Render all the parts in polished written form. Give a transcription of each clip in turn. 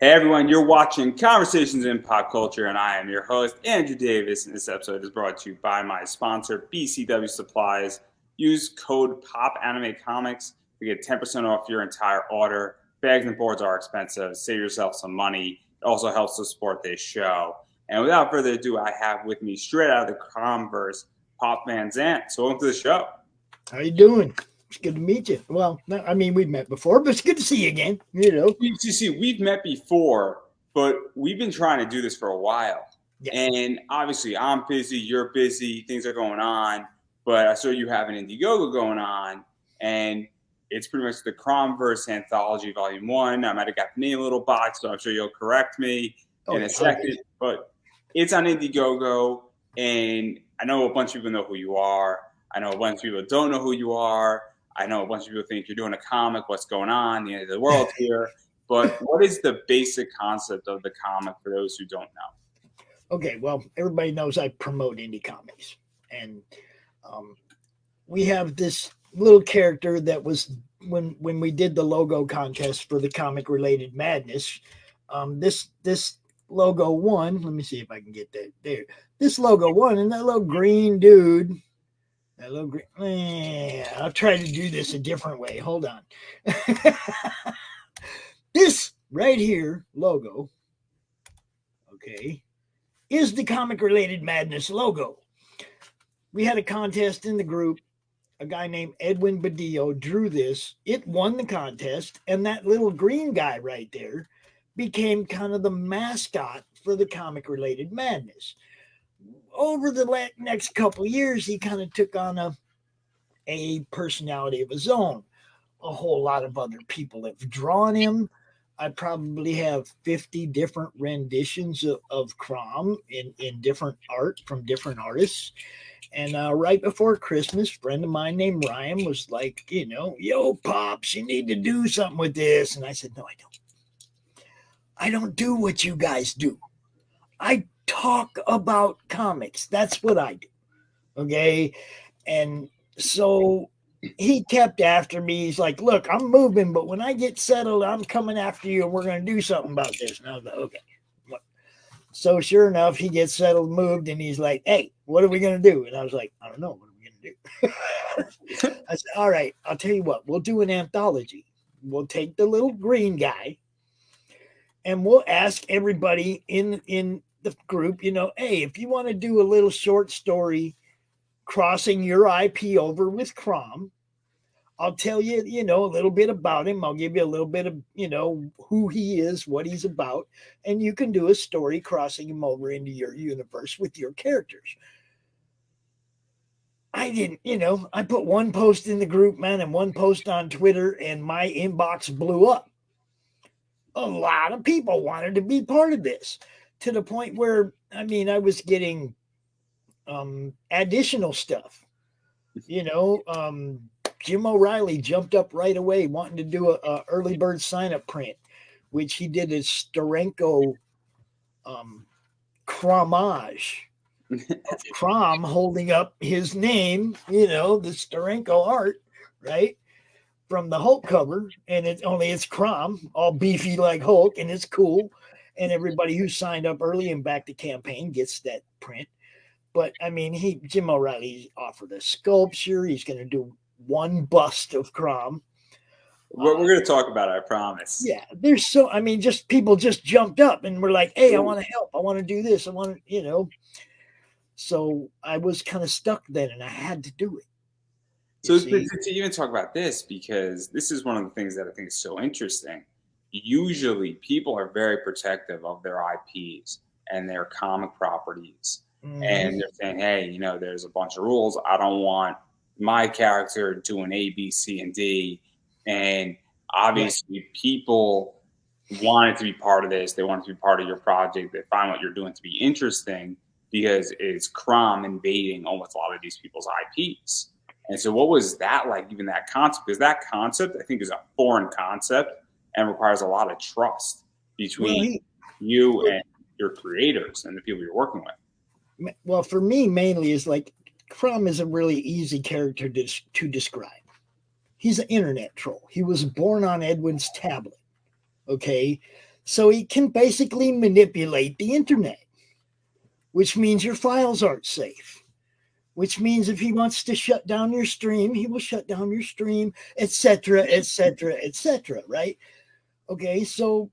Hey everyone, you're watching Conversations in Pop Culture, and I am your host, Andrew Davis. And this episode is brought to you by my sponsor, BCW Supplies. Use code POPANIMECOMICS to get 10% off your entire order. Bags and boards are expensive. Save yourself some money. It also helps to support this show. And without further ado, I have with me straight out of the Crom verse, Pop Van Zant. So welcome to the show. How you doing? It's good to meet you. Well, I mean, we've met before, but it's good to see you again. You know, we've met before, but we've been trying to do this for a while. Yeah. And obviously, I'm busy, you're busy, things are going on. But I saw you have an Indiegogo going on, and it's pretty much the Crom verse Anthology Volume 1. I might have got the name a little boxed, so I'm sure you'll correct me in a second. But it's on Indiegogo, and I know a bunch of people know who you are. I know a bunch of people don't know who you are. I know a bunch of people think you're doing a comic, what's going on, the end of the world here. But what is the basic concept of the comic for those who don't know? Okay, well, everybody knows I promote indie comics. And we have this little character that was, when we did the logo contest for the Comic Related Madness, this logo won. Let me see if I can get that there. This logo won, and that little green dude... I'll try to do this a different way. Hold on. This right here logo, okay, is the Comic Related Madness logo. We had a contest in the group. A guy named Edwin Badillo drew this. It won the contest, and that little green guy right there became kind of the mascot for the Comic Related Madness. Over the next couple of years, he kind of took on a personality of his own. A whole lot of other people have drawn him. I probably have 50 different renditions of Crom in different art from different artists. And right before Christmas, a friend of mine named Ryan was like, yo, Pops, you need to do something with this. And I said, no, I don't. I don't do what you guys do. I talk about comics. That's what I do. Okay. And so he kept after me. He's like, look, I'm moving, but when I get settled, I'm coming after you and we're going to do something about this. And I was like, okay. So sure enough, he gets settled, moved, and he's like, hey, what are we going to do? And I was like, I don't know. What are we going to do? I said, all right, I'll tell you what, we'll do an anthology. We'll take the little green guy and we'll ask everybody in the group, hey, if you want to do a little short story crossing your IP over with Crom, I'll tell you, a little bit about him. I'll give you a little bit of, who he is, what he's about, and you can do a story crossing him over into your universe with your characters. I didn't, I put one post in the group, man, and one post on Twitter, and my inbox blew up. A lot of people wanted to be part of this, to the point where, I was getting additional stuff. Jim O'Reilly jumped up right away wanting to do a early bird sign-up print, which he did as Steranko Cromage of Crom holding up his name, the Steranko art, right? From the Hulk cover, and it's Crom, all beefy like Hulk, and it's cool. And everybody who signed up early and backed the campaign gets that print. But Jim O'Reilly offered a sculpture. He's going to do one bust of Crom. We're going to talk about it, I promise. Yeah, there's just people just jumped up and were like, hey, I want to help. I want to do this. I want to, So I was kind of stuck then, and I had to do it. So to even talk about this, because this is one of the things that I think is so interesting. Usually people are very protective of their IPs and their comic properties. Mm-hmm. And they're saying, hey, there's a bunch of rules. I don't want my character doing A, B, C, and D. And obviously people want it to be part of this. They want it to be part of your project. They find what you're doing to be interesting because it's Crom invading almost a lot of these people's IPs. And so what was that like, even that concept? Because that concept, I think, is a foreign concept and requires a lot of trust between you and your creators and the people you're working with. Well, for me, mainly is like Crumb is a really easy character to describe. He's an internet troll. He was born on Edwin's tablet. Okay. So he can basically manipulate the internet, which means your files aren't safe. Which means if he wants to shut down your stream, he will shut down your stream, etc., etc., etc. Right? Okay, so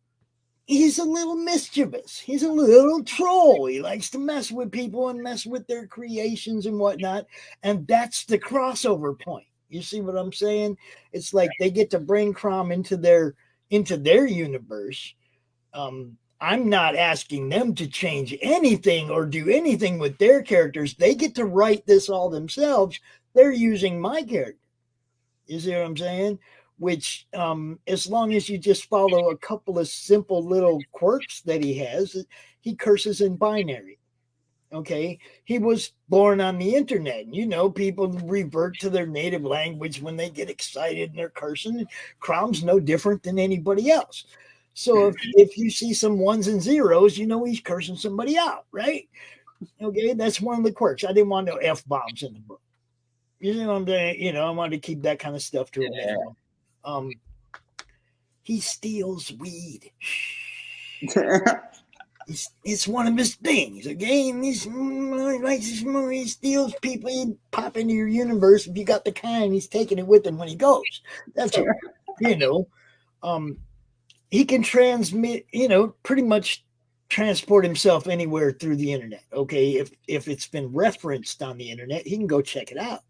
he's a little mischievous. He's a little troll. He likes to mess with people and mess with their creations and whatnot. And that's the crossover point. You see what I'm saying? It's like they get to bring Crom into their universe. I'm not asking them to change anything or do anything with their characters. They get to write this all themselves. They're using my character. You see what I'm saying? Which, as long as you just follow a couple of simple little quirks that he has, he curses in binary. Okay. He was born on the internet. You know, people revert to their native language when they get excited and they're cursing. Crom's no different than anybody else. So if you see some ones and zeros, you know he's cursing somebody out, right? Okay, that's one of the quirks. I didn't want no F bombs in the book. You know what I'm saying? You know, I wanted to keep that kind of stuff to a minimum. He steals weed. It's one of his things, okay? And he steals people. He pop into your universe. If you got the kind, he's taking it with him when he goes. That's all. You know, he can transmit. You know, pretty much transport himself anywhere through the internet. Okay, if it's been referenced on the internet, he can go check it out.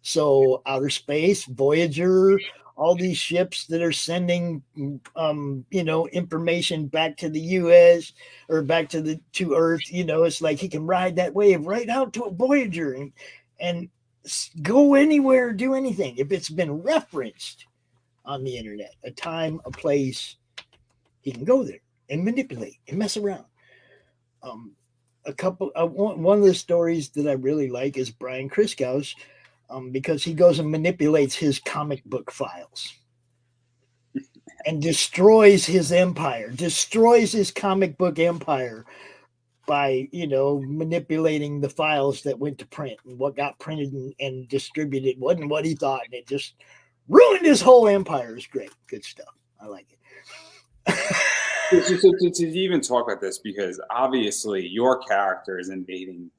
So outer space, Voyager, all these ships that are sending, information back to the U.S. or back to Earth. You know, it's like he can ride that wave right out to a Voyager and go anywhere, do anything if it's been referenced on the internet. A time, a place, he can go there and manipulate and mess around. One of the stories that I really like is Brian Kriskow's. Because he goes and manipulates his comic book files and destroys his empire, destroys his comic book empire by, manipulating the files that went to print, and what got printed and distributed wasn't what he thought. And it just ruined his whole empire. It's great. Good stuff. I like it. To even talk about this, because obviously your character is invading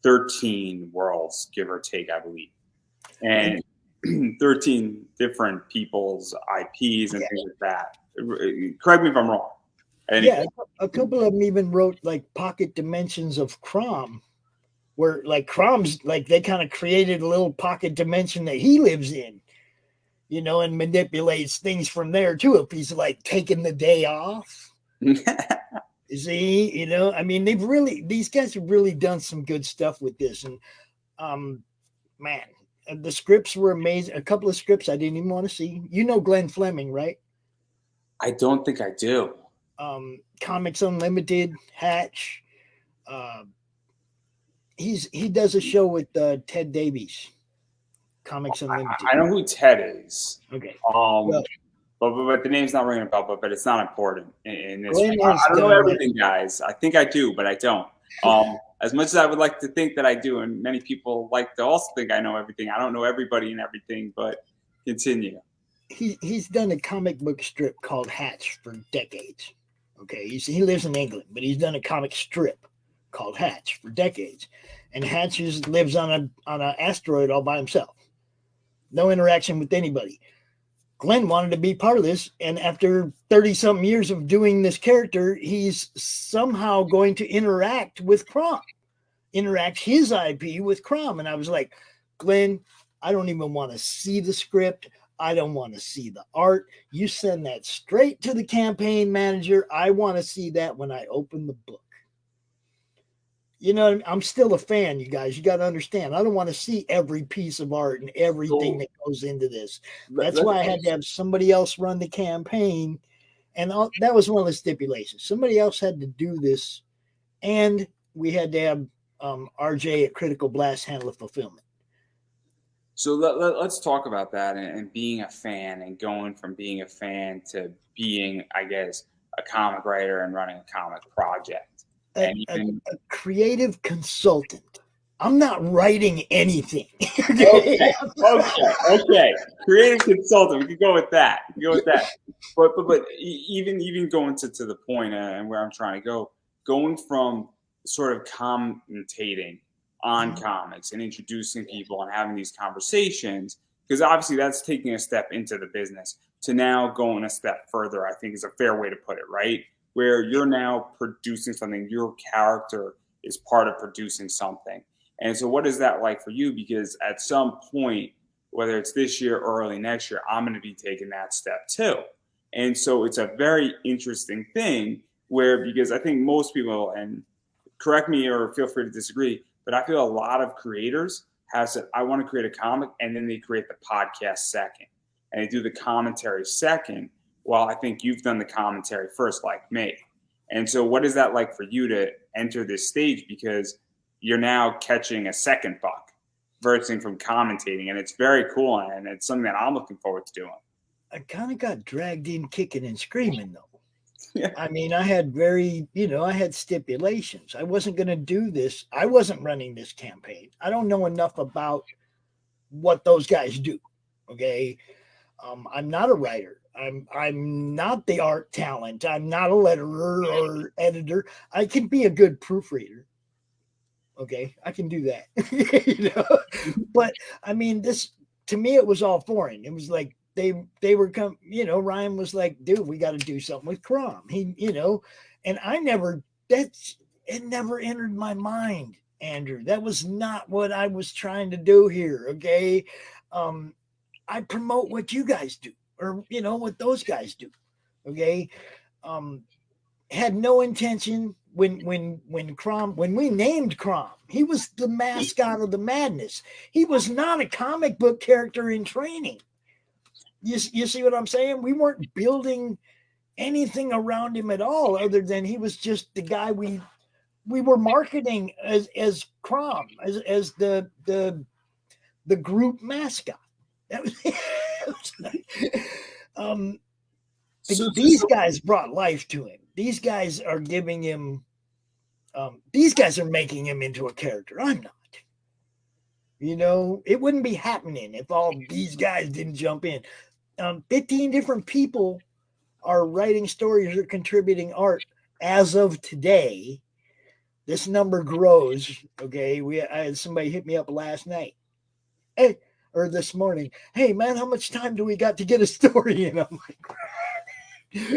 13 worlds, give or take, I believe. And 13 different people's IPs and things like that. Correct me if I'm wrong. Yeah, a couple of them even wrote like pocket dimensions of Crom, where like Crom's like they kind of created a little pocket dimension that he lives in, and manipulates things from there too. If he's like taking the day off. See, I mean, these guys have really done some good stuff with this. And man, the scripts were amazing. A couple of scripts I didn't even want to see. You know Glenn Fleming, right? I don't think I do. Comics Unlimited, Hatch. He does a show with Ted Davies. Comics Unlimited. I know who Ted is. Okay. But the name's not ringing a bell. But it's not important in this. I don't know everything, guys. I think I do, but I don't. As much as I would like to think that I do, and many people like to also think I know everything, I don't know everybody and everything. But continue. He's done a comic book strip called Hatch for decades. Okay, he lives in England, but he's done a comic strip called Hatch for decades, and Hatch lives on an asteroid all by himself, no interaction with anybody. Glenn wanted to be part of this, and after 30-something years of doing this character, he's somehow going to interact with Crom, interact his IP with Crom. And I was like, Glenn, I don't even want to see the script. I don't want to see the art. You send that straight to the campaign manager. I want to see that when I open the book. I'm still a fan, you guys. You got to understand. I don't want to see every piece of art and everything that goes into this. That's why I had to have somebody else run the campaign. And that was one of the stipulations. Somebody else had to do this. And we had to have RJ at Critical Blast handle the fulfillment. So let's talk about that and being a fan and going from being a fan to being, I guess, a comic writer and running a comic project. A creative consultant. I'm not writing anything. Okay, okay. Creative consultant. We could go with that. We could go with that. But even going to the point and where I'm trying to go, going from sort of commentating on comics and introducing people and having these conversations, because obviously that's taking a step into the business, to now going a step further, I think is a fair way to put it, right? Where you're now producing something, your character is part of producing something. And so, what is that like for you? Because at some point, whether it's this year or early next year, I'm going to be taking that step too. And so, it's a very interesting thing where, because I think most people, and correct me or feel free to disagree, but I feel a lot of creators have said, I want to create a comic, and then they create the podcast second, and they do the commentary second. While I think you've done the commentary first, like me. And so, what is that like for you to enter this stage? Because you're now catching a second buck versus from commentating, and it's very cool, and it's something that I'm looking forward to doing. I kind of got dragged in kicking and screaming though. Yeah. I mean, I had I had stipulations. I wasn't going to do this. I wasn't running this campaign. I don't know enough about what those guys do. Okay. I'm not a writer. I'm not the art talent. I'm not a letterer or editor. I can be a good proofreader. Okay, I can do that. But I mean, this to me it was all foreign. It was like they were come. Ryan was like, "Dude, we got to do something with Crom." And I never that's it never entered my mind, Andrew. That was not what I was trying to do here. Okay, um, I promote what you guys do, or what those guys do. Okay, um, had no intention when we named Crom, he was the mascot of the madness. He was not a comic book character in training. You see what I'm saying? We weren't building anything around him at all, other than he was just the guy we were marketing as Crom, as the group mascot. That was, um, these guys brought life to him. These guys are giving him. These guys are making him into a character. I'm not. It wouldn't be happening if all these guys didn't jump in. 15 different people are writing stories or contributing art as of today. This number grows. Okay, I had somebody hit me up last night. Hey, or this morning. Hey, man, how much time do we got to get a story in? I'm like,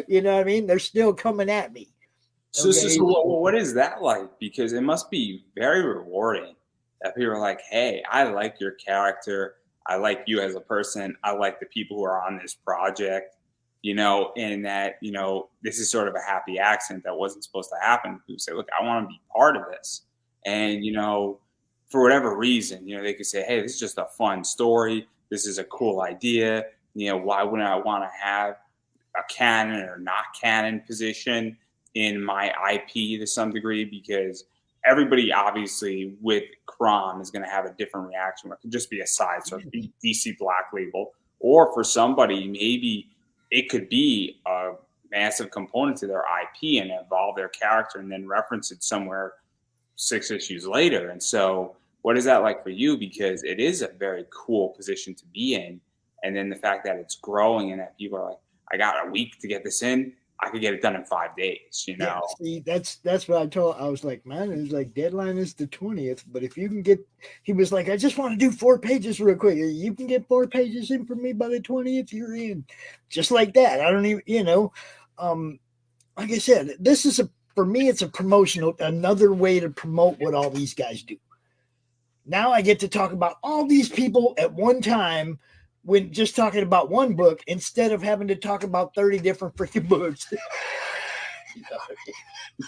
you know what I mean? They're still coming at me. So what is that like? Because it must be very rewarding that people are like, "Hey, I like your character. I like you as a person. I like the people who are on this project." And that this is sort of a happy accident that wasn't supposed to happen. People say, "Look, I want to be part of this," and for whatever reason, they could say, "Hey, this is just a fun story. This is a cool idea. Why wouldn't I want to have a canon or not canon position in my IP to some degree?" Because everybody obviously with Crom is going to have a different reaction. It could just be a side sort of DC Black Label, or for somebody maybe it could be a massive component to their IP and evolve their character and then reference it somewhere 6 issues later. And so, what is that like for you? Because it is a very cool position to be in. And then the fact that it's growing and that people are like, I got a week to get this in. I could get it done in 5 days, Yeah, see, that's what I told. I was like, man, it was like deadline is the 20th, but if you can get, he was like, I just want to do 4 pages real quick. You can get 4 pages in for me by the 20th, you're in, just like that. I don't even, like I said, this is for me, it's a promotional, another way to promote what all these guys do. Now I get to talk about all these people at one time when just talking about one book instead of having to talk about 30 different freaking books. You know what I mean?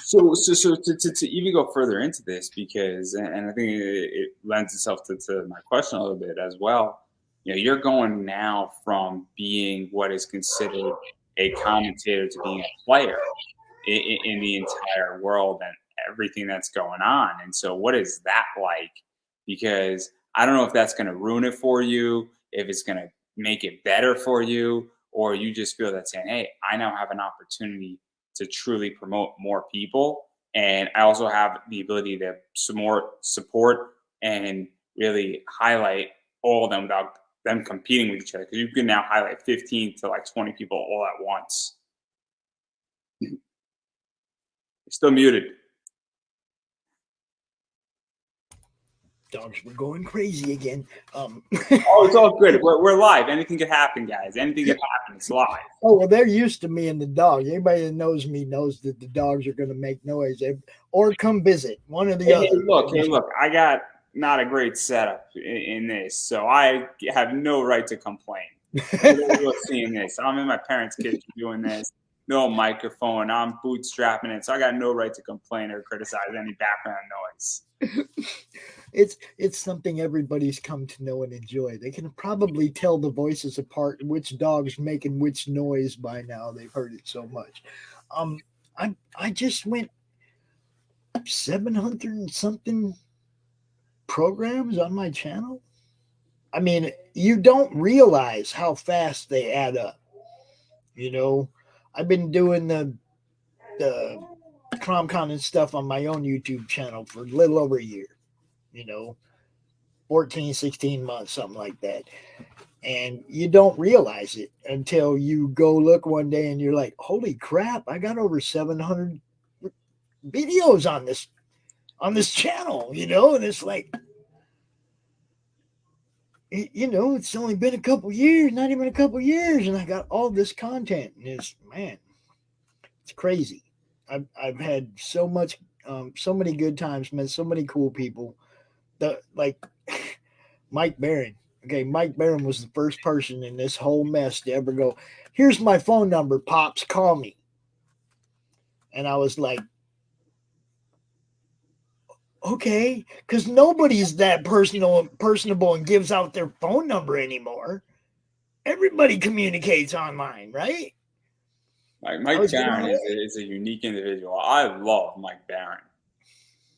So to even go further into this, because, and I think it lends itself to my question a little bit as well. You're going now from being what is considered a commentator to being a player in the entire world and everything that's going on. And so, what is that like? Because I don't know if that's going to ruin it for you, if it's going to make it better for you, or you just feel that saying, "Hey, I now have an opportunity to truly promote more people, and I also have the ability to support and really highlight all of them without them competing with each other. Because you can now highlight 15 to like 20 people all at once. You're still muted. Dogs were going crazy again. Oh, it's all good. We're live. Anything could happen, guys. Anything could happen. It's live. Oh, well, they're used to me and the dog. Anybody that knows me knows that the dogs are going to make noise or come visit. One or the other. Hey, look. I got not a great setup in this, so I have no right to complain. We're seeing this. I'm in my parents' kitchen doing this. No microphone. I'm bootstrapping it, so I got no right to complain or criticize any background noise. It's something everybody's come to know and enjoy. They can probably tell the voices apart, which dog's making which noise by now. They've heard it so much. I just went 700 and something programs on my channel. I mean, you don't realize how fast they add up. I've been doing the Crom and stuff on my own YouTube channel for a little over a year. 14, 16 months, something like that. And you don't realize it until you go look one day and you're like, holy crap, I got over 700 videos on this channel, and it's like, it's only been a couple years, not even a couple years, and I got all this content, and it's crazy. I've had so many good times, met so many cool people. Like Mike Barron. Okay, Mike Barron was the first person in this whole mess to ever go, here's my phone number, Pops, call me. And I was like, okay, because nobody's that personable and gives out their phone number anymore. Everybody communicates online, right? Mike Barron is a unique individual. I love Mike Barron.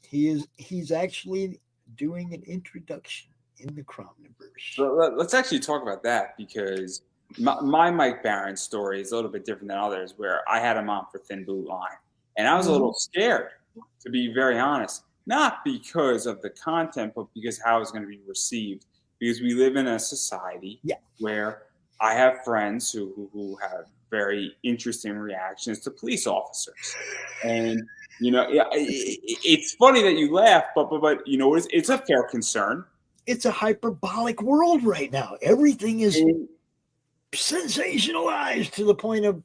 He's actually doing an introduction in the Cromniverse. So let's actually talk about that, because my Mike Barron story is a little bit different than others, where I had him on for Thin Blue Line, and I was a little scared, to be very honest, not because of the content, but because how it's going to be received. Because we live in a society where I have friends who have very interesting reactions to police officers, and it's funny that you laugh, but it's a fair concern. It's a hyperbolic world right now. Everything is sensationalized to the point of,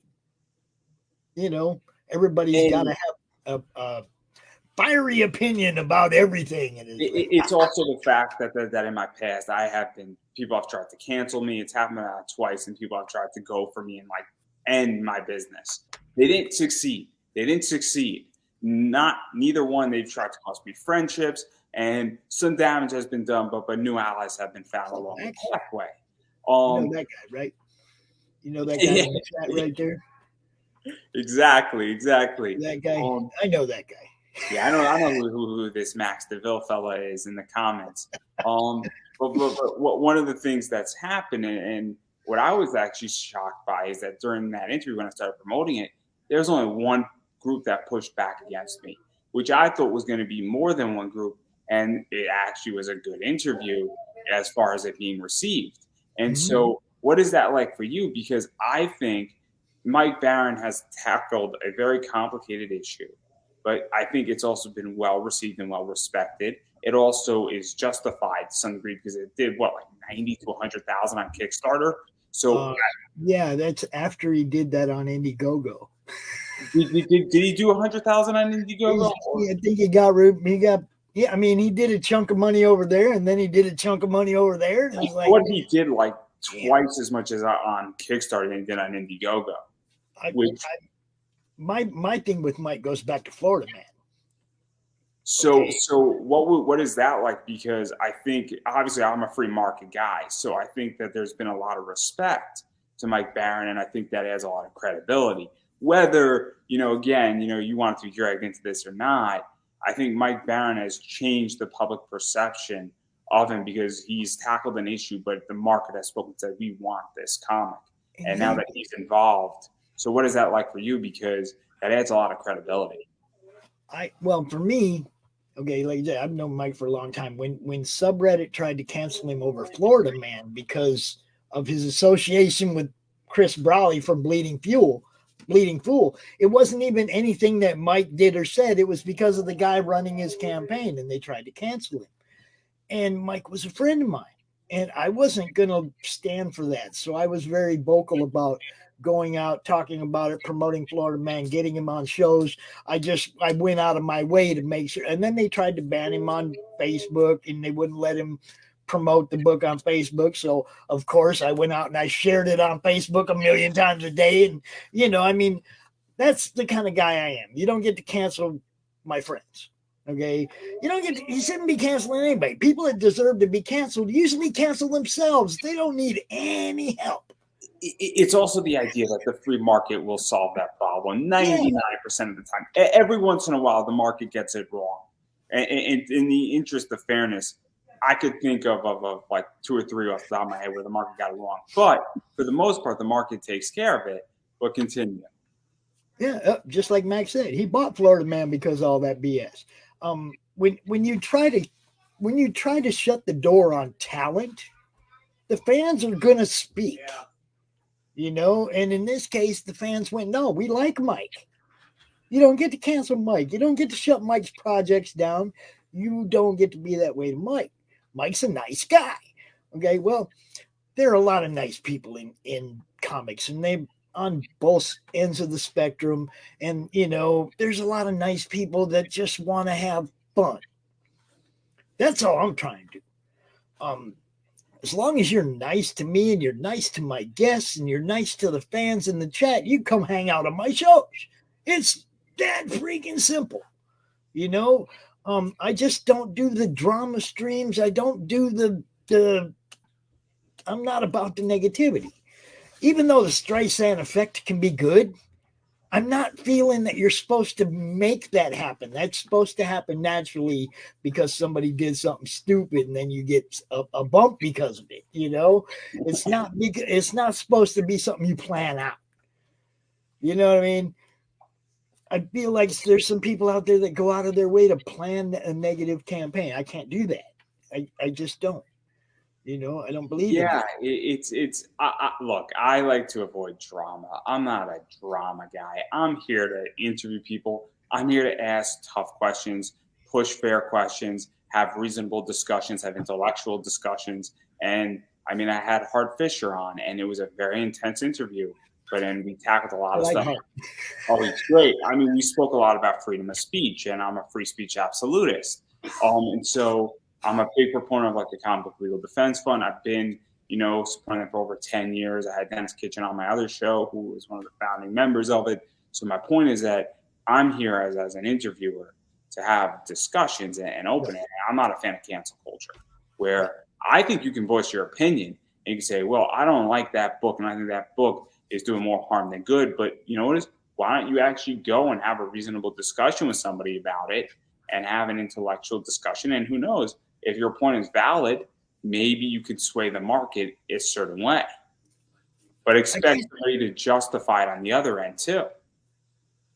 everybody's got to have a fiery opinion about everything. It's also the fact that in my past, people have tried to cancel me. It's happened twice, and people have tried to go for me and end my business. They didn't succeed. Neither one. They've tried to cost me friendships, and some damage has been done, but new allies have been found along the pathway. You know that guy, right? You know that guy in the chat right there? Exactly. That guy. I know that guy. Yeah, I know who this Max DeVille fella is in the comments. But one of the things that's happened, and what I was actually shocked by, is that during that interview, when I started promoting it, there was only one group that pushed back against me, which I thought was going to be more than one group, and it actually was a good interview as far as it being received. And so what is that like for you? Because I think Mike Barron has tackled a very complicated issue, but I think it's also been well received and well respected. It also is justified to some degree, because it did 90 to 100,000 on Kickstarter. So yeah, that's after he did that on Indiegogo. Did he do 100,000 on Indiegogo? I think he got. Yeah, I mean, he did a chunk of money over there, and then he did a chunk of money over there. And what he did twice as much as on Kickstarter than he did on Indiegogo. My thing with Mike goes back to Florida, man. So what is that like? Because I think, obviously, I'm a free market guy, so I think that there's been a lot of respect to Mike Barron, and I think that adds a lot of credibility. Whether you want to be dragged into this or not, I think Mike Barron has changed the public perception of him, because he's tackled an issue, but the market has spoken and said, we want this comic. And now that he's involved. So what is that like for you? Because that adds a lot of credibility. Well, for me, Okay, like I said, I've known Mike for a long time. When subreddit tried to cancel him over Florida Man because of his association with Chris Brawley from Bleeding Fool, it wasn't even anything that Mike did or said. It was because of the guy running his campaign, and they tried to cancel him. And Mike was a friend of mine, and I wasn't going to stand for that. So I was very vocal about going out, talking about it, promoting Florida Man, getting him on shows. I went out of my way to make sure. And then they tried to ban him on Facebook, and they wouldn't let him promote the book on Facebook. So of course I went out and I shared it on Facebook a million times a day. And I mean, that's the kind of guy I am. You don't get to cancel my friends. Okay, you shouldn't be canceling anybody. People that deserve to be canceled usually cancel themselves. They don't need any help. It's also the idea that the free market will solve that problem 99% of the time. Every once in a while, the market gets it wrong. And in the interest of fairness, I could think of like 2 or 3 off the top of my head where the market got it wrong. But for the most part, the market takes care of it. But continue. Yeah, just like Max said, he bought Florida Man because of all that BS. When you try to shut the door on talent, the fans are gonna speak. And in this case, the fans went, no, we like Mike. You don't get to cancel Mike. You don't get to shut Mike's projects down. You don't get to be that way to Mike. Mike's a nice guy. Okay, well, there are a lot of nice people in comics, and they on both ends of the spectrum. And there's a lot of nice people that just want to have fun. That's all I'm trying to do. As long as you're nice to me and you're nice to my guests and you're nice to the fans in the chat, you come hang out on my shows. It's that freaking simple. I just don't do the drama streams. I don't do the I'm not about the negativity. Even though the Streisand effect can be good, I'm not feeling that you're supposed to make that happen. That's supposed to happen naturally because somebody did something stupid and then you get a bump because of it. It's not supposed to be something you plan out. You know what I mean? I feel like there's some people out there that go out of their way to plan a negative campaign. I can't do that. I just don't. I don't believe in it. Look, I like to avoid drama. I'm not a drama guy. I'm here to interview people. I'm here to ask tough questions, push fair questions, have reasonable discussions, have intellectual discussions. And I mean, I had Hart Fisher on, and it was a very intense interview. But then we tackled a lot of stuff. Hart. Oh, he's great. I mean, we spoke a lot about freedom of speech, and I'm a free speech absolutist. And so I'm a big proponent of like the Comic Book Legal Defense Fund. I've been, supporting it for over 10 years. I had Dennis Kitchen on my other show, who was one of the founding members of it. So my point is that I'm here as an interviewer to have discussions and open it. I'm not a fan of cancel culture, where I think you can voice your opinion and you can say, well, I don't like that book, and I think that book is doing more harm than good. But you know what is? Why don't you actually go and have a reasonable discussion with somebody about it and have an intellectual discussion? And who knows, if your point is valid, maybe you could sway the market a certain way. But expect somebody to justify it on the other end too.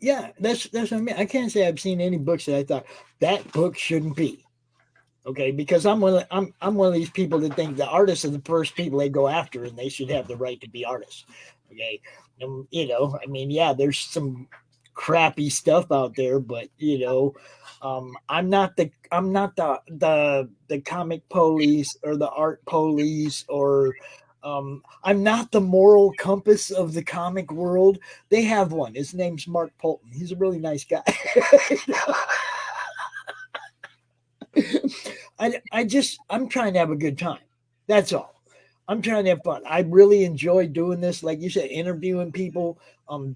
Yeah, that's what I mean. I can't say I've seen any books that I thought that book shouldn't be. Okay, because I'm one of these people that think the artists are the first people they go after, and they should have the right to be artists. Okay, I mean, yeah, there's some crappy stuff out there, but I'm not the comic police or the art police, or I'm not the moral compass of the comic world. They have one. His name's Mark Polton. He's a really nice guy. I'm trying to have a good time. That's all. I'm trying to have fun. I really enjoy doing this. Like you said, interviewing people,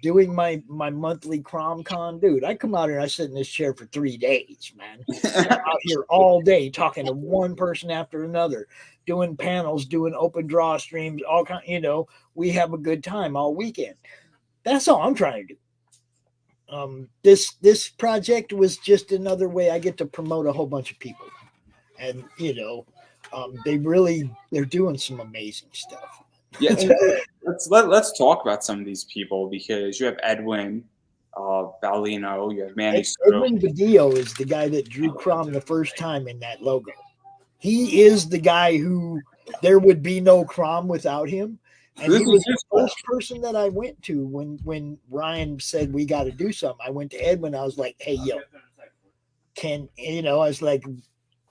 doing my monthly Crom con. Dude, I come out here and I sit in this chair for 3 days, man. I'm out here all day talking to one person after another, doing panels, doing open draw streams, all kind, we have a good time all weekend. That's all I'm trying to do. This project was just another way I get to promote a whole bunch of people. And they're doing some amazing stuff. Yeah, let's talk about some of these people, because you have Edwin, Ballino, you have Manny Soto. Edwin Badillo is the guy that drew Crom the first time in that logo. He is the guy who there would be no Crom without him. And he was the first person that I went to when Ryan said we got to do something. I went to Edwin. I was like, hey, yo, I was like,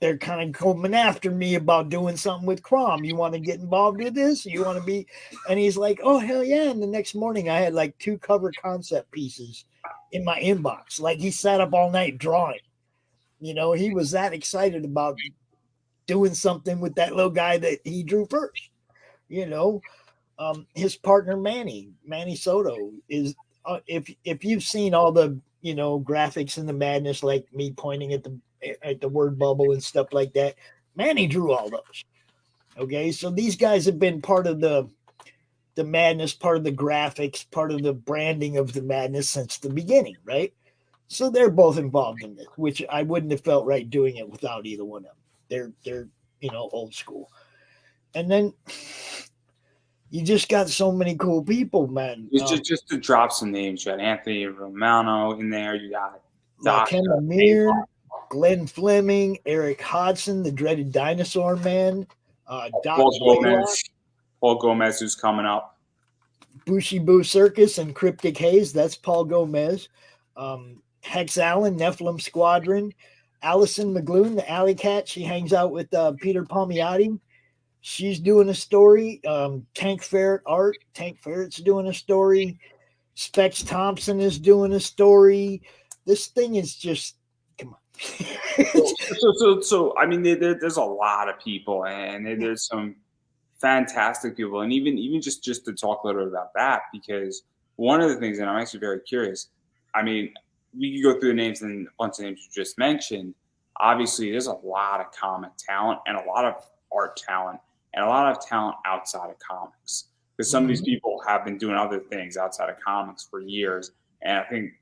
they're kind of coming after me about doing something with Crom. You want to get involved with this? You want to be? And he's like, oh, hell yeah. And the next morning I had like 2 cover concept pieces in my inbox. Like he sat up all night drawing. He was that excited about doing something with that little guy that he drew first. His partner Manny Soto is if you've seen all the graphics in the madness, like me pointing at the word bubble and stuff like that, Manny drew all those. Okay, so these guys have been part of the madness, part of the graphics, part of the branding of the madness since the beginning, right? So they're both involved in this, which I wouldn't have felt right doing it without either one of them. They're old school. And then you just got so many cool people, man. Just to drop some names, you got Anthony Romano in there. You got Lemire, Glenn Fleming, Eric Hodson, the dreaded dinosaur man, Paul Gomez, who's coming up. Bushy Boo Circus and Cryptic Haze. That's Paul Gomez. Hex Allen, Nephilim Squadron. Allison McGloon, the Alley Cat. She hangs out with Peter Palmiotti. She's doing a story. Tank Ferret Art. Tank Ferret's doing a story. Specs Thompson is doing a story. This thing is just, come on. So I mean, there's a lot of people, and there's some fantastic people, and even just to talk a little bit about that, because one of the things, and I'm actually very curious. I mean, we could go through the names and a bunch of names you just mentioned. Obviously, there's a lot of comic talent and a lot of art talent and a lot of talent outside of comics, because some of these people have been doing other things outside of comics for years. And I think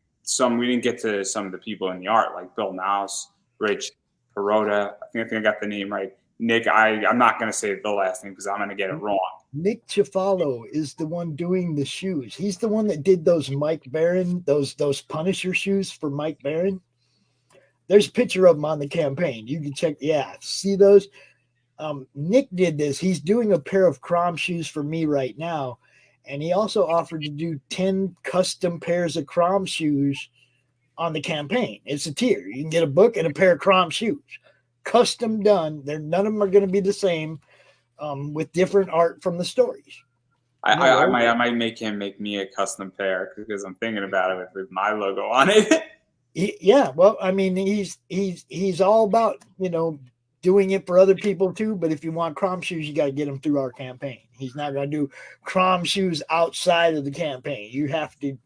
we didn't get to some of the people in the art, like Bill Naus, Rich Perota. I think I got the name right. Nick, I'm not going to say the last name because I'm going to get it wrong. Nick Cefalo is the one doing the shoes. He's the one that did those Mike Barron, those Punisher shoes for Mike Barron. There's a picture of them on the campaign. You can check. Yeah, see those? Nick did this. He's doing a pair of Crom shoes for me right now. And he also offered to do 10 custom pairs of Crom shoes on the campaign. It's a tier. You can get a book and a pair of Crom shoes. Custom done. None of them are going to be the same, with different art from the stories. I might make him make me a custom pair because I'm thinking about it with my logo on it. Yeah, well, I mean, he's all about doing it for other people too. But if you want Crom shoes, you got to get them through our campaign. He's not going to do Crom shoes outside of the campaign. You have to,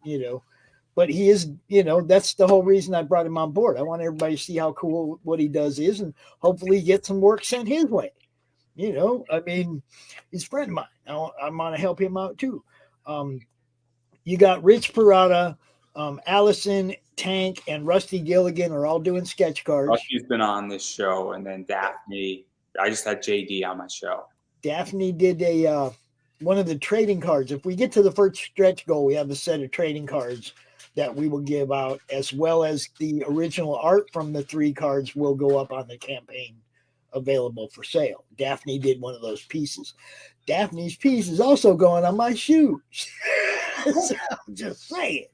But he is, that's the whole reason I brought him on board. I want everybody to see how cool what he does is, and hopefully get some work sent his way. I mean, he's a friend of mine. I want to help him out too. You got Rich Parada, Allison, Tank, and Rusty Gilligan are all doing sketch cards. Rusty's been on this show, and then Daphne. I just had JD on my show. Daphne did one of the trading cards. If we get to the first stretch goal, we have a set of trading cards that we will give out, as well as the original art from the 3 cards will go up on the campaign, available for sale. Daphne did one of those pieces. Daphne's piece is also going on my shoes. So I'm just saying,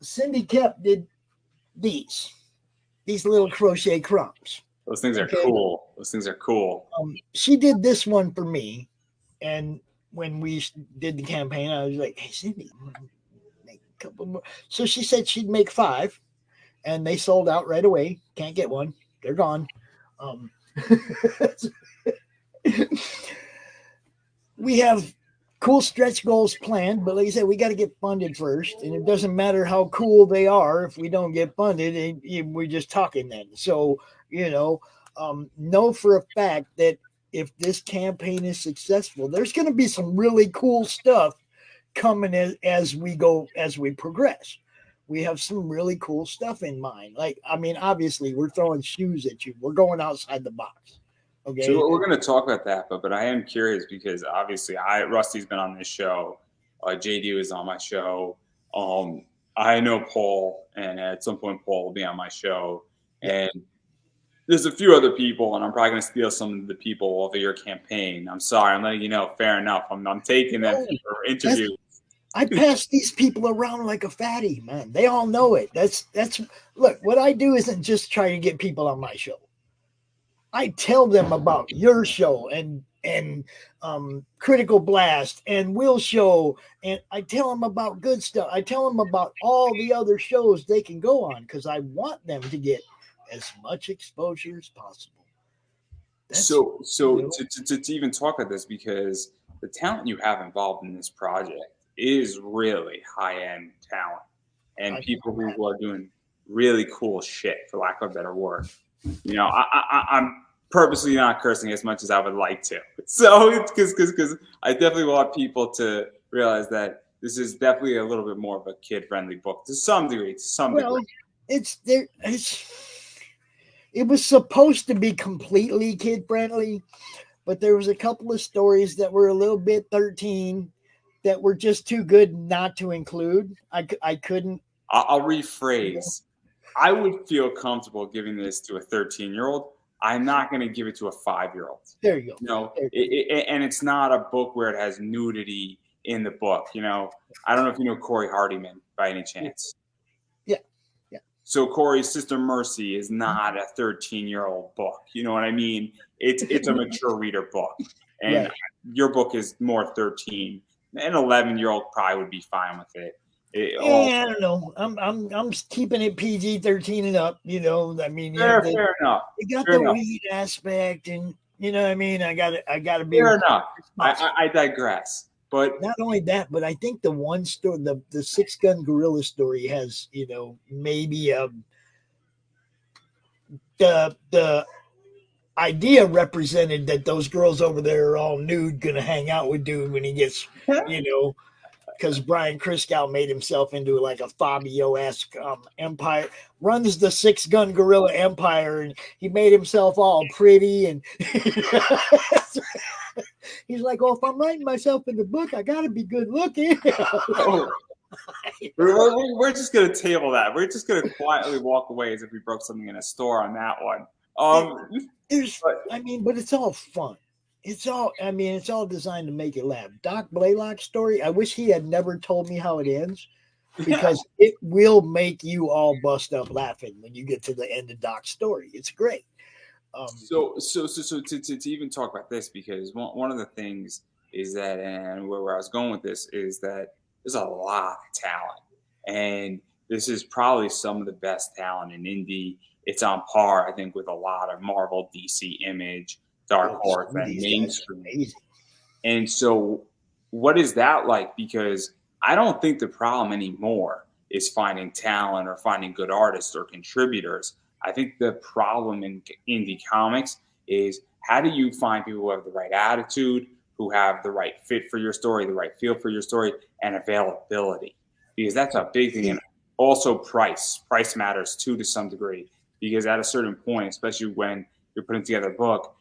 Cindy Kep did these little crochet crumbs. Those things are cool. She did this one for me, and when we did the campaign, I was like, "Hey, Cindy, make a couple more." So she said she'd make 5, and they sold out right away. Can't get one; they're gone. We have cool stretch goals planned, but like I said, we got to get funded first, and it doesn't matter how cool they are if we don't get funded. We're just talking then. So know for a fact that if this campaign is successful, there's going to be some really cool stuff coming as we progress. We have some really cool stuff in mind. Obviously, we're throwing shoes at you. We're going outside the box. Okay. So we're going to talk about that, but I am curious because obviously Rusty's been on this show. JD was on my show. I know Paul, and at some point Paul will be on my show, and there's a few other people, and I'm probably going to steal some of the people over your campaign. I'm sorry, I'm letting you know. Fair enough. I'm taking them for interviews. I pass these people around like a fatty, man. They all know it. That's look, what I do isn't just try to get people on my show. I tell them about your show and Critical Blast and Will Show, and I tell them about good stuff. I tell them about all the other shows they can go on because I want them to get as much exposure as possible. So to even talk about this, because the talent you have involved in this project is really high end talent, and people who are doing really cool shit, for lack of a better word. You know, I'm purposely not cursing as much as I would like to. So it's because I definitely want people to realize that this is definitely a little bit more of a kid friendly book to some degree. It's there. It was supposed to be completely kid friendly, but there was a couple of stories that were a little bit 13 that were just too good not to include. I couldn't. I'll rephrase. I would feel comfortable giving this to a 13-year-old. I'm not going to give it to a 5-year-old. There you go. You know, and it's not a book where it has nudity in the book. You know, I don't know if you know Corey Hardiman by any chance. Yeah. So Corey's Sister Mercy is not a 13-year-old book. You know what I mean? It's a mature reader book, and your book is more 13. An 11-year-old probably would be fine with it. I don't know. I'm keeping it PG-13 and up. You know, I mean, fair enough. You got the weed aspect, and you know what I mean. I got to be fair enough. I digress. But not only that, but I think the one story, the Six Gun Gorilla story, has maybe the idea represented that those girls over there are all nude, gonna hang out with dude when he gets because Brian Kriskow made himself into like a Fabio-esque empire, runs the Six Gun Gorilla empire, and he made himself all pretty and. He's like, if I'm writing myself in the book, I got to be good looking. We're just going to table that. We're just going to quietly walk away as if we broke something in a store on that one. But it's all fun. It's all designed to make you laugh. Doc Blaylock's story, I wish he had never told me how it ends, because it will make you all bust up laughing when you get to the end of Doc's story. It's great. So to even talk about this, because one of the things is that, and where I was going with this is that there's a lot of talent, and this is probably some of the best talent in indie. It's on par, I think, with a lot of Marvel, DC, Image, Dark Horse, and mainstream. And so, what is that like? Because I don't think the problem anymore is finding talent or finding good artists or contributors. I think the problem in indie comics is, how do you find people who have the right attitude, who have the right fit for your story, the right feel for your story, and availability? Because that's a big thing. And also price. Price matters too, to some degree, because at a certain point, especially when you're putting together a book,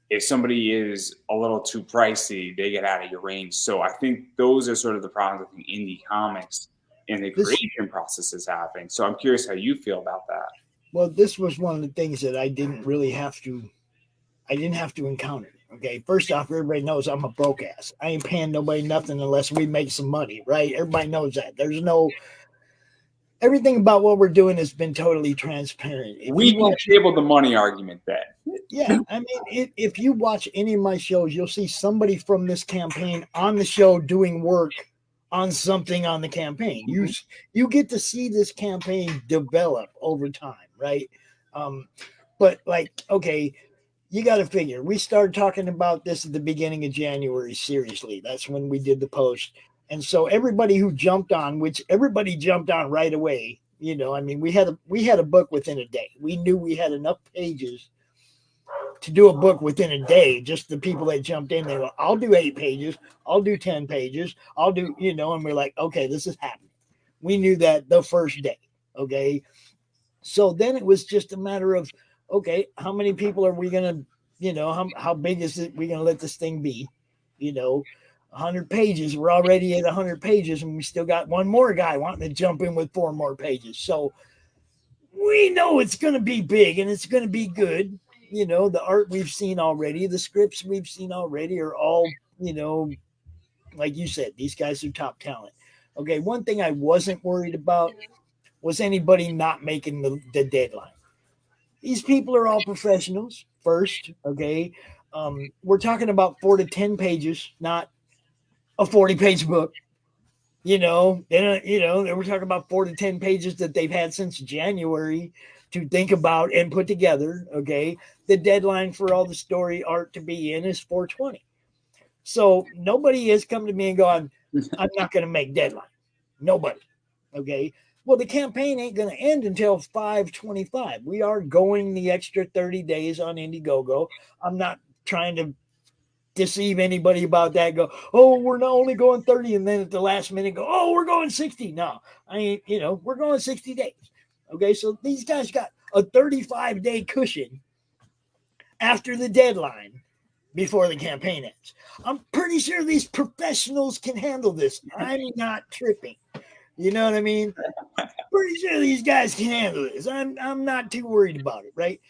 if somebody is a little too pricey, they get out of your range. So I think those are sort of the problems with indie comics and the creation process is happening. So I'm curious how you feel about that. Well, this was one of the things that I didn't have to encounter. Okay, first off, everybody knows I'm a broke ass. I ain't paying nobody nothing unless we make some money, right? Everybody knows that. Everything about what we're doing has been totally transparent. We can table the money argument then. Yeah, I mean, if you watch any of my shows, you'll see somebody from this campaign on the show doing work on something on the campaign. You get to see this campaign develop over time, right? But okay, you got to figure, we started talking about this at the beginning of January. Seriously, that's when we did the post. And so everybody who jumped on, which everybody jumped on right away, we had a book within a day. We knew we had enough pages to do a book within a day. Just the people that jumped in, they were, I'll do 8 pages, I'll do 10 pages, I'll do, and we're like, okay, this is happening. We knew that the first day. Okay. So then it was just a matter of, okay, how many people are we going to, how big is it? We're going to let this thing be, 100 pages. We're already at 100 pages, and we still got one more guy wanting to jump in with 4 more pages. So we know it's going to be big and it's going to be good. You know, the art we've seen already, the scripts we've seen already are all, you know, like you said, these guys are top talent. Okay, one thing I wasn't worried about was anybody not making the deadline. These people are all professionals first. Okay, we're talking about 4 to 10 pages, not a 40-page book. You know, they were talking about 4 to 10 pages that they've had since January to think about and put together. Okay, the deadline for all the story art to be in is 420. So nobody has come to me and gone, I'm not going to make deadline. Nobody. Okay. Well, the campaign ain't going to end until 5/25. We are going the extra 30 days on Indiegogo. I'm not trying to deceive anybody about that. Go, oh, we're not only going 30, and then at the last minute go, oh, we're going 60. No, I ain't, we're going 60 days. Okay. So these guys got a 35-day cushion after the deadline before the campaign ends. I'm pretty sure these professionals can handle this. I'm not tripping. You know what I mean? Pretty sure these guys can handle this. I'm not too worried about it, right?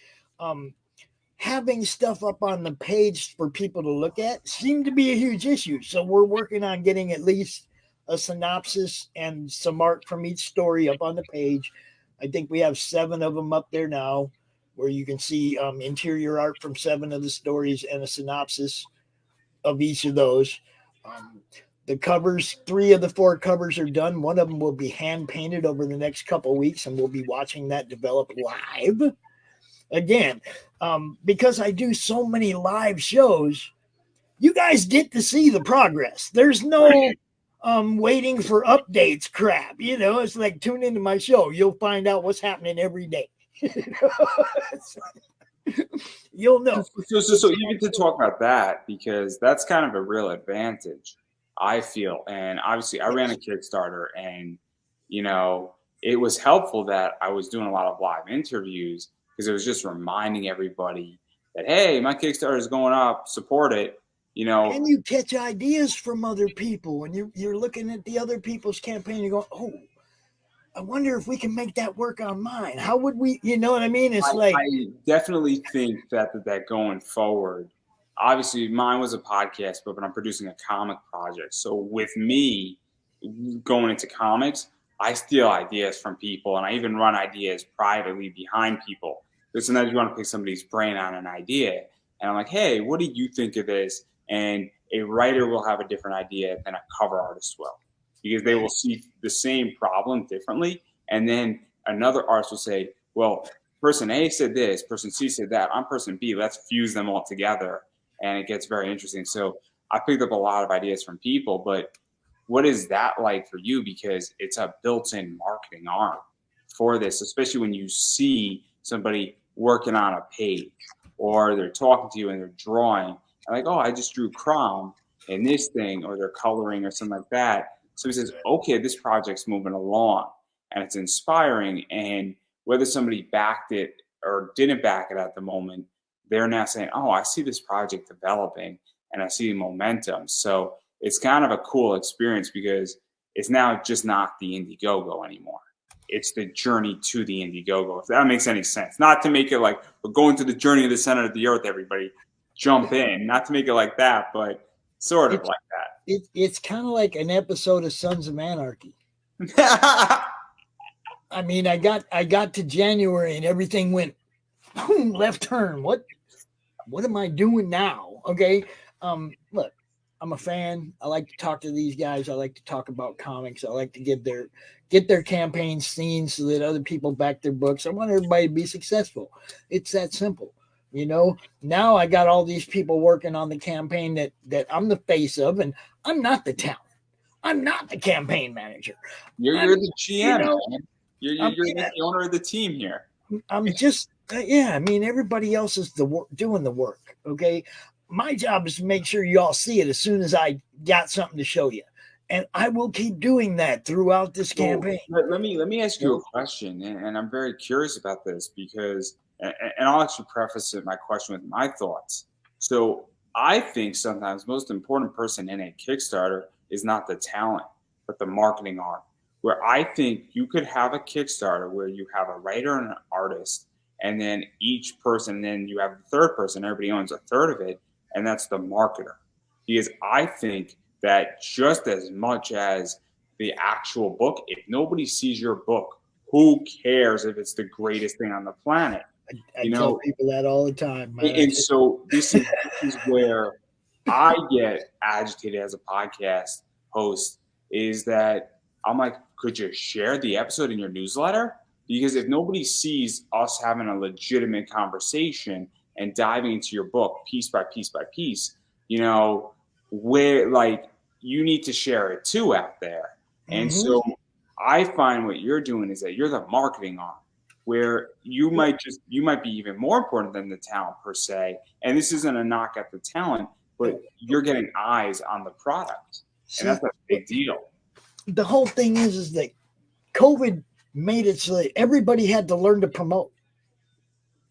Having stuff up on the page for people to look at seemed to be a huge issue. So we're working on getting at least a synopsis and some art from each story up on the page. I think we have 7 of them up there now, where you can see interior art from 7 of the stories and a synopsis of each of those. The covers, 3 of the 4 covers are done. One of them will be hand painted over the next couple of weeks, and we'll be watching that develop live. Again, because I do so many live shows, you guys get to see the progress. There's no waiting for updates crap. It's like tune into my show. You'll find out what's happening every day. You'll know. So even to talk about that, because that's kind of a real advantage, I feel. And obviously, I ran a Kickstarter, and it was helpful that I was doing a lot of live interviews, because it was just reminding everybody that, hey, my Kickstarter is going up, support it. And you catch ideas from other people, and you're looking at the other people's campaign. You're going, oh, I wonder if we can make that work on mine. How would we? You know what I mean? It's I definitely think that going forward, obviously mine was a podcast, but I'm producing a comic project. So with me going into comics, I steal ideas from people, and I even run ideas privately behind people. Because sometimes you want to pick somebody's brain on an idea, and I'm like, hey, what do you think of this? And a writer will have a different idea than a cover artist will, because they will see the same problem differently. And then another artist will say, well, person A said this, person C said that, I'm person B, let's fuse them all together. And it gets very interesting. So I picked up a lot of ideas from people, but what is that like for you? Because it's a built-in marketing arm for this, especially when you see somebody working on a page, or they're talking to you and they're drawing, and like, oh, I just drew Crom in this thing, or they're coloring or something like that. So he says, okay, this project's moving along and it's inspiring. And whether somebody backed it or didn't back it at the moment, they're now saying, oh, I see this project developing and I see momentum. So it's kind of a cool experience, because it's now just not the Indiegogo anymore. It's the journey to the Indiegogo, if that makes any sense. Not to make it like we're going to the journey of the center of the earth, everybody jump in. Not to make it like that, but sort of like that. It's kind of like an episode of Sons of Anarchy. I mean, I got to January and everything went boom, left turn. What am I doing now? Okay. Look, I'm a fan. I like to talk to these guys. I like to talk about comics. I like to get their campaigns seen so that other people back their books. I want everybody to be successful. It's that simple. Now I got all these people working on the campaign that I'm the face of, and I'm not the talent. I'm not the campaign manager. You're the GM, man. You're the owner of the team here. I'm just, I mean, everybody else is doing the work. Okay. My job is to make sure you all see it as soon as I got something to show you. And I will keep doing that throughout this campaign. Let me ask you a question, and I'm very curious about this, because, and I'll actually preface my question with my thoughts. So I think sometimes most important person in a Kickstarter is not the talent, but the marketing arm. Where I think you could have a Kickstarter where you have a writer and an artist, and then each person, then you have the third person, everybody owns a third of it, and that's the marketer. Because I think that just as much as the actual book, if nobody sees your book, who cares if it's the greatest thing on the planet? I tell people that all the time, man. And so this is where I get agitated as a podcast host, is that I'm like, could you share the episode in your newsletter? Because if nobody sees us having a legitimate conversation and diving into your book piece by piece by piece, where like you need to share it too out there. And so I find what you're doing is that you're the marketing arm, where you might be even more important than the talent per se. And this isn't a knock at the talent, but you're getting eyes on the product. And that's a big deal. The whole thing is that COVID made it so that everybody had to learn to promote.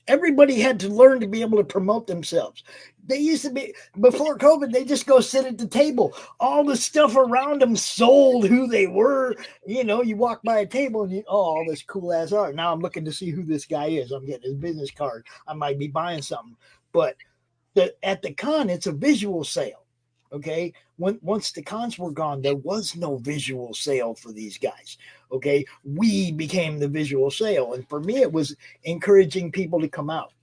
Everybody had to learn to be able to promote themselves. They used to be, before COVID, they just go sit at the table. All the stuff around them sold who they were. You walk by a table and all this cool ass art. Now I'm looking to see who this guy is. I'm getting his business card. I might be buying something. But at the con, it's a visual sale. Okay. Once the cons were gone, there was no visual sale for these guys. Okay. We became the visual sale. And for me, it was encouraging people to come out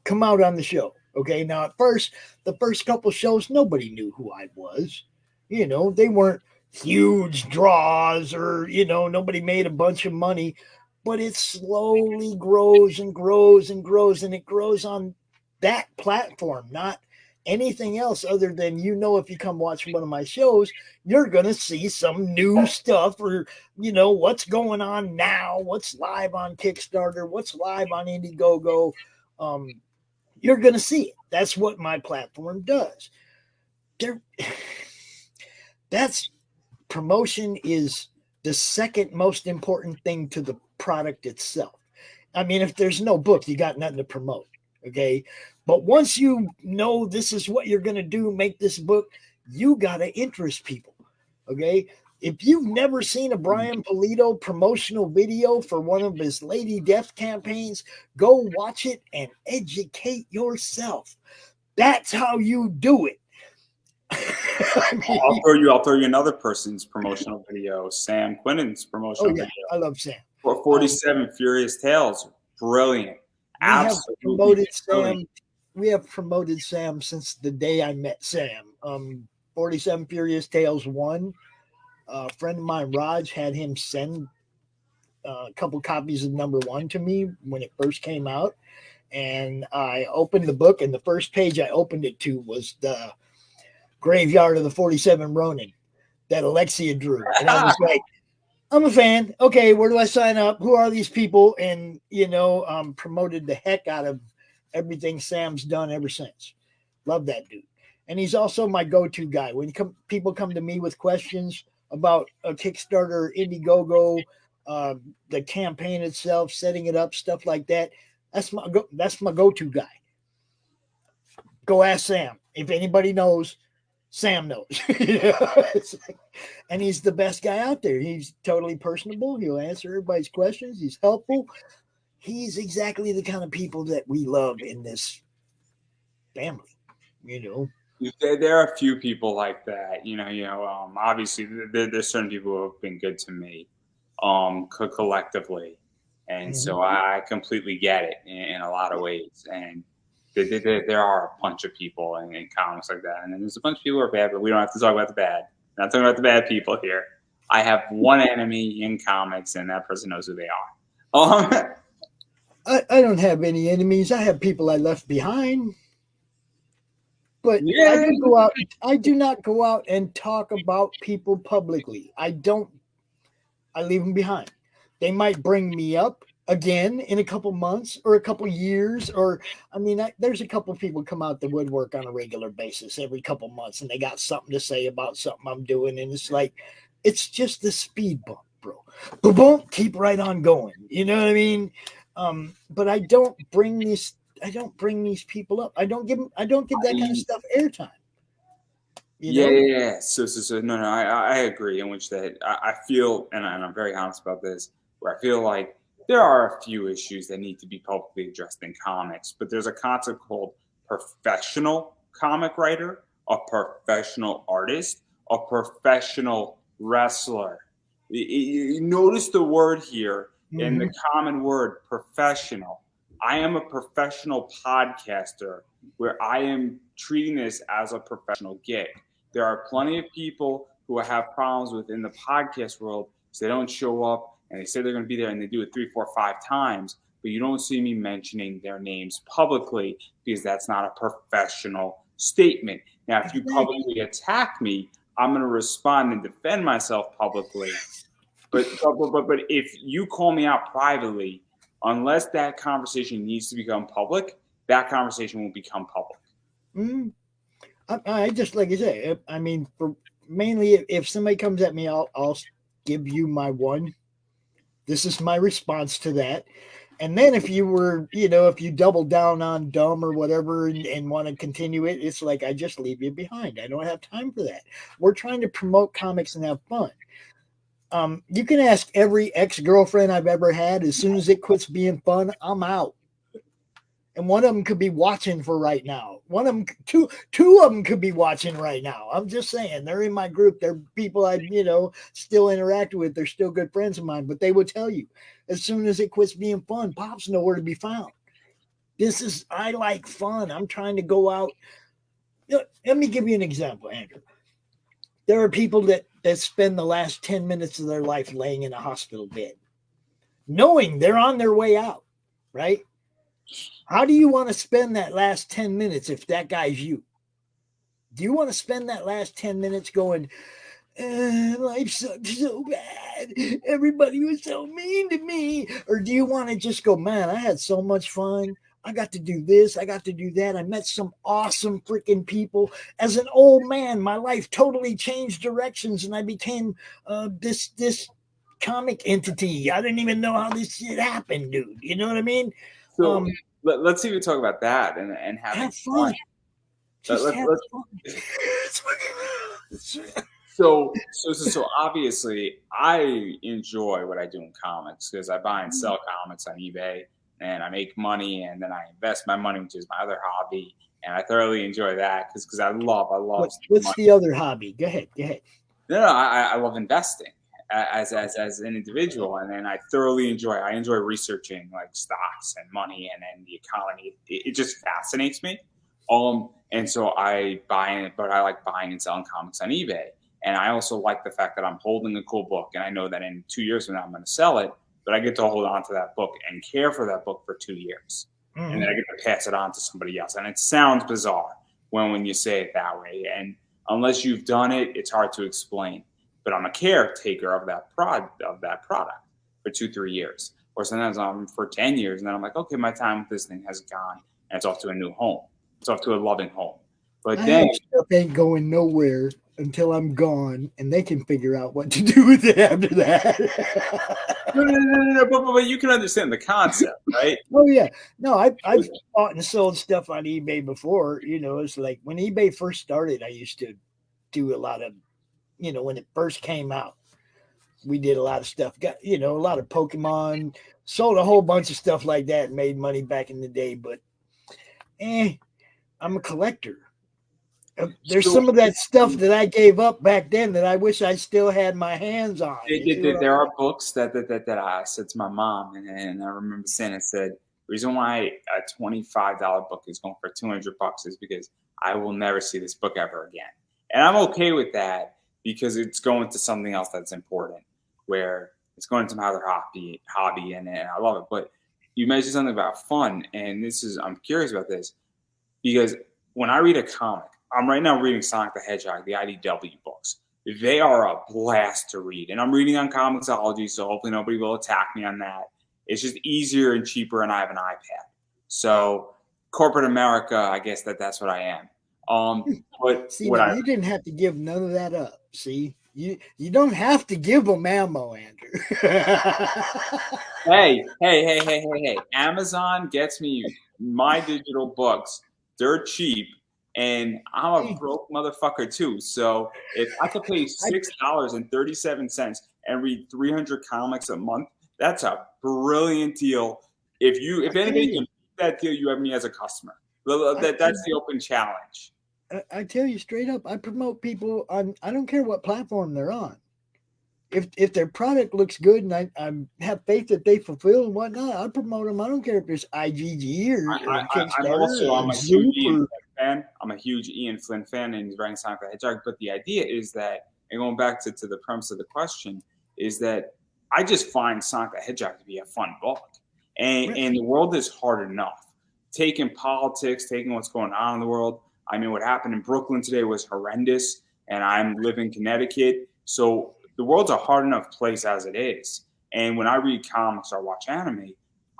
on the show. Okay. Now, at first, the first couple shows, nobody knew who I was. They weren't huge draws or, nobody made a bunch of money, but it slowly grows and grows and grows. And it grows on that platform, not anything else other than, if you come watch one of my shows, you're going to see some new stuff or, what's going on now, what's live on Kickstarter, what's live on Indiegogo. You're going to see it. That's what my platform does. That's promotion is the second most important thing to the product itself. I mean, if there's no book, you got nothing to promote. Okay. But once you know this is what you're going to do, make this book, you got to interest people. Okay. If you've never seen a Brian Polito promotional video for one of his Lady Death campaigns, go watch it and educate yourself. That's how you do it. I'll throw you another person's promotional video, Sam Quinnen's promotional video. I love Sam. 47 Furious Tales, brilliant. We have promoted Sam since the day I met Sam. 47 Furious Tales 1. A friend of mine, Raj, had him send a couple copies of number 1 to me when it first came out. And I opened the book, and the first page I opened it to was the graveyard of the 47 Ronin that Alexia drew. And I was like, I'm a fan. Okay, where do I sign up? Who are these people? And, promoted the heck out of everything Sam's done ever since. Love that dude. And he's also my go-to guy. When people come to me with questions about a Kickstarter, Indiegogo, the campaign itself, setting it up, stuff like that, that's my go-to guy. Go ask Sam. If anybody knows, Sam knows. And he's the best guy out there. He's totally personable. He'll answer everybody's questions. He's helpful. He's exactly the kind of people that we love in this family. There are a few people like that. Obviously there's certain people who have been good to me, collectively, and so I completely get it in a lot of ways. And there are a bunch of people in comics like that, and then there's a bunch of people who are bad, but we don't have to talk about the bad. We're not talking about the bad people here. I have one enemy in comics, and that person knows who they are. I don't have any enemies. I have people I left behind. But yeah. I do not go out and talk about people publicly. I leave them behind. They might bring me up again in a couple months or a couple years, there's a couple people come out the woodwork on a regular basis every couple months, and they got something to say about something I'm doing, and it's like, it's just the speed bump, bro. Boom, keep right on going. You know what I mean? But I don't bring don't bring these people up. I don't give that kind of stuff airtime. Yeah. So no, I agree. In which that I feel, and I'm very honest about this, where I feel like there are a few issues that need to be publicly addressed in comics, but there's a concept called professional comic writer, a professional artist, a professional wrestler. You notice the word here in the common word professional. I am a professional podcaster where I am treating this as a professional gig. There are plenty of people who have problems within the podcast world because they don't show up and they say they're going to be there and they do it 3, 4, 5 times, but you don't see me mentioning their names publicly because that's not a professional statement. Now, if you publicly attack me, I'm going to respond and defend myself publicly. But if you call me out privately, unless that conversation needs to become public, that conversation won't become public. I just, like I say, I mean, for mainly if somebody comes at me, I'll give you my one. This is my response to that. And then if you were, if you double down on dumb or whatever and want to continue it, it's like I just leave you behind. I don't have time for that. We're trying to promote comics and have fun. You can ask every ex-girlfriend I've ever had. As soon as it quits being fun, I'm out. And one of them could be watching for right now. One of them, two of them could be watching right now. I'm just saying, they're in my group. They're people I, still interact with. They're still good friends of mine. But they will tell you, as soon as it quits being fun, Pop's nowhere to be found. I like fun. I'm trying to go out. Let me give you an example, Andrew. There are people that spend the last 10 minutes of their life laying in a hospital bed, knowing they're on their way out, right? How do you want to spend that last 10 minutes if that guy's you? Do you want to spend that last 10 minutes going, life sucks so bad. Everybody was so mean to me. Or do you want to just go, man, I had so much fun. I got to do this. I got to do that. I met some awesome freaking people. As an old man, my life totally changed directions and I became this comic entity. I didn't even know how this shit happened, dude. You know what I mean? So let's even talk about that and having fun. Just have fun. So obviously, I enjoy what I do in comics because I buy and sell comics on eBay, and I make money, and then I invest my money, which is my other hobby, and I thoroughly enjoy that because I love. What's the other hobby? Go ahead. No, I love investing as an individual, and then I thoroughly enjoy. I enjoy researching like stocks and money and the economy. It just fascinates me. And so I like buying and selling comics on eBay. And I also like the fact that I'm holding a cool book, and I know that in 2 years from now I'm going to sell it, but I get to hold on to that book and care for that book for 2 years, and then I get to pass it on to somebody else. And it sounds bizarre when you say it that way, and unless you've done it, it's hard to explain. But I'm a caretaker of that product for 2-3 years, or sometimes I'm for 10 years, and then I'm like, okay, my time with this thing has gone, and it's off to a new home. It's off to a loving home. But then stuff ain't going nowhere until I'm gone, and they can figure out what to do with it after that. No, but you can understand the concept, right? Oh yeah, no, I've bought and sold stuff on eBay before. It's like when eBay first started, I used to do a lot of, when it first came out, we did a lot of stuff. Got a lot of Pokemon, sold a whole bunch of stuff like that, and made money back in the day. But I'm a collector. There's some of that stuff that I gave up back then that I wish I still had my hands on. There are books that I said to my mom, and I remember saying, I said, the reason why a $25 book is going for $200 is because I will never see this book ever again. And I'm okay with that because it's going to something else that's important, where it's going to my other hobby, and I love it. But you mentioned something about fun, and I'm curious about this because when I read a comic, I'm right now reading Sonic the Hedgehog, the IDW books. They are a blast to read. And I'm reading on Comixology, so hopefully nobody will attack me on that. It's just easier and cheaper, and I have an iPad. So corporate America, I guess that's what I am. But see, you didn't have to give none of that up. See, you don't have to give them ammo, Andrew. Hey. Amazon gets me my digital books dirt cheap, and I'm a broke motherfucker too. So if I could pay $6.37 and read 300 comics a month, that's a brilliant deal. If anybody can beat that deal, you have me as a customer. That's the open challenge. I tell you straight up, I promote people on. I don't care what platform they're on. If their product looks good and I have faith that they fulfill and whatnot, I promote them. I don't care if there's IGG or Kickstarter. I'm a huge Ian Flynn fan. I'm a huge Ian Flynn fan, and he's writing Sonic the Hedgehog. But the idea is that, and going back to the premise of the question, is that I just find Sonic the Hedgehog to be a fun book, and the world is hard enough. Taking politics, taking what's going on in the world. I mean, what happened in Brooklyn today was horrendous, and I'm living in Connecticut, so the world's a hard enough place as it is. And when I read comics or watch anime,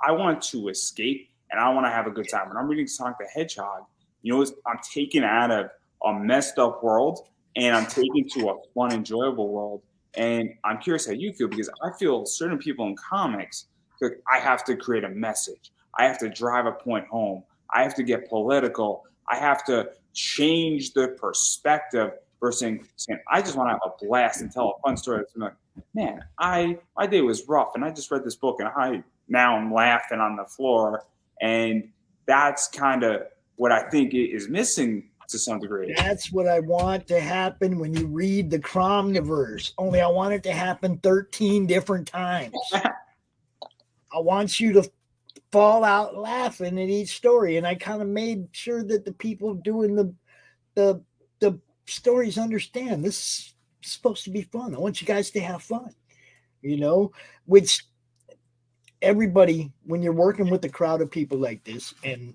I want to escape and I want to have a good time. When I'm reading Sonic the Hedgehog, I'm taken out of a messed up world and I'm taken to a fun, enjoyable world. And I'm curious how you feel, because I feel certain people in comics, like, I have to create a message. I have to drive a point home. I have to get political. I have to change the perspective versus saying, I just want to have a blast and tell a fun story. I'm like, man, my day was rough, and I just read this book, and I'm laughing on the floor, and that's kind of what I think is missing to some degree. That's what I want to happen when you read the Cromniverse. Only I want it to happen 13 different times. I want you to fall out laughing at each story, and I kind of made sure that the people doing the stories understand this is supposed to be fun. I want you guys to have fun, which everybody, when you're working with a crowd of people like this, and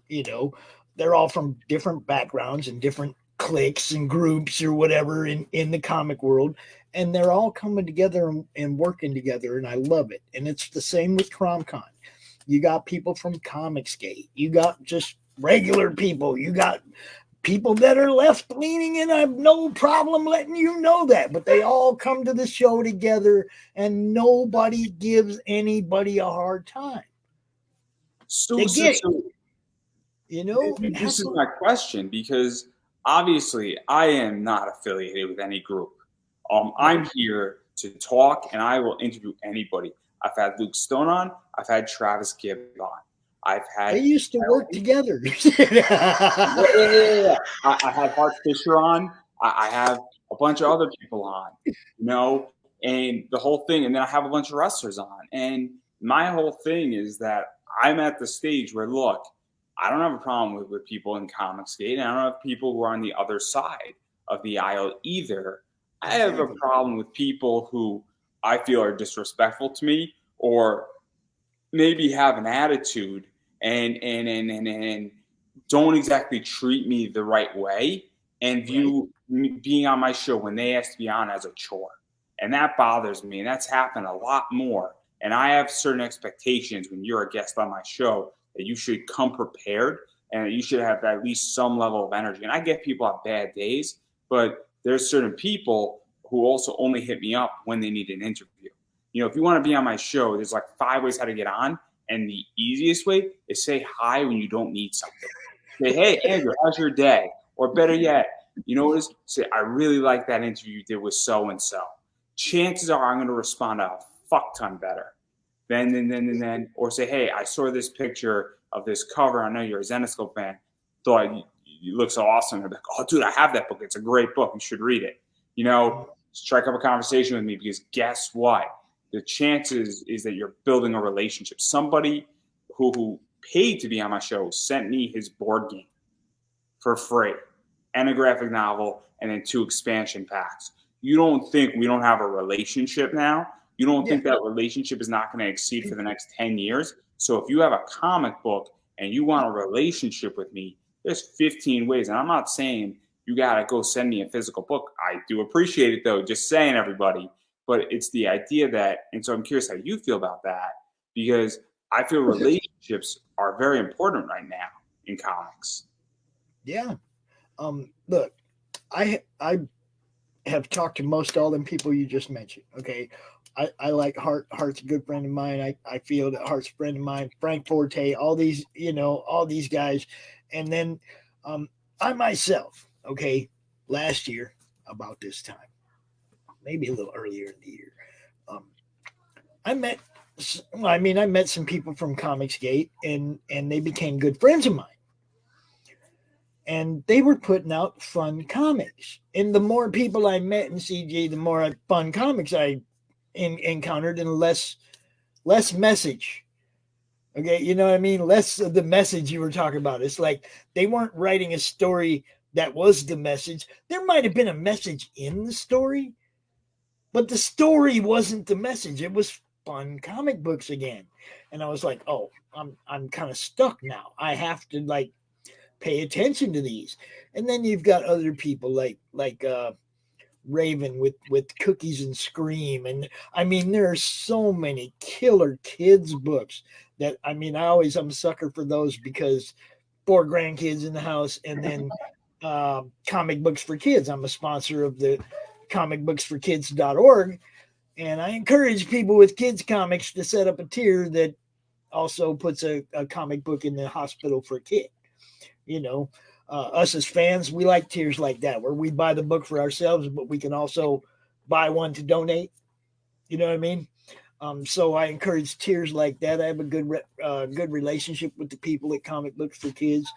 they're all from different backgrounds and different cliques and groups or whatever in the comic world, and they're all coming together and working together, and I love it. And it's the same with CromCon. You got people from Comicsgate, you got just regular people, you got people that are left leaning, and I have no problem letting you know that, but they all come to the show together and nobody gives anybody a hard time. They get it. This is my question, because obviously I am not affiliated with any group. I'm here to talk, and I will interview anybody. I've had Luke Stone on. I've had Travis Gibb on. They used to work together. I had Hart Fisher on. I have a bunch of other people on, and the whole thing. And then I have a bunch of wrestlers on. And my whole thing is that I'm at the stage where, look, I don't have a problem with people in Comicsgate, and I don't have people who are on the other side of the aisle either. I have a problem with people who I feel are disrespectful to me, or maybe have an attitude and don't exactly treat me the right way, and view being on my show when they ask to be on as a chore. And that bothers me, and that's happened a lot more. And I have certain expectations when you're a guest on my show, that you should come prepared and that you should have at least some level of energy. And I get people have bad days, but there's certain people who also only hit me up when they need an interview. If you want to be on my show, there's like 5 ways how to get on. And the easiest way is say hi when you don't need something. Say, hey, Andrew, how's your day? Or better yet, say, I really like that interview you did with so-and-so. Chances are I'm going to respond a fuck ton better. Then, or say, hey, I saw this picture of this cover. I know you're a Zenescope fan. Thought you look so awesome. I'm like, oh, dude, I have that book. It's a great book. You should read it. Strike up a conversation with me, because guess what? The chances is that you're building a relationship. Somebody who paid to be on my show sent me his board game for free, and a graphic novel, and then 2 expansion packs. You don't think we don't have a relationship now? You don't think that relationship is not going to exceed for the next 10 years? So if you have a comic book and you want a relationship with me, there's 15 ways. And I'm not saying you got to go send me a physical book. I do appreciate it, though, just saying, everybody. But it's the idea that, and so I'm curious how you feel about that, because I feel relationships are very important right now in comics. Yeah. Look, I have talked to most all them people you just mentioned. Okay. I like Hart. Hart's a good friend of mine. I feel that Hart's a friend of mine. Frank Forte, all these, all these guys. And then I myself, okay, last year about this time, maybe a little earlier in the year, um, I met. I mean, I met some people from Comicsgate, and they became good friends of mine. And they were putting out fun comics. And the more people I met in CG, the more fun comics I encountered, and less message. Okay, you know what I mean? Less of the message you were talking about. It's like they weren't writing a story that was the message. There might have been a message in the story, but the story wasn't the message. It was fun comic books again. And I was like, oh, I'm kind of stuck now. I have to like pay attention to these. And then you've got other people like Raven with Cookies and Scream, and I mean there are so many killer kids books that I'm a sucker for those because 4 grandkids in the house, and then comic books for kids. I'm a sponsor of the comicbooksforkids.org, and I encourage people with kids comics to set up a tier that also puts a comic book in the hospital for a kid. You know, us as fans, we like tiers like that where we buy the book for ourselves, but we can also buy one to donate. You know what I mean? So I encourage tiers like that. I have a good relationship with the people at Comic Books for Kids.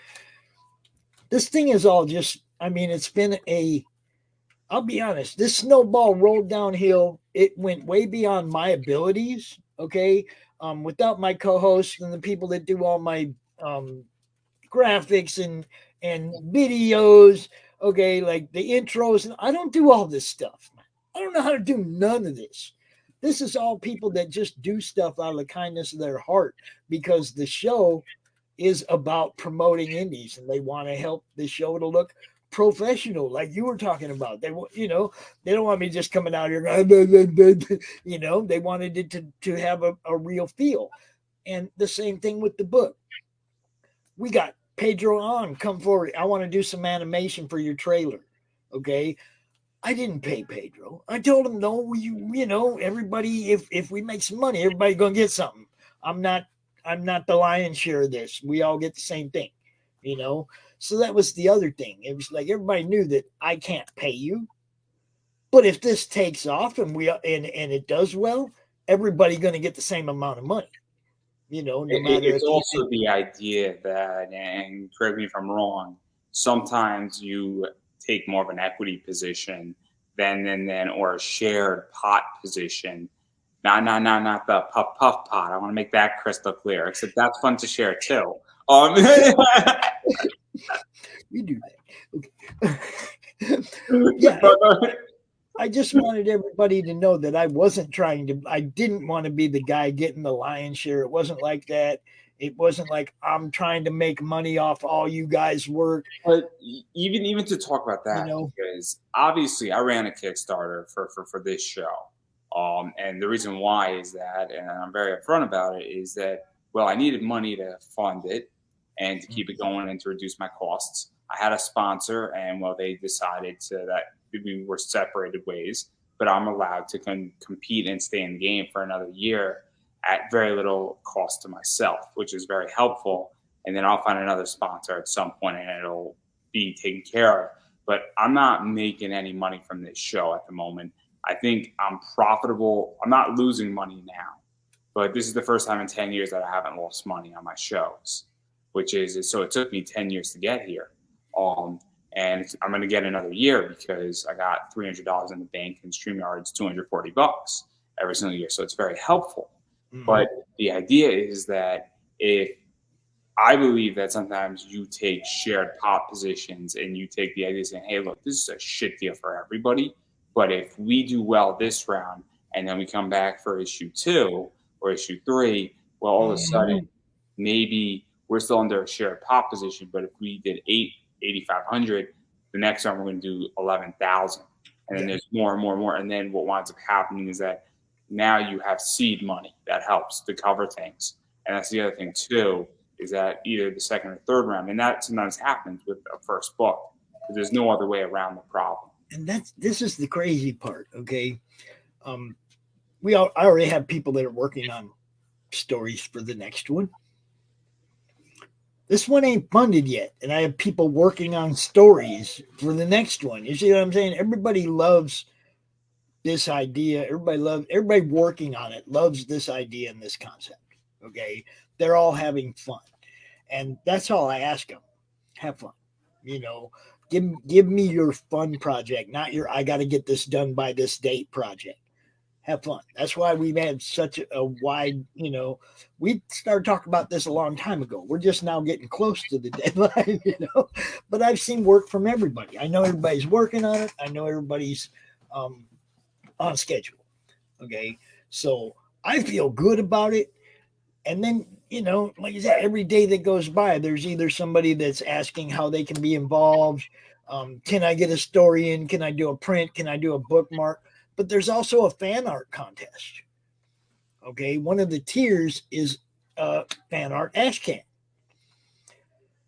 This thing is all just, it's been I'll be honest, this snowball rolled downhill. It went way beyond my abilities. Okay. Without my co-hosts and the people that do all my graphics and videos, okay, like the intros, and I don't do all this stuff. I don't know how to do none of this. This is all people that just do stuff out of the kindness of their heart because the show is about promoting indies and they want to help the show to look professional, like you were talking about. They they don't want me just coming out here, they wanted it to have a real feel. And the same thing with the book. We got Pedro on, come forward. I want to do some animation for your trailer. Okay. I didn't pay Pedro. I told him, no, everybody, if we make some money, everybody's gonna get something. I'm not the lion's share of this. We all get the same thing, you know. So that was the other thing. It was like everybody knew that I can't pay you. But if this takes off and it does well, everybody's gonna get the same amount of money. No matter it's also the idea that, and correct me if I'm wrong, sometimes you take more of an equity position than or a shared pot position. Not the puff puff pot. I want to make that crystal clear. Except that's fun to share too. We do that. Okay. Yeah. I just wanted everybody to know that I didn't want to be the guy getting the lion's share. It wasn't like that. It wasn't like I'm trying to make money off all you guys' work. But even to talk about that, because obviously I ran a Kickstarter for this show. And the reason why is that, and I'm very upfront about it, is that, well, I needed money to fund it and to keep it going and to reduce my costs. I had a sponsor, and well, they decided that we were separated ways, but I'm allowed to compete and stay in the game for another year at very little cost to myself, which is very helpful. And then I'll find another sponsor at some point and it'll be taken care of. But I'm not making any money from this show at the moment. I think I'm profitable. I'm not losing money now, but this is the first time in 10 years that I haven't lost money on my shows, so it took me 10 years to get here. And I'm going to get another year because I got $300 in the bank and StreamYard's $240 every single year. So it's very helpful. Mm-hmm. But the idea is that I believe that sometimes you take shared pot positions and you take the idea saying, hey, look, this is a shit deal for everybody. But if we do well this round and then we come back for issue 2 or issue 3, well, all of a sudden, maybe we're still under a shared pot position. But if we did 8,500, the next round we're going to do 11,000. And then there's more and more and more. And then what winds up happening is that now you have seed money that helps to cover things. And that's the other thing too, is that either the second or third round, and that sometimes happens with a first book, because there's no other way around the problem. And this is the crazy part, okay? I already have people that are working on stories for the next one. This one ain't funded yet, and I have people working on stories for the next one. You see what I'm saying? Everybody loves this idea. Everybody working on it loves this idea and this concept. Okay, they're all having fun, and that's all I ask them: have fun. You know, give me your fun project, not your I got to get this done by this date project. Have fun. That's why we've had such a wide, we started talking about this a long time ago. We're just now getting close to the deadline. But I've seen work from everybody. I know everybody's working on it. I know everybody's um, on schedule. Okay. So I feel good about it. And then, like I said, every day that goes by, there's either somebody that's asking how they can be involved. Can I get a story in? Can I do a print? Can I do a bookmark? But there's also a fan art contest. Okay, one of the tiers is fan art ash can,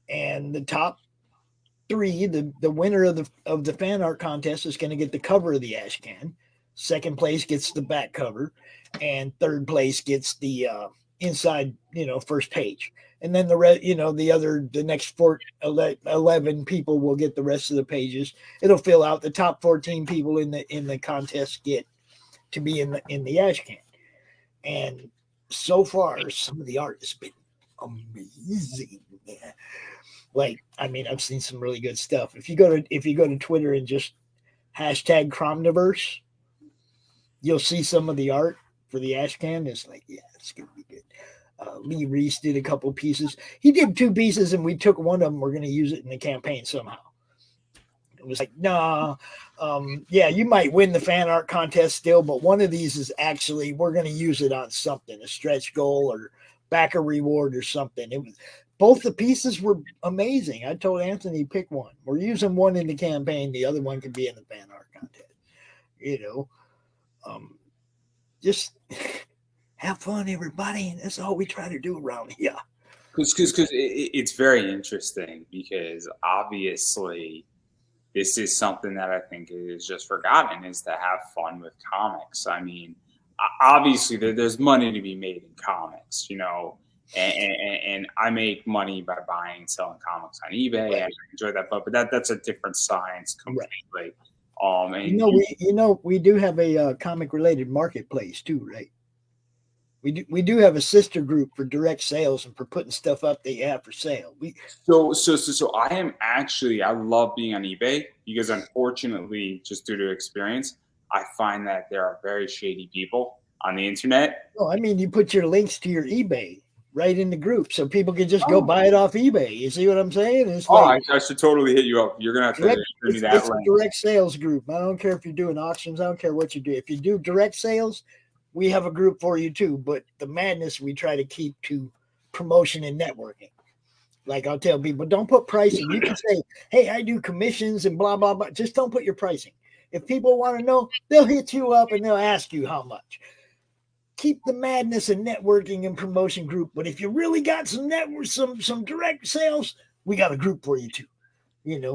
and the top three, the winner of the fan art contest is going to get the cover of the ash can. Second place gets the back cover, and third place gets the inside, first page. And then the next 11 people will get the rest of the pages. It'll fill out. The top 14 people in the contest get to be in the ash can. And so far, some of the art has been amazing. Like, I mean, I've seen some really good stuff. If you go to Twitter and just hashtag Cromniverse, you'll see some of the art for the ash can. It's like, yeah, it's gonna be good. Lee Reese did a couple pieces. He did 2 pieces, and we took one of them. We're going to use it in the campaign somehow. It was like, nah, yeah, you might win the fan art contest still, but one of these is actually, we're going to use it on something, a stretch goal or backer reward or something. It was, both the pieces were amazing. I told Anthony, pick one. We're using one in the campaign. The other one can be in the fan art contest. Just have fun, everybody. That's all we try to do around here. Because it's very interesting, because obviously this is something that I think is just forgotten, is to have fun with comics. I mean, obviously there's money to be made in comics, and I make money by buying and selling comics on eBay. Right. I enjoy that, but that's a different science completely. Right. And we do have a comic related marketplace too, right? We do have a sister group for direct sales and for putting stuff up that you have for sale. So I love being on eBay, because unfortunately, just due to experience, I find that there are very shady people on the internet. Oh, I mean, you put your links to your eBay right in the group, so people can just go buy it off eBay. You see what I'm saying? It's like, I should totally hit you up. You're gonna have to send me that link. It's a direct sales group. I don't care if you're doing auctions. I don't care what you do. If you do direct sales, we have a group for you too. But the madness we try to keep to promotion and networking. Like, I'll tell people, don't put pricing. You can say, hey, I do commissions and blah, blah, blah. Just don't put your pricing. If people want to know, they'll hit you up and they'll ask you how much. Keep the madness and networking and promotion group. But if you really got some direct sales, we got a group for you too.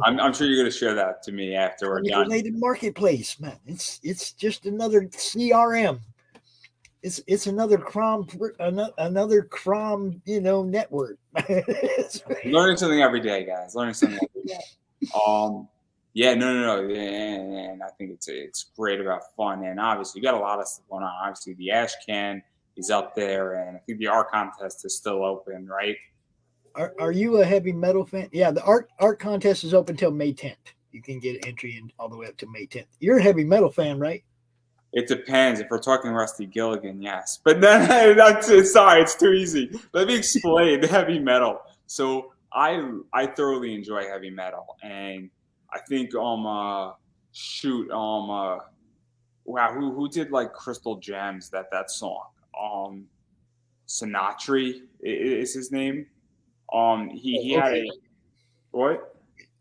I'm sure you're going to share that to me after we're done. Related marketplace, man. It's just another CRM. It's another Crom, network. Learning something every day, guys. Learning something every day. Yeah, no. And I think it's great about fun. And obviously, you got a lot of stuff going on. Obviously, the ash can is up there, and I think the art contest is still open, right? Are you a heavy metal fan? Yeah, the art contest is open till May 10th. You can get an entry in all the way up to May 10th. You're a heavy metal fan, right? It depends. If we're talking Rusty Gilligan, yes. But then sorry, it's too easy. Let me explain heavy metal. So I thoroughly enjoy heavy metal, and I think wow, who did like Crystal Gems, that song? Sinatri is his name. He had a what?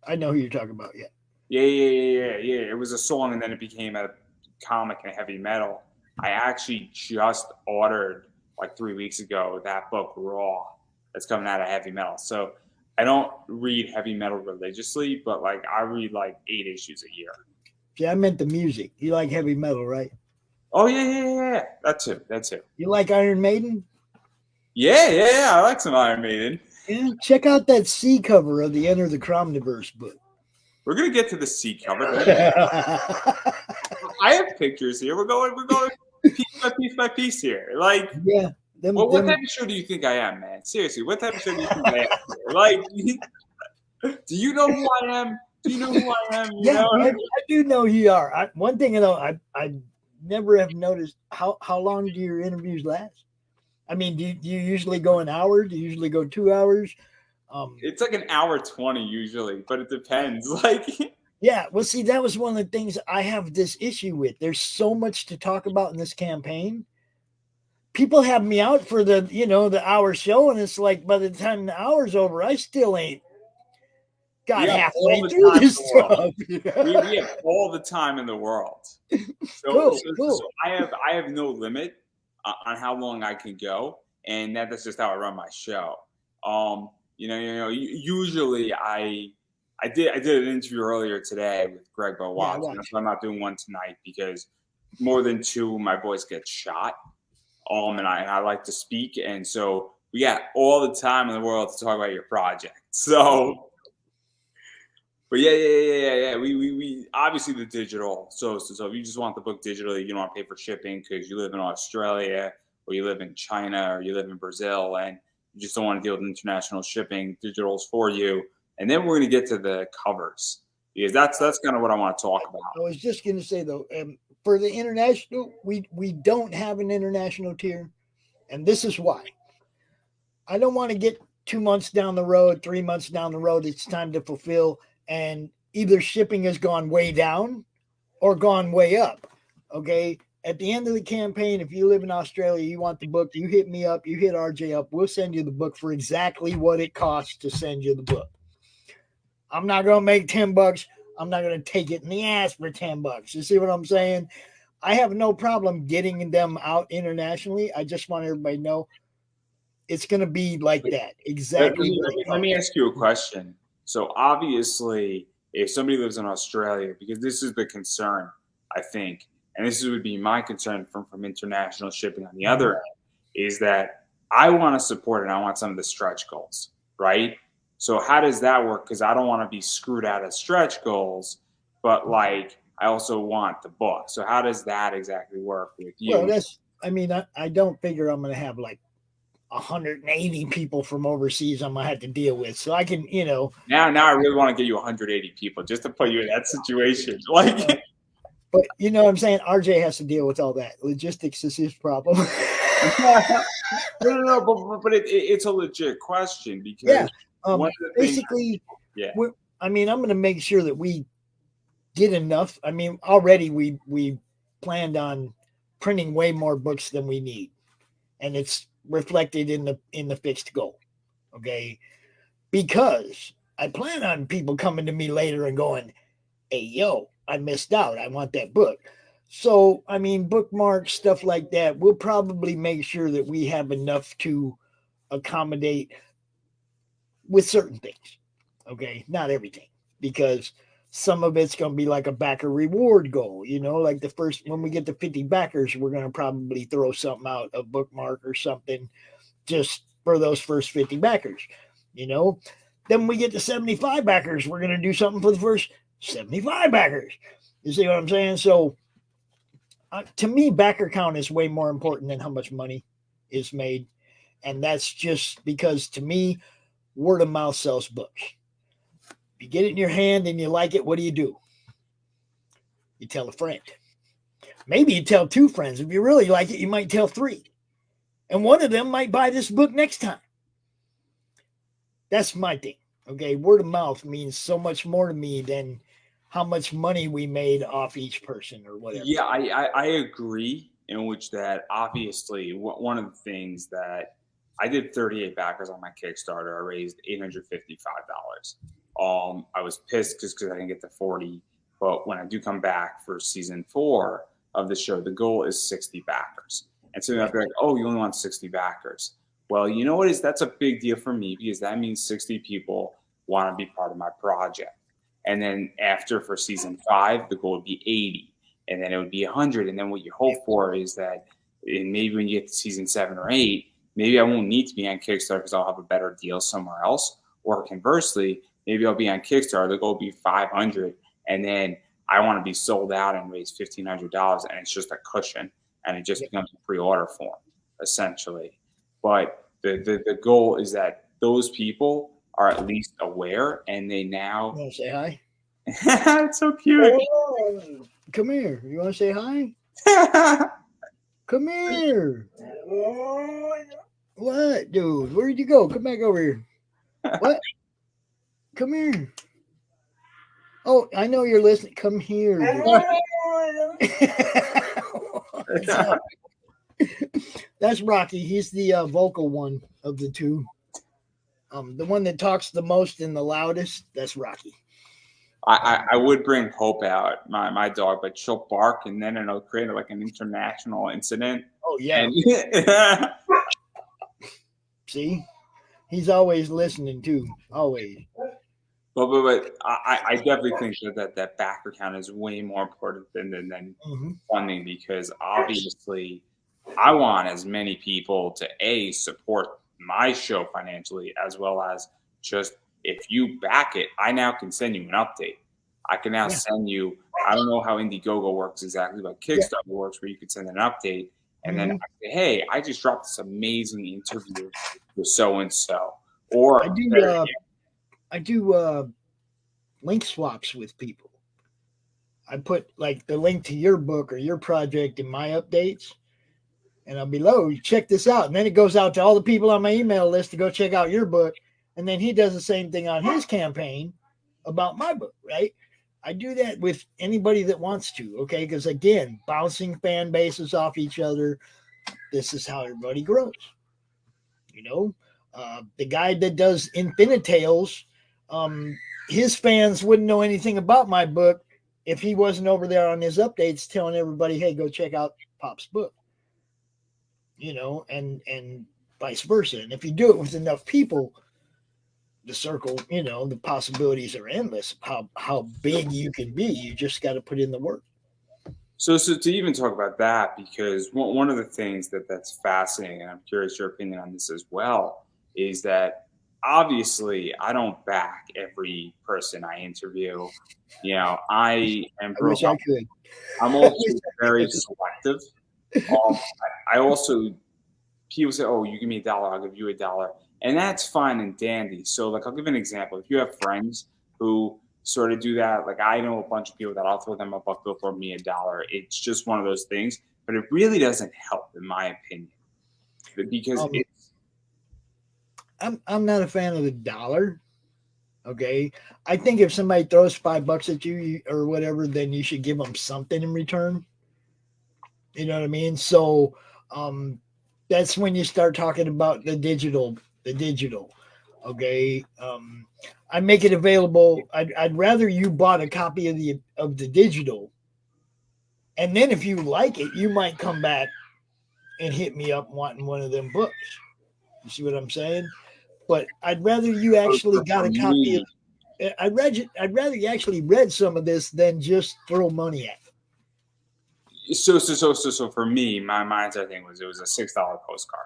I know who you're talking about. Yeah. Yeah. It was a song, and then it became a comic and heavy metal. I actually just ordered like 3 weeks ago that book Raw that's coming out of heavy metal. So I don't read heavy metal religiously, but like I read like 8 issues a year. Yeah, I meant the music. You like heavy metal, right? Oh yeah. That too. That too. You like Iron Maiden? Yeah. I like some Iron Maiden. Yeah. Check out that C cover of the Enter the Cromniverse book. We're gonna get to the seat cover. I have pictures here. We're going piece by piece here. Like, yeah. what type of show do you think I am, man? Seriously, what type of show do you think I am? Like, do you know who I am? Do you know who I am? You yeah, know? I do know who you are. One thing though, I never have noticed how long do your interviews last? I mean, do you usually go an hour? Do you usually go 2 hours? It's like an hour 20 usually, but it depends. Like, yeah, well, see, that was one of the things I have this issue with. There's so much to talk about in this campaign. People have me out for the hour show, and it's like by the time the hour's over, I still ain't got halfway through this stuff. We have all the time in the world. So I have no limit on how long I can go, and that's just how I run my show. Usually I did an interview earlier today with Greg Bowatz. Yeah, I'm not doing one tonight because more than 2, my voice gets shot. And I like to speak, and so we got all the time in the world to talk about your project. So. But yeah. We obviously the digital. So if you just want the book digitally, you don't want to pay for shipping because you live in Australia or you live in China or you live in Brazil and you just don't want to deal with international shipping. Digital's for you. And then we're going to get to the covers because that's kind of what I want to talk about. I was just going to say though, for the international, we don't have an international tier, and this is why. I don't want to get 2 months down the road, 3 months down the road. It's time to fulfill. And either shipping has gone way down or gone way up. Okay. At the end of the campaign, if you live in Australia, you want the book, you hit me up, you hit RJ up, we'll send you the book for exactly what it costs to send you the book. I'm not going to make $10. I'm not going to take it in the ass for $10. You see what I'm saying? I have no problem getting them out internationally. I just want everybody to know it's going to be like that. Exactly. Let me ask you a question. So obviously, if somebody lives in Australia, because this is the concern, I think, and this would be my concern from international shipping on the other end, is that I want to support and I want some of the stretch goals, right? So how does that work? Because I don't want to be screwed out of stretch goals, but like I also want the book. So how does that exactly work with you? Well, I don't figure I'm going to have like 180 people from overseas I'm gonna have to deal with. So I can, Now I really want to get you 180 people just to put you in that situation. Like, but you know what I'm saying? RJ has to deal with all that. Logistics is his problem. no, but it's a legit question because basically, I'm going to make sure that we get enough. I mean, already we planned on printing way more books than we need, and it's reflected in the fixed goal. Okay. Because I plan on people coming to me later and going, hey, yo, I missed out. I want that book. So, I mean, bookmarks, stuff like that, we'll probably make sure that we have enough to accommodate with certain things. Okay. Not everything, because some of it's going to be like a backer reward goal, like the first, when we get to 50 backers, we're going to probably throw something out, a bookmark or something just for those first 50 backers, Then we get to 75 backers, we're going to do something for the first 75 backers. You see what I'm saying? So to me, backer count is way more important than how much money is made. And that's just because to me, word of mouth sells books. If you get it in your hand and you like it, what do? You tell a friend. Maybe you tell 2 friends. If you really like it, you might tell 3. And one of them might buy this book next time. That's my thing. Okay. Word of mouth means so much more to me than how much money we made off each person or whatever. Yeah, I agree in which that obviously one of the things that I did 38 backers on my Kickstarter. I raised $855. I was pissed just because I didn't get to 40. But when I do come back for season 4 of the show, the goal is 60 backers. And so I'd be like, oh, you only want 60 backers. Well, you know what is that's a big deal for me because that means 60 people want to be part of my project. And then after for season 5, the goal would be 80. and then it would be 100. And then what you hope for is that maybe when you get to season 7 or 8, maybe I won't need to be on Kickstarter because I'll have a better deal somewhere else. Or conversely, maybe I'll be on Kickstarter, the goal will be 500, and then I want to be sold out and raise $1,500, and it's just a cushion, and it just becomes a pre-order form, essentially. But the goal is that those people are at least aware, and they now. You want to say hi? It's so cute. Oh, come here. You want to say hi? Come here. What, dude? Where'd you go? Come back over here. What? Come here. Oh, I know you're listening. Come here. That's Rocky. He's the vocal one of the two. The one that talks the most and the loudest. That's Rocky. I would bring Hope out, my dog, but she'll bark, and then it'll create like an international incident. Oh yeah. And See, he's always listening too. Always. But I definitely think that backer count is way more important than funding, because obviously I want as many people to support my show financially, as well as just, if you back it, I now can send you an update. I can now send you, I don't know how Indiegogo works exactly, but Kickstarter works, where you can send an update, and then I say, hey, I just dropped this amazing interview with so-and-so. Or I do link swaps with people. I put like the link to your book or your project in my updates, and I'll be low, check this out. And then it goes out to all the people on my email list to go check out your book. And then he does the same thing on his campaign about my book, right? I do that with anybody that wants to, okay? Because again, bouncing fan bases off each other. This is how everybody grows. You know, the guy that does Infinitales, his fans wouldn't know anything about my book if he wasn't over there on his updates telling everybody, hey, go check out Pop's book. You know, and vice versa. And if you do it with enough people, the circle, you know, the possibilities are endless. How big you can be. You just got to put in the work. So to even talk about that, because one of the things that's fascinating, and I'm curious your opinion on this as well, is that obviously I don't back every person I interview. You know, I wish I could. I'm also very selective. I also, people say, oh, you give me $1, I'll give you $1. And that's fine and dandy. So like, I'll give an example. If you have friends who sort of do that, like I know a bunch of people that I'll throw them a buck, they'll throw me $1. It's just one of those things, but it really doesn't help, in my opinion, because I'm not a fan of the dollar. Okay, I think if somebody throws $5 at you or whatever, then you should give them something in return. You know what I mean? So that's when you start talking about the digital. Okay. I make it available. I'd rather you bought a copy of the digital, and then if you like it, you might come back and hit me up wanting one of them books. You see what I'm saying? But I'd rather you actually got a copy of. I'd rather you actually read some of this than just throw money at it. So for me, my entire thing was, it was a $6 postcard,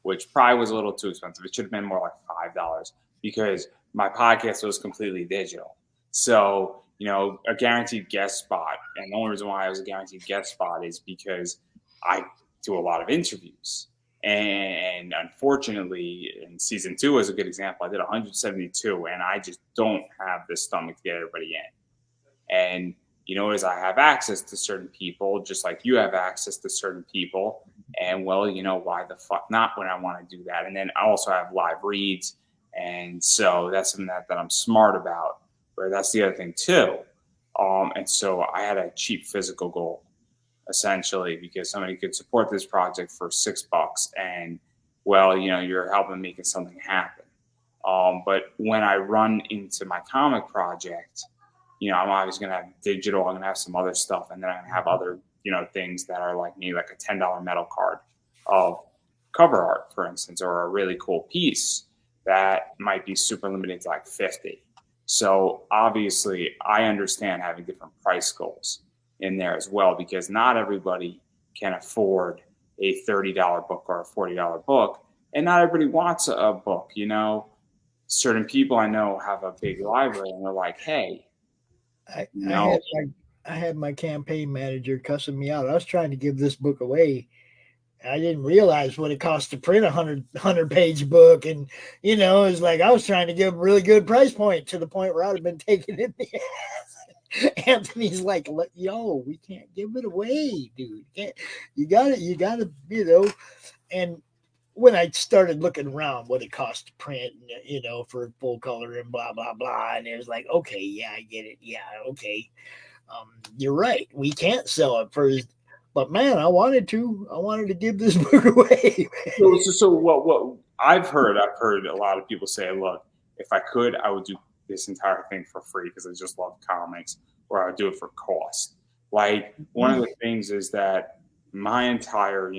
which probably was a little too expensive. It should have been more like $5, because my podcast was completely digital. So, you know, a guaranteed guest spot. And the only reason why I was a guaranteed guest spot is because I do a lot of interviews. And unfortunately, in season 2 is a good example. I did 172, and I just don't have the stomach to get everybody in. And you know, as I have access to certain people, just like you have access to certain people. And well, you know, why the fuck not when I want to do that? And then I also have live reads. And so that's something that I'm smart about. Where that's the other thing too. And so I had a cheap physical goal, essentially, because somebody could support this project for $6, and well, you know, you're helping making something happen. But when I run into my comic project, you know, I'm obviously going to have digital, I'm going to have some other stuff, and then I'm going to have other, you know, things that are like maybe like a $10 metal card of cover art, for instance, or a really cool piece that might be super limited to like 50. So obviously I understand having different price goals. in there as well, because not everybody can afford a $30 book or a $40 book, and not everybody wants a book. You know, certain people I know have a big library, and they're like, "Hey, I, you I know, had my I had my campaign manager cussing me out. I was trying to give this book away. I didn't realize what it cost to print a hundred page book, and it's like I was trying to give a really good price point to the point where I'd have been taking it in the ass. Anthony's like, "Yo, we can't give it away, dude. You got it. You got to, And when I started looking around what it cost to print, for full color and blah blah blah, and it was like, okay, yeah, I get it. Yeah, okay, you're right. We can't sell it for, but man, I wanted to. I wanted to give this book away. So what I've heard a lot of people say, look, if I could, I would do this entire thing for free because I just love comics, or I would do it for cost. Like one of the things is that my entire,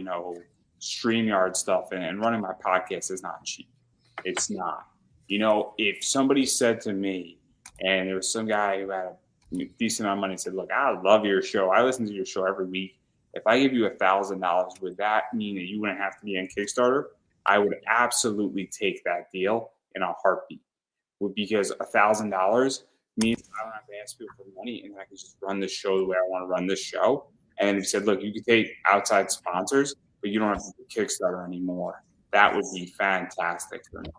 StreamYard stuff and running my podcast is not cheap. It's not. You know, if somebody said to me, and there was some guy who had a decent amount of money and said, look, I love your show. I listen to your show every week. If I give you $1,000, would that mean that you wouldn't have to be on Kickstarter? I would absolutely take that deal in a heartbeat. Because $1,000 means I don't have to ask people for money, and I can just run the show the way I want to run this show. And if you said, look, you could take outside sponsors, but you don't have to do Kickstarter anymore, that would be fantastic for me.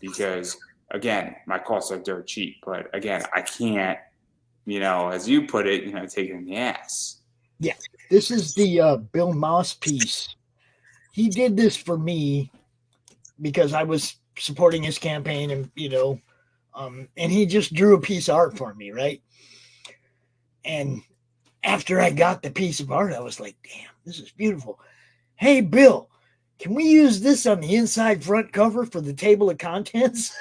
Because again, my costs are dirt cheap, but again, I can't, as you put it, take it in the ass. Yeah, this is the Bill Moss piece. He did this for me because I was supporting his campaign, and he just drew a piece of art for me, right? And after I got the piece of art, I was like, damn, this is beautiful. Hey, Bill, can we use this on the inside front cover for the table of contents?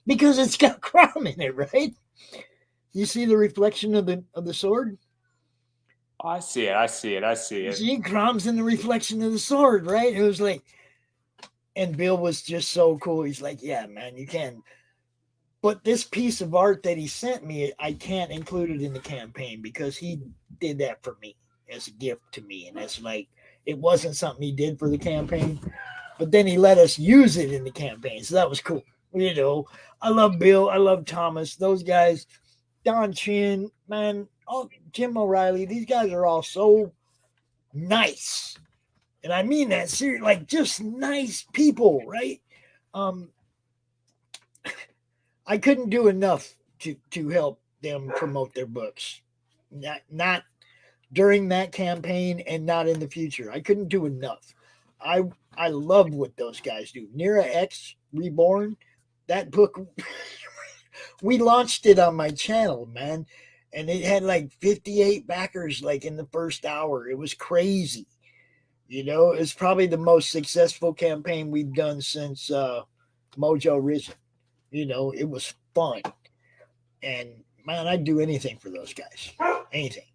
Because it's got Crom in it, right? You see the reflection of the sword? I see it. I see it. I see You it. see, Crom's in the reflection of the sword, right? It was like, and Bill was just so cool. He's like, yeah, man, you can. But this piece of art that he sent me, I can't include it in the campaign because he did that for me as a gift to me. And that's like, it wasn't something he did for the campaign, but then he let us use it in the campaign. So that was cool. I love Bill. I love Thomas. Those guys, Don Chin, man, Jim O'Reilly, these guys are all so nice. And I mean that seriously, like just nice people, right? Um, I couldn't do enough to help them promote their books. Not during that campaign and not in the future. I couldn't do enough. I I love what those guys do. Nera X Reborn, that book we launched it on my channel, man. And it had like 58 backers like in the first hour. It was crazy. It's probably the most successful campaign we've done since Mojo Risen. It was fun. And man, I'd do anything for those guys. Anything.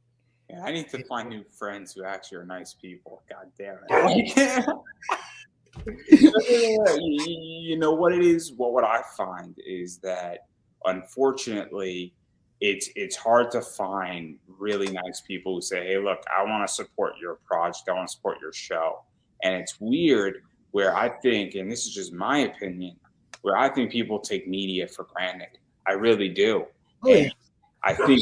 Yeah, I need to find new friends who actually are nice people. God damn it. You know what it is? What I find is that unfortunately, it's hard to find really nice people who say, "Hey, look, I want to support your project. I want to support your show." And it's weird where I think, and this is just my opinion, where I think people take media for granted. I really do, Oh and yeah. I think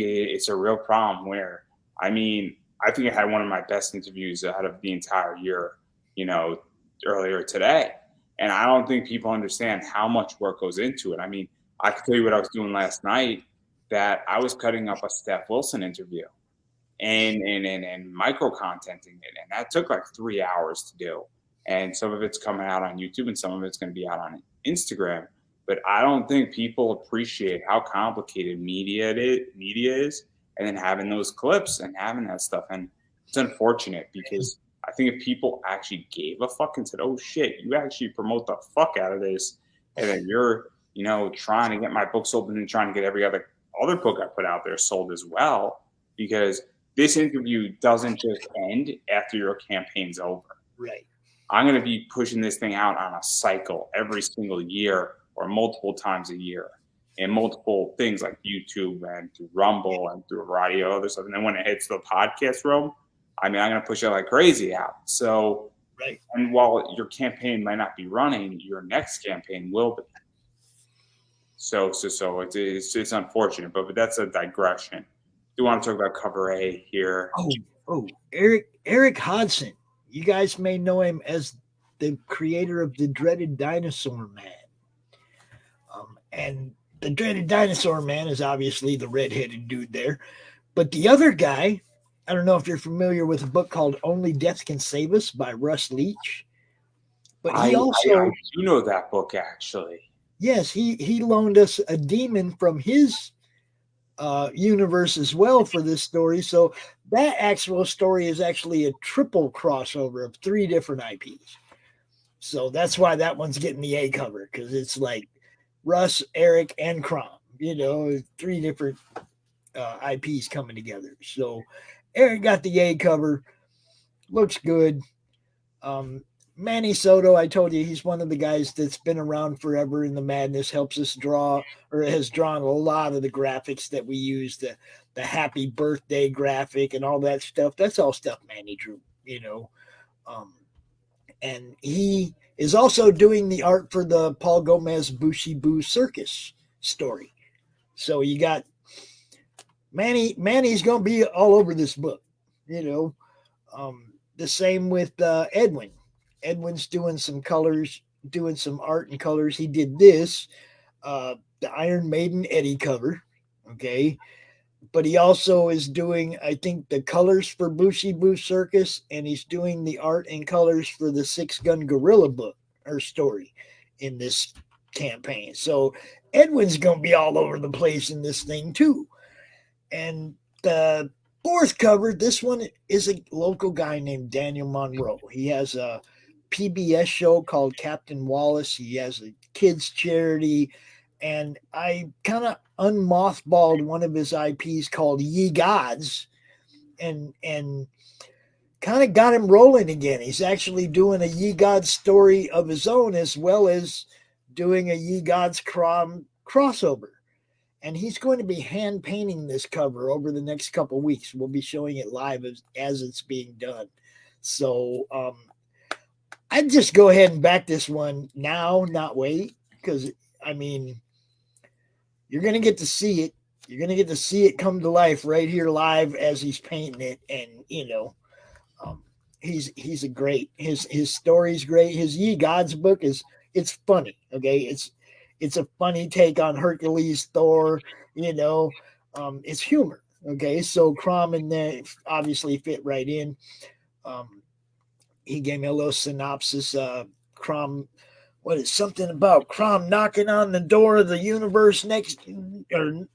it's a real problem. Where I mean, I think I had one of my best interviews out of the entire year. You know, earlier today. And I don't think people understand how much work goes into it. I mean, I can tell you what I was doing last night, that I was cutting up a Steph Wilson interview and micro contenting it. And that took like 3 hours to do. And some of it's coming out on YouTube and some of it's going to be out on Instagram. But I don't think people appreciate how complicated media is, and then having those clips and having that stuff. And it's unfortunate because I think if people actually gave a fuck and said, "Oh shit, you actually promote the fuck out of this," and then you're, trying to get my book sold and trying to get every other book I put out there sold as well, because this interview doesn't just end after your campaign's over. Right. I'm going to be pushing this thing out on a cycle every single year or multiple times a year. in multiple things like YouTube and through Rumble and through a variety of other stuff. And then when it hits the podcast realm, I mean, I'm going to push it like crazy out. So, Right. and while your campaign might not be running, your next campaign will be. So it's unfortunate, but that's a digression. Do want to talk about cover A here? Eric Hodson. You guys may know him as the creator of the Dreaded Dinosaur Man. And the Dreaded Dinosaur Man is obviously the redheaded dude there. But the other guy, I don't know if you're familiar with a book called Only Death Can Save Us by Russ Leach. But he I do know that book, actually. Yes, he loaned us a demon from his universe as well for this story. So that actual story is actually a triple crossover of 3 different IPs. So that's why that one's getting the A cover, because it's like Russ, Eric, and Crom. 3 different IPs coming together. So Eric got the A cover. Looks good. Manny Soto, I told you, he's one of the guys that's been around forever in the madness, helps us draw, or has drawn a lot of the graphics that we use, the happy birthday graphic and all that stuff. That's all stuff Manny drew, and he is also doing the art for the Paul Gomez Bushy Boo Circus story. So you got Manny's going to be all over this book, the same with Edwin. Edwin's doing some colors, doing some art and colors. He did this, the Iron Maiden Eddie cover, okay? But he also is doing, I think, the colors for Bushy Boo Circus, and he's doing the art and colors for the 6-Gun Gorilla book or story in this campaign. So Edwin's going to be all over the place in this thing too. And the 4th cover, this one is a local guy named Daniel Monroe. He has a PBS show called Captain Wallace. He has a kids charity, and I kind of unmothballed one of his IPs called Ye Gods, and kind of got him rolling again. He's actually doing a Ye Gods story of his own, as well as doing a Ye Gods Crom crossover. And he's going to be hand painting this cover over the next couple weeks. We'll be showing it live as it's being done. So I'd just go ahead and back this one now, not wait, because I mean, you're going to get to see it. You're going to get to see it come to life right here live as he's painting it. And, he's a great, his story's great. His Ye Gods book it's funny. Okay. It's a funny take on Hercules, Thor, it's humor. Okay. So Crom and there obviously fit right in. He gave me a little synopsis. Crom, what is something about Crom knocking on the door of the universe next, or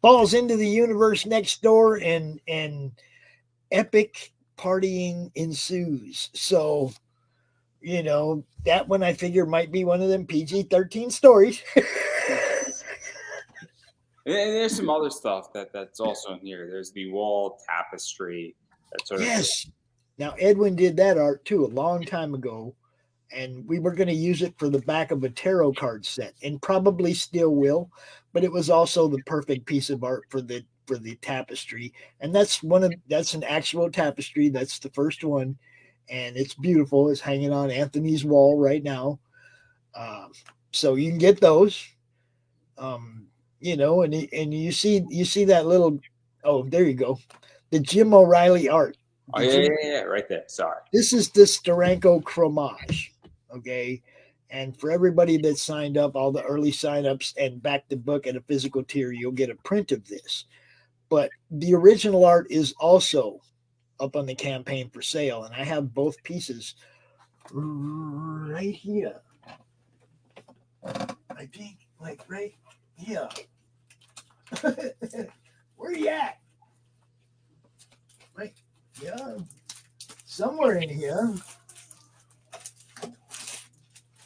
falls into the universe next door, and epic partying ensues. So, that one I figure might be one of them PG-13 stories. And there's some other stuff that's also in here. There's the wall tapestry. That sort of Yes. Now, Edwin did that art too a long time ago, and we were going to use it for the back of a tarot card set, and probably still will. But it was also the perfect piece of art for the tapestry, and that's an actual tapestry. That's the first one, and it's beautiful. It's hanging on Anthony's wall right now, so you can get those. And you see that little. Oh, there you go, the Jim O'Reilly art. Oh, yeah, right there. Sorry. This is the Steranko Chromage, okay? And for everybody that signed up, all the early signups and backed the book at a physical tier, you'll get a print of this. But the original art is also up on the campaign for sale, and I have both pieces right here. I think, like right here. Where you at? Right. Yeah, somewhere in here.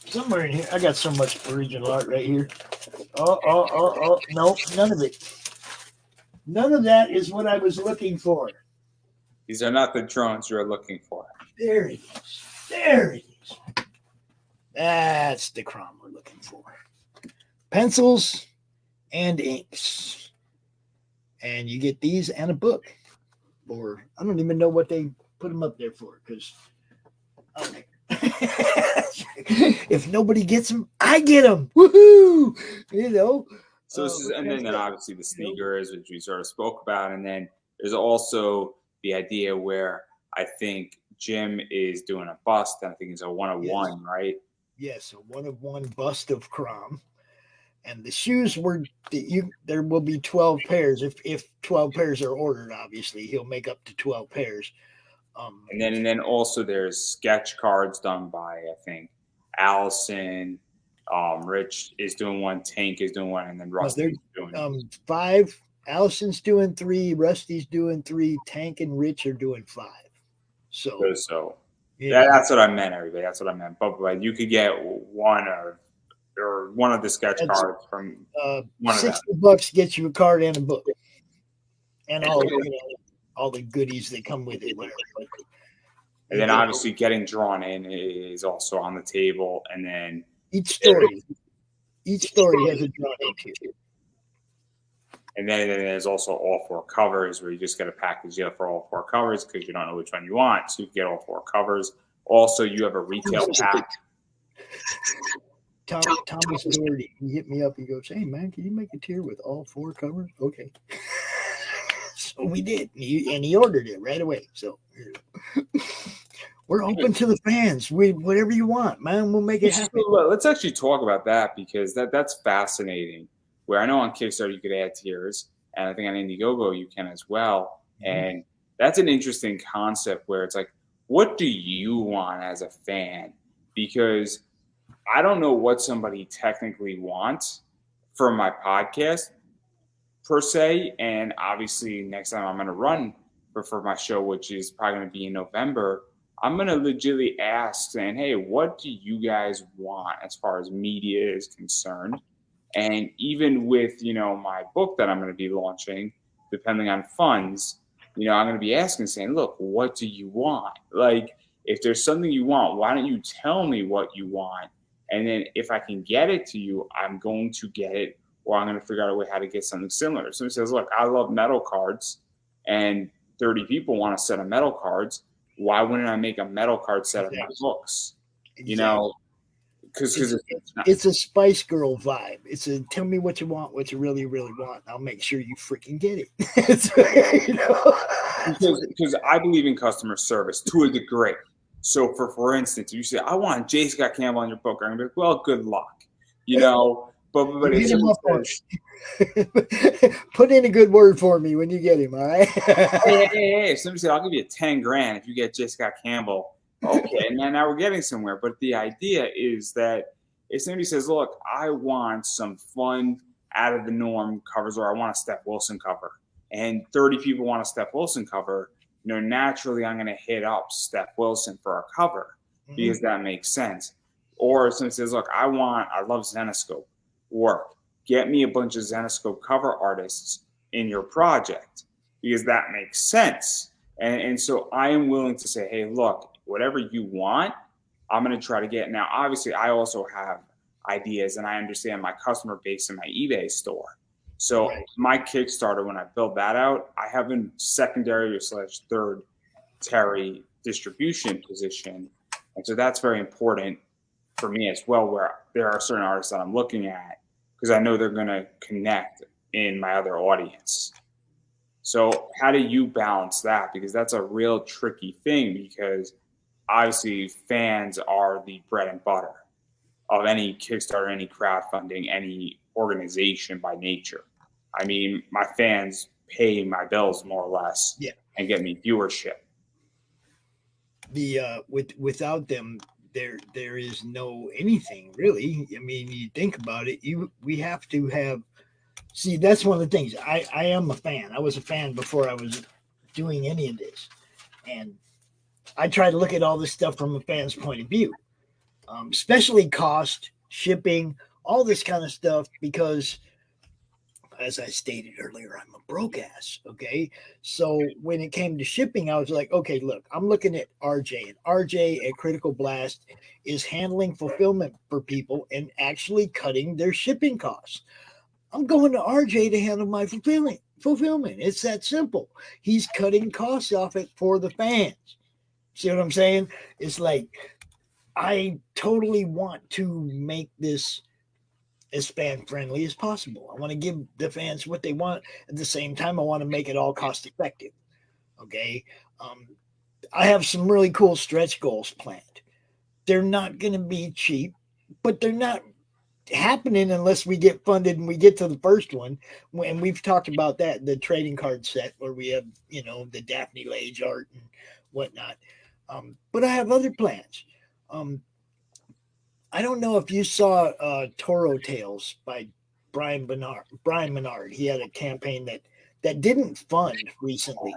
Somewhere in here. I got so much original art right here. Oh. No, none of it. None of that is what I was looking for. These are not the drones you're looking for. There it is. There it is. That's the Crom we're looking for. Pencils and inks. And you get these and a book. Or I don't even know what they put them up there for, because if nobody gets them, I get them. Woohoo! You know. So this is, and then obviously the sneakers, which we sort of spoke about, and then there's also the idea where I think Jim is doing a bust, and I think it's a 101, right? Yes, a 101 bust of Crom. And the shoes were there will be 12 pairs. If 12 pairs are ordered, obviously he'll make up to 12 pairs. And then also there's sketch cards done by, I think, Allison. Rich is doing one, Tank is doing one, and then Rusty's doing 5. Allison's doing 3, Rusty's doing 3, Tank and Rich are doing 5. So yeah, that's what I meant, everybody. That's what I meant. But you could get one or one of the sketch cards from one $60 of them. Gets you a card and a book, and all the goodies that come with it. Whatever. And then obviously getting drawn in is also on the table, and then each story has a drawn in too. And then there's also all 4 covers, where you just get a package deal for all 4 covers because you don't know which one you want, so you get all 4 covers. Also, you have a retail pack. Thomas Doherty, he hit me up. He goes, "Hey man, can you make a tier with all 4 covers?" Okay. So we did, and he ordered it right away. So we're open to the fans. Whatever you want, man, we'll make it happen. Let's actually talk about that, because that's fascinating. Where I know on Kickstarter you could add tiers, and I think on Indiegogo you can as well. And that's an interesting concept, where it's like, what do you want as a fan? Because I don't know what somebody technically wants for my podcast per se. And obviously next time I'm going to run for my show, which is probably going to be in November, I'm going to legitimately ask, saying, hey, what do you guys want as far as media is concerned? And even with, my book that I'm going to be launching, depending on funds, I'm going to be asking, saying, look, what do you want? Like, if there's something you want, why don't you tell me what you want? And then if I can get it to you, I'm going to get it, or I'm going to figure out a way how to get something similar. Somebody says, look, I love metal cards, and 30 people want a set of metal cards. Why wouldn't I make a metal card set of my books? Exactly. Because it's a Spice Girl vibe. It's a tell me what you want, what you really, really want. I'll make sure you freaking get it. Because I believe in customer service to a degree. So for instance, if you say, I want J. Scott Campbell on your book, I'm gonna be like, well, good luck. But it's put in a good word for me when you get him, all right? hey, if somebody said, I'll give you $10,000 if you get J. Scott Campbell. Okay, and now we're getting somewhere. But the idea is that if somebody says, look, I want some fun, out of the norm covers, or I want a Steph Wilson cover, and 30 people want a Steph Wilson cover, naturally I'm going to hit up Steph Wilson for a cover, because that makes sense. Or if somebody says, look, I love Zenescope work. Get me a bunch of Zenescope cover artists in your project, because that makes sense. And so I am willing to say, hey, look, whatever you want, I'm going to try to get. Now, obviously, I also have ideas, and I understand my customer base in my eBay store. So my Kickstarter, when I build that out, I have a secondary / third Terry distribution position. And so that's very important for me as well, where there are certain artists that I'm looking at, because I know they're going to connect in my other audience. So how do you balance that? Because that's a real tricky thing, because obviously fans are the bread and butter of any Kickstarter, any crowdfunding, any organization by nature. I mean, my fans pay my bills more or less, and get me viewership. Without them, there is no anything really. I mean, you think about it, we have to have. See, that's one of the things. I am a fan. I was a fan before I was doing any of this, and I try to look at all this stuff from a fan's point of view, especially cost, shipping, all this kind of stuff, because as I stated earlier, I'm a broke ass. Okay. So when it came to shipping, I was like, okay, look, I'm looking at RJ, and RJ at Critical Blast is handling fulfillment for people and actually cutting their shipping costs. I'm going to RJ to handle my fulfillment. It's that simple. He's cutting costs off it for the fans. See what I'm saying? It's like I totally want to make this as fan friendly as possible. I want to give the fans what they want. At the same time, I want to make it all cost effective. Okay. I have some really cool stretch goals planned. They're not going to be cheap, but they're not happening unless we get funded and we get to the first one. And we've talked about that, the trading card set where we have, the Daphne Lage art and whatnot. But I have other plans. I don't know if you saw Toro Tales by Brian Menard. He had a campaign that didn't fund recently,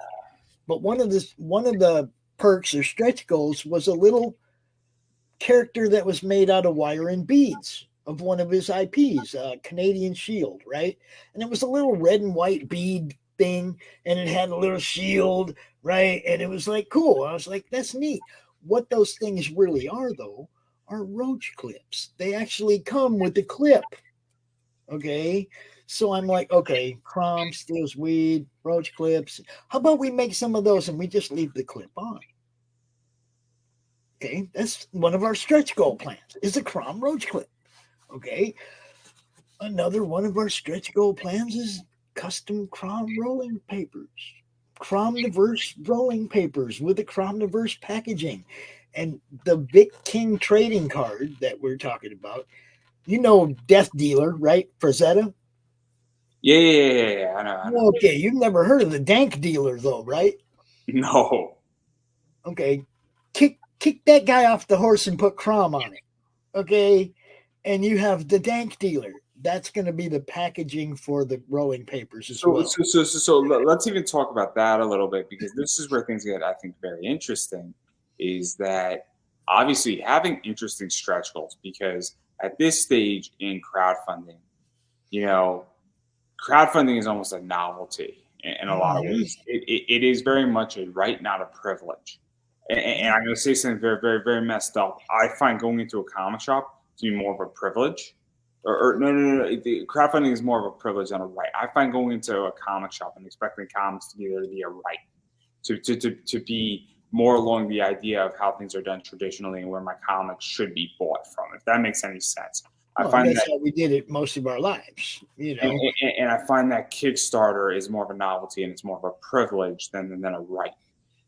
but one of the perks or stretch goals was a little character that was made out of wire and beads of one of his IPs, Canadian Shield, right? And it was a little red and white bead thing, and it had a little shield, right? And it was like cool. I was like, that's neat. What those things really are, though, are roach clips. They actually come with the clip. Okay. So I'm like, okay, Crom, steals weed, roach clips. How about we make some of those and we just leave the clip on? Okay. That's one of our stretch goal plans is a Crom roach clip. Okay. Another one of our stretch goal plans is custom Crom rolling papers. Cromniverse rolling papers with the Cromniverse packaging. And the Vic King trading card that we're talking about, Death Dealer, right? Frazetta? Yeah. I know. Okay, you've never heard of the Dank Dealer, though, right? No. Okay, kick that guy off the horse and put Crom on it. Okay, and you have the Dank Dealer. That's going to be the packaging for the rolling papers as well. So let's even talk about that a little bit, because this is where things get, I think, very interesting. Is that obviously having interesting stretch goals, because at this stage in crowdfunding, crowdfunding is almost a novelty in a lot of ways. It is very much a right, not a privilege. And I'm going to say something very, very, very messed up. I find going into a comic shop to be more of a privilege. Or no. The crowdfunding is more of a privilege than a right. I find going into a comic shop and expecting comics to be there to be a right, to be more along the idea of how things are done traditionally and where my comics should be bought from, if that makes any sense. I find that's how we did it most of our lives, And I find that Kickstarter is more of a novelty and it's more of a privilege than a right.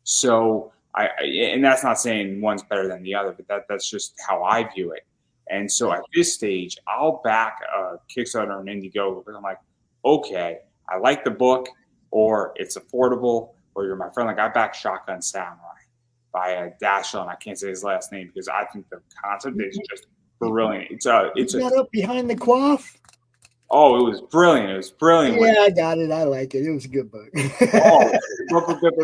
So and that's not saying one's better than the other, but that's just how I view it. And so at this stage, I'll back a Kickstarter and Indiegogo because I'm like, okay, I like the book, or it's affordable, or you're my friend. Like I back Shotgun Samurai by Dashiell, and I can't say his last name because I think the concept is just brilliant. It's not up behind the quaff. Oh, it was brilliant. It was brilliant. Yeah, I got it. I like it. It was a good book.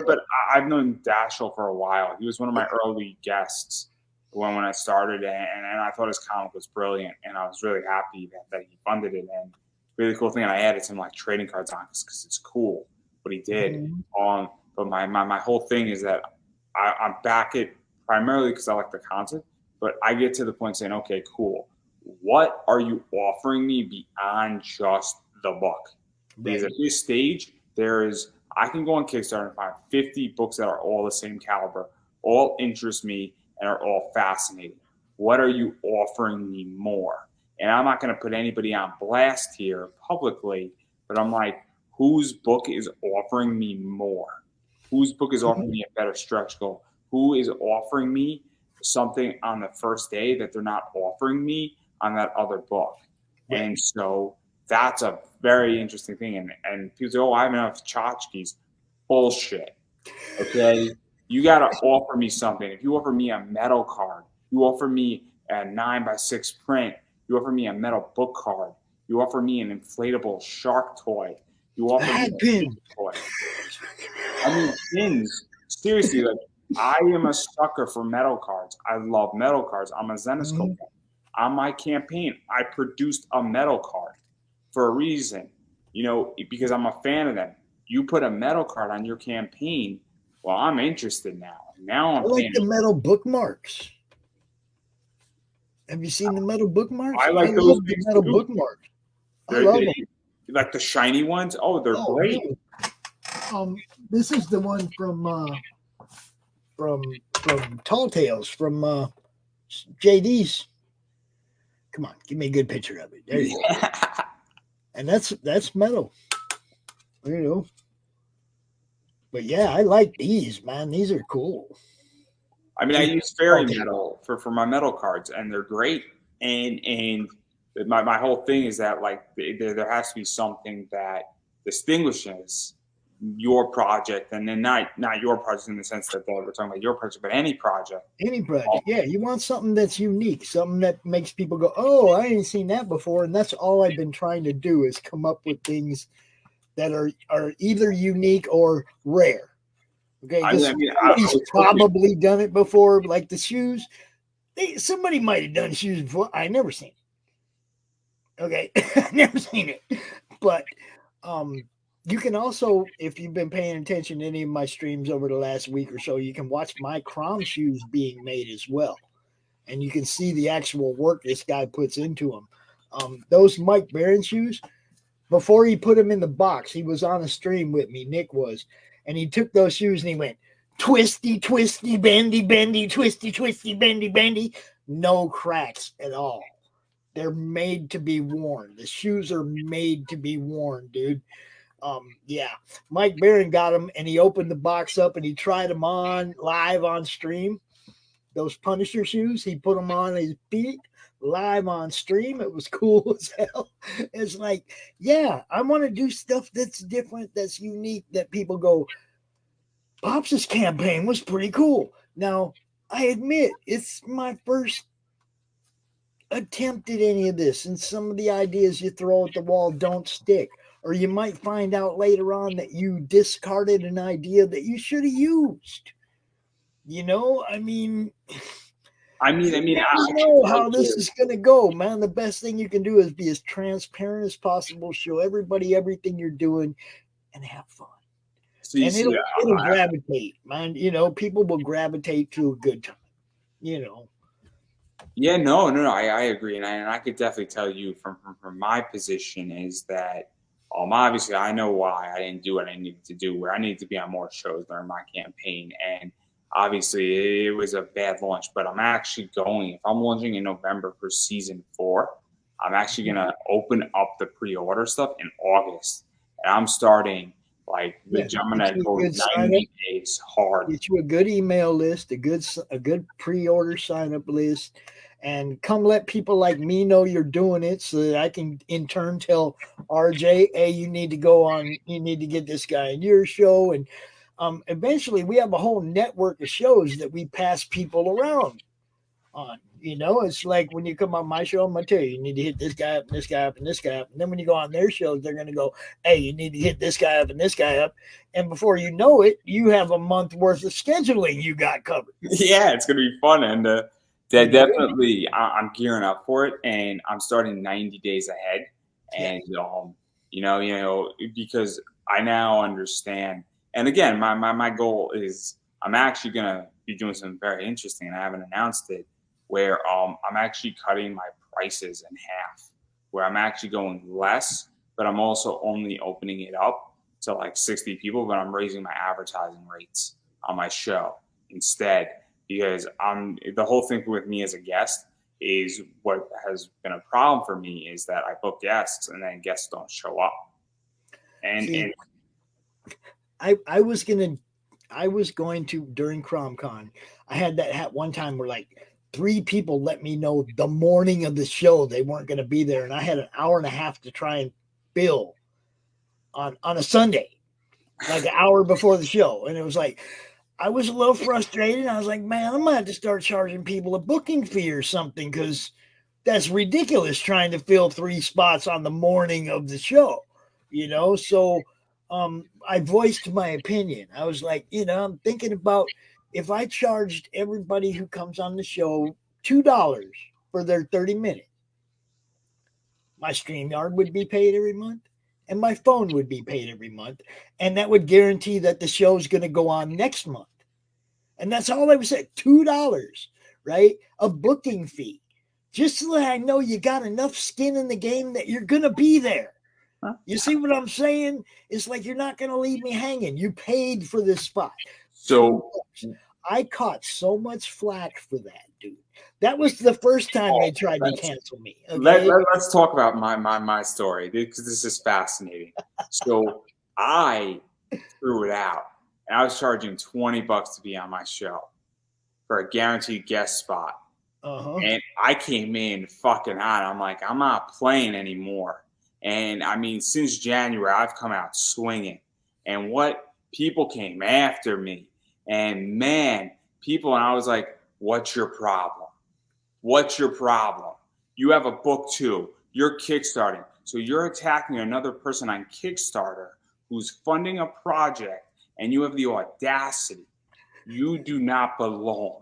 but I've known Dashiell for a while. He was one of my early guests when I started, and I thought his comic was brilliant, and I was really happy that he funded it. And really cool thing, and I added some like trading cards on because it's cool what he did. Mm-hmm. But my whole thing is that I back it primarily because I like the concept, but I get to the point saying, okay, cool. What are you offering me beyond just the book? Because at this stage, I can go on Kickstarter and find 50 books that are all the same caliber, all interest me, and are all fascinating. What are you offering me more? And I'm not going to put anybody on blast here publicly, but I'm like, whose book is offering me more? Whose book is offering me a better stretch goal? Who is offering me something on the first day that they're not offering me on that other book? Right. And so that's a very interesting thing. And people say, oh, I have enough tchotchkes. Bullshit. Okay? You got to offer me something. If you offer me a metal card, you offer me a 9x6 print, you offer me a metal book card, you offer me an inflatable shark toy, you offer me a pin toy. I mean, pins. Seriously, like, I am a sucker for metal cards. I love metal cards. I'm a Zenescope. Mm-hmm. On my campaign, I produced a metal card for a reason, because I'm a fan of them. You put a metal card on your campaign, well, I'm interested now. Now I'm like the metal bookmarks. Have you seen the metal bookmarks? I like those the metal bookmarks. I love them. like the shiny ones. Oh, they're great. This is the one from Tall Tales from JD's. Come on, give me a good picture of it. There you go. And that's metal, you know. But yeah, I like these, man. These are cool. I mean, I use fairy metal for my metal cards, and they're great. And my whole thing is that like there has to be something that distinguishes your project, and then not your project in the sense that we're talking about your project, but any project. Any project, yeah. You want something that's unique, something that makes people go, "Oh, I ain't seen that before." And that's all I've been trying to do is come up with things that are either unique or rare. Okay, somebody's probably done it before, like the shoes. Somebody might have done shoes before. I never seen it. Okay, never seen it. But you can also, if you've been paying attention to any of my streams over the last week or so, you can watch my Crom shoes being made as well, and you can see the actual work this guy puts into them. Those Mike Barron shoes, before he put them in the box, he was on a stream with me. Nick was. And he took those shoes and he went, twisty, twisty, bendy, bendy, twisty, twisty, bendy, bendy. No cracks at all. They're made to be worn. The shoes are made to be worn, dude. Yeah. Mike Barron got them and he opened the box up and he tried them on live on stream. Those Punisher shoes, he put them on his feet live on stream. It was cool as hell. It's like, yeah, I want to do stuff that's different, that's unique, that people go, Pops' campaign was pretty cool. Now, I admit it's my first attempt at any of this, and some of the ideas you throw at the wall don't stick. Or you might find out later on that you discarded an idea that you should have used. You know, I mean, I don't know how this is going to go, man. The best thing you can do is be as transparent as possible, show everybody everything you're doing, and have fun. And it'll gravitate, man. You know, people will gravitate to a good time, you know. Yeah, no, I agree. And I could definitely tell you from my position is that obviously I know why I didn't do what I needed to do, where I needed to be on more shows during my campaign. And obviously, it was a bad launch, but I'm actually going. If I'm launching in November for season 4, I'm actually going to open up the pre-order stuff in August. And I'm starting like jumping at 90 days hard. Get you a good email list, a good pre-order sign-up list, and come let people like me know you're doing it so that I can in turn tell RJ, hey, you need to get this guy in your show. And eventually we have a whole network of shows that we pass people around on. You know, it's like when you come on my show, I'm going to tell you need to hit this guy up and this guy up and this guy up. And then when you go on their shows, they're going to go, hey, you need to hit this guy up and this guy up. And before you know it, you have a month worth of scheduling you got covered. Yeah, it's going to be fun. And definitely I'm gearing up for it. And I'm starting 90 days ahead. And, you know, because I now understand. And again, my goal is I'm actually going to be doing something very interesting, and I haven't announced it, where I'm actually cutting my prices in half, where I'm actually going less, but I'm also only opening it up to like 60 people, but I'm raising my advertising rates on my show instead, because the whole thing with me as a guest is what has been a problem for me is that I book guests and then guests don't show up. And I was going to during CromCon, I had that one time where like 3 people let me know the morning of the show they weren't going to be there, and I had an hour and a half to try and bill on a Sunday, like an hour before the show. And it was like, I was a little frustrated. I was like, man, I'm gonna have to start charging people a booking fee or something, because that's ridiculous trying to fill 3 spots on the morning of the show, you know. So I voiced my opinion. I was like, you know, I'm thinking about if I charged everybody who comes on the show $2 for their 30 minutes, my StreamYard would be paid every month and my phone would be paid every month. And that would guarantee that the show is going to go on next month. And that's all I was saying, $2, right? A booking fee. Just so that I know you got enough skin in the game that you're going to be there. You see what I'm saying? It's like you're not going to leave me hanging. You paid for this spot. So I caught so much flack for that, dude. That was the first time they tried to cancel me. Okay? Let's talk about my story because this is fascinating. So I threw it out, and I was charging $20 to be on my show for a guaranteed guest spot. And I came in fucking hot. I'm like, I'm not playing anymore. And I mean, since January, I've come out swinging. And what people came after me, and man, people, and I was like, what's your problem? What's your problem? You have a book too. You're kickstarting. So you're attacking another person on Kickstarter who's funding a project, and you have the audacity. You do not belong.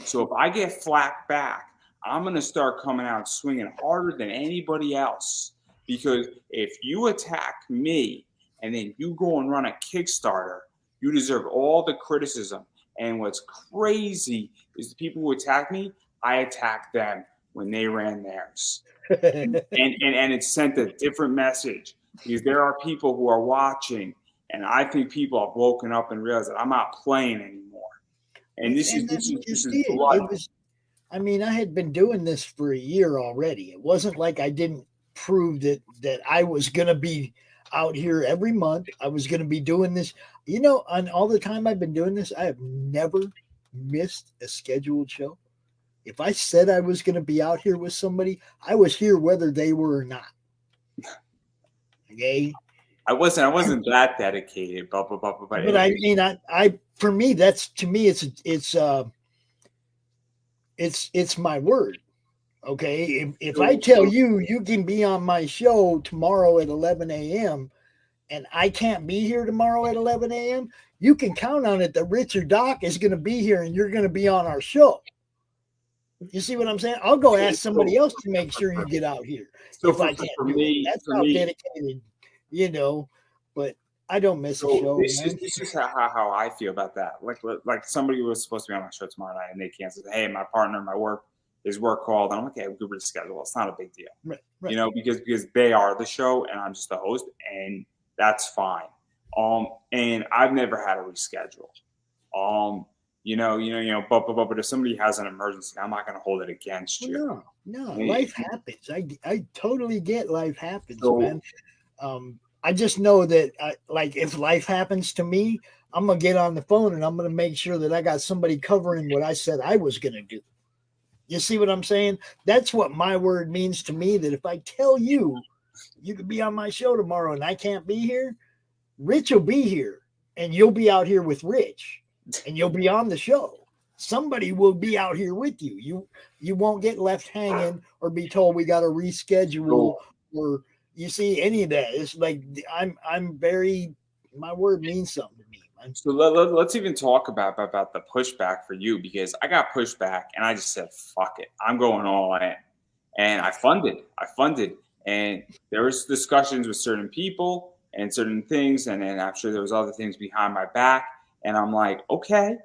So if I get flack back, I'm going to start coming out swinging harder than anybody else. Because if you attack me and then you go and run a Kickstarter, you deserve all the criticism. And what's crazy is the people who attack me, I attacked them when they ran theirs. and it sent a different message because there are people who are watching, and I think people have woken up and realized that I'm not playing anymore. And this is blood. It was, I mean, I had been doing this for a year already. It wasn't like I didn't prove that I was going to be out here every month. I was going to be doing this. You know, on all the time I've been doing this, I have never missed a scheduled show. If I said I was going to be out here with somebody, I was here whether they were or not. Okay. I wasn't that dedicated, but I mean, I for me, it's my word. Okay. If I tell you you can be on my show tomorrow at 11 a.m. and I can't be here tomorrow at 11 a.m., you can count on it that Richard Doc is going to be here and you're going to be on our show. You see what I'm saying? I'll go ask somebody else to make sure you get out here. So if I can't do it. That's how dedicated, you know. But I don't miss a show. This is how I feel about that. Like somebody was supposed to be on my show tomorrow night and they canceled. Hey, my partner, his work called, and I'm like, okay, we could reschedule. It's not a big deal, right. You know, because they are the show and I'm just the host, and that's fine. And I've never had to reschedule. But if somebody has an emergency, I'm not going to hold it against you. No, life happens. I totally get life happens, man. I just know that, like, if life happens to me, I'm going to get on the phone and I'm going to make sure that I got somebody covering what I said I was going to do. You see what I'm saying? That's what my word means to me, that if I tell you could be on my show tomorrow and I can't be here, Rich will be here and you'll be out here with Rich and you'll be on the show. Somebody will be out here with you. You won't get left hanging or be told we got to reschedule or you see any of that. It's like I'm very, my word means something to me. Man. So let's even talk about the pushback for you, because I got pushback and I just said, fuck it. I'm going all in. And I funded. And there was discussions with certain people and certain things. And then I'm sure there was other things behind my back. And I'm like, okay,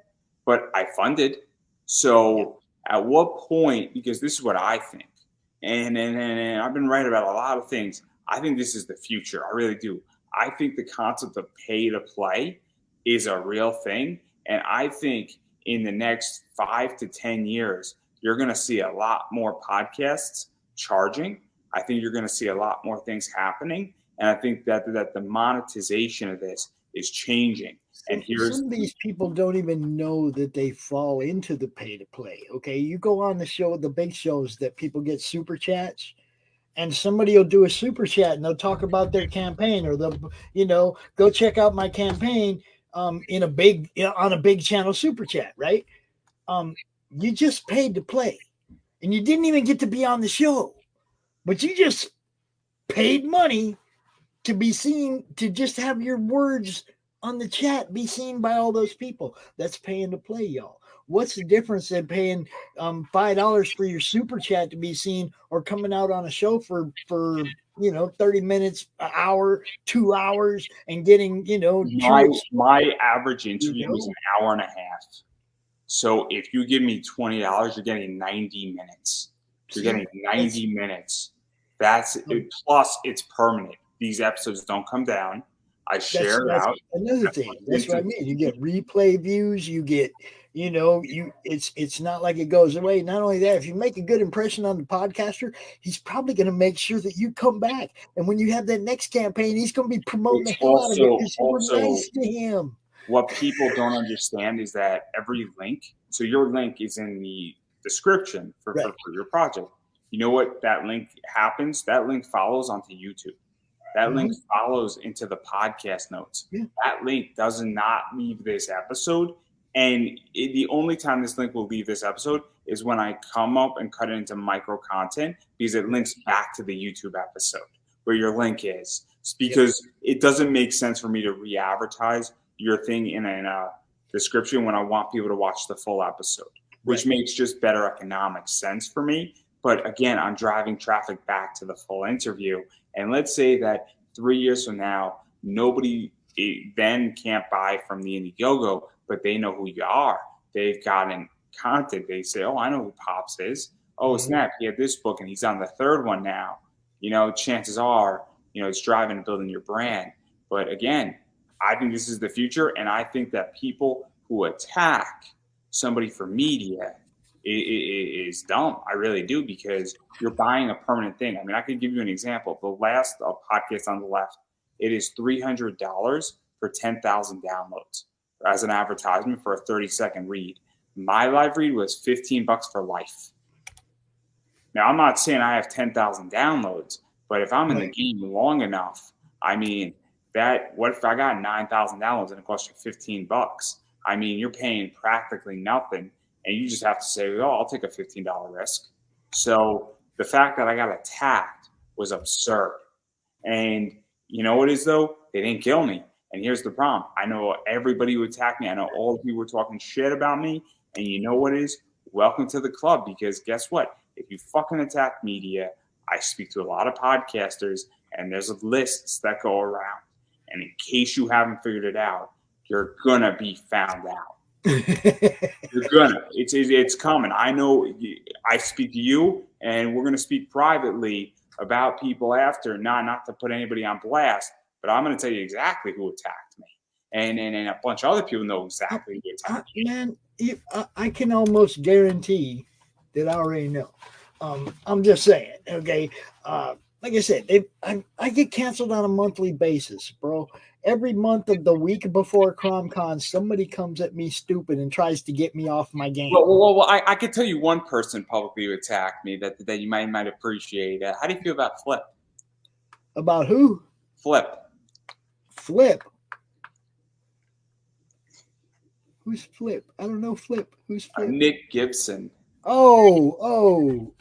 but I funded. So at what point, because this is what I think, and I've been right about a lot of things. I think this is the future. I really do. I think the concept of pay to play is a real thing. And I think in the next 5 to 10 years, you're going to see a lot more podcasts charging. I think you're going to see a lot more things happening. And I think that the monetization of this is changing. And some of these people don't even know that they fall into the pay to play. Okay. You go on the show, the big shows that people get super chats, and somebody will do a super chat and they'll talk about their campaign, or they'll, go check out my campaign on a big channel super chat, right? You just paid to play and you didn't even get to be on the show, but you just paid money to be seen, to just have your words on the chat be seen by all those people. That's paying to play, y'all. What's the difference in paying $5 for your super chat to be seen, or coming out on a show for 30 minutes, an hour, 2 hours, and getting my average interview was an hour and a half. So if you give me $20, you're getting 90 minutes. You're getting 90 minutes. That's it, plus it's permanent. That's episodes don't come down. I share it out. Another thing. That's what I mean. You get replay views. You get, it's not like it goes away. Not only that, if you make a good impression on the podcaster, he's probably going to make sure that you come back. And when you have that next campaign, he's going to be promoting the hell out of it because you were nice to him. What people don't understand is that every link, so your link is in the description for your project. You know what that link happens? That link follows onto YouTube. That link follows into the podcast notes. Yeah. That link does not leave this episode. And the only time this link will leave this episode is when I come up and cut it into micro content, because it links back to the YouTube episode where your link is. It's because it doesn't make sense for me to re-advertise your thing in a description when I want people to watch the full episode, which makes just better economic sense for me. But again, I'm driving traffic back to the full interview. And let's say that 3 years from now, nobody then can't buy from the Indiegogo, but they know who you are. They've gotten content. They say, oh, I know who Pops is. Oh, snap, he had this book and he's on the third one now. Chances are, it's driving and building your brand. But again, I think this is the future. And I think that people who attack somebody for media is dumb. I really do, because you're buying a permanent thing. I mean, I could give you an example. The last podcast on the left, it is $300 for 10,000 downloads as an advertisement for a 30-second read. My live read was $15 for life. Now, I'm not saying I have 10,000 downloads, but if I'm in the game long enough, I mean, what if I got 9,000 downloads and it costs you $15? I mean, you're paying practically nothing. And you just have to say, oh, I'll take a $15 risk. So the fact that I got attacked was absurd. And you know what it is, though? They didn't kill me. And here's the problem. I know everybody who attacked me. I know all the people were talking shit about me. And you know what it is? Welcome to the club. Because guess what? If you fucking attack media, I speak to a lot of podcasters, and there's lists that go around. And in case you haven't figured it out, you're going to be found out. You're gonna. It's coming. I know. I speak to you, and we're gonna speak privately about people after. Not to put anybody on blast, but I'm gonna tell you exactly who attacked me, and a bunch of other people know exactly who attacked me. Man, I can almost guarantee that I already know. I'm just saying. Okay. Like I said, I get canceled on a monthly basis, bro. Every month of the week before CromCon, somebody comes at me stupid and tries to get me off my game. Well, I could tell you one person publicly who attacked me that you might appreciate. How do you feel about Flip? About who? Flip. Who's Flip? I don't know Flip. Who's Flip? Nick Gibson. Oh.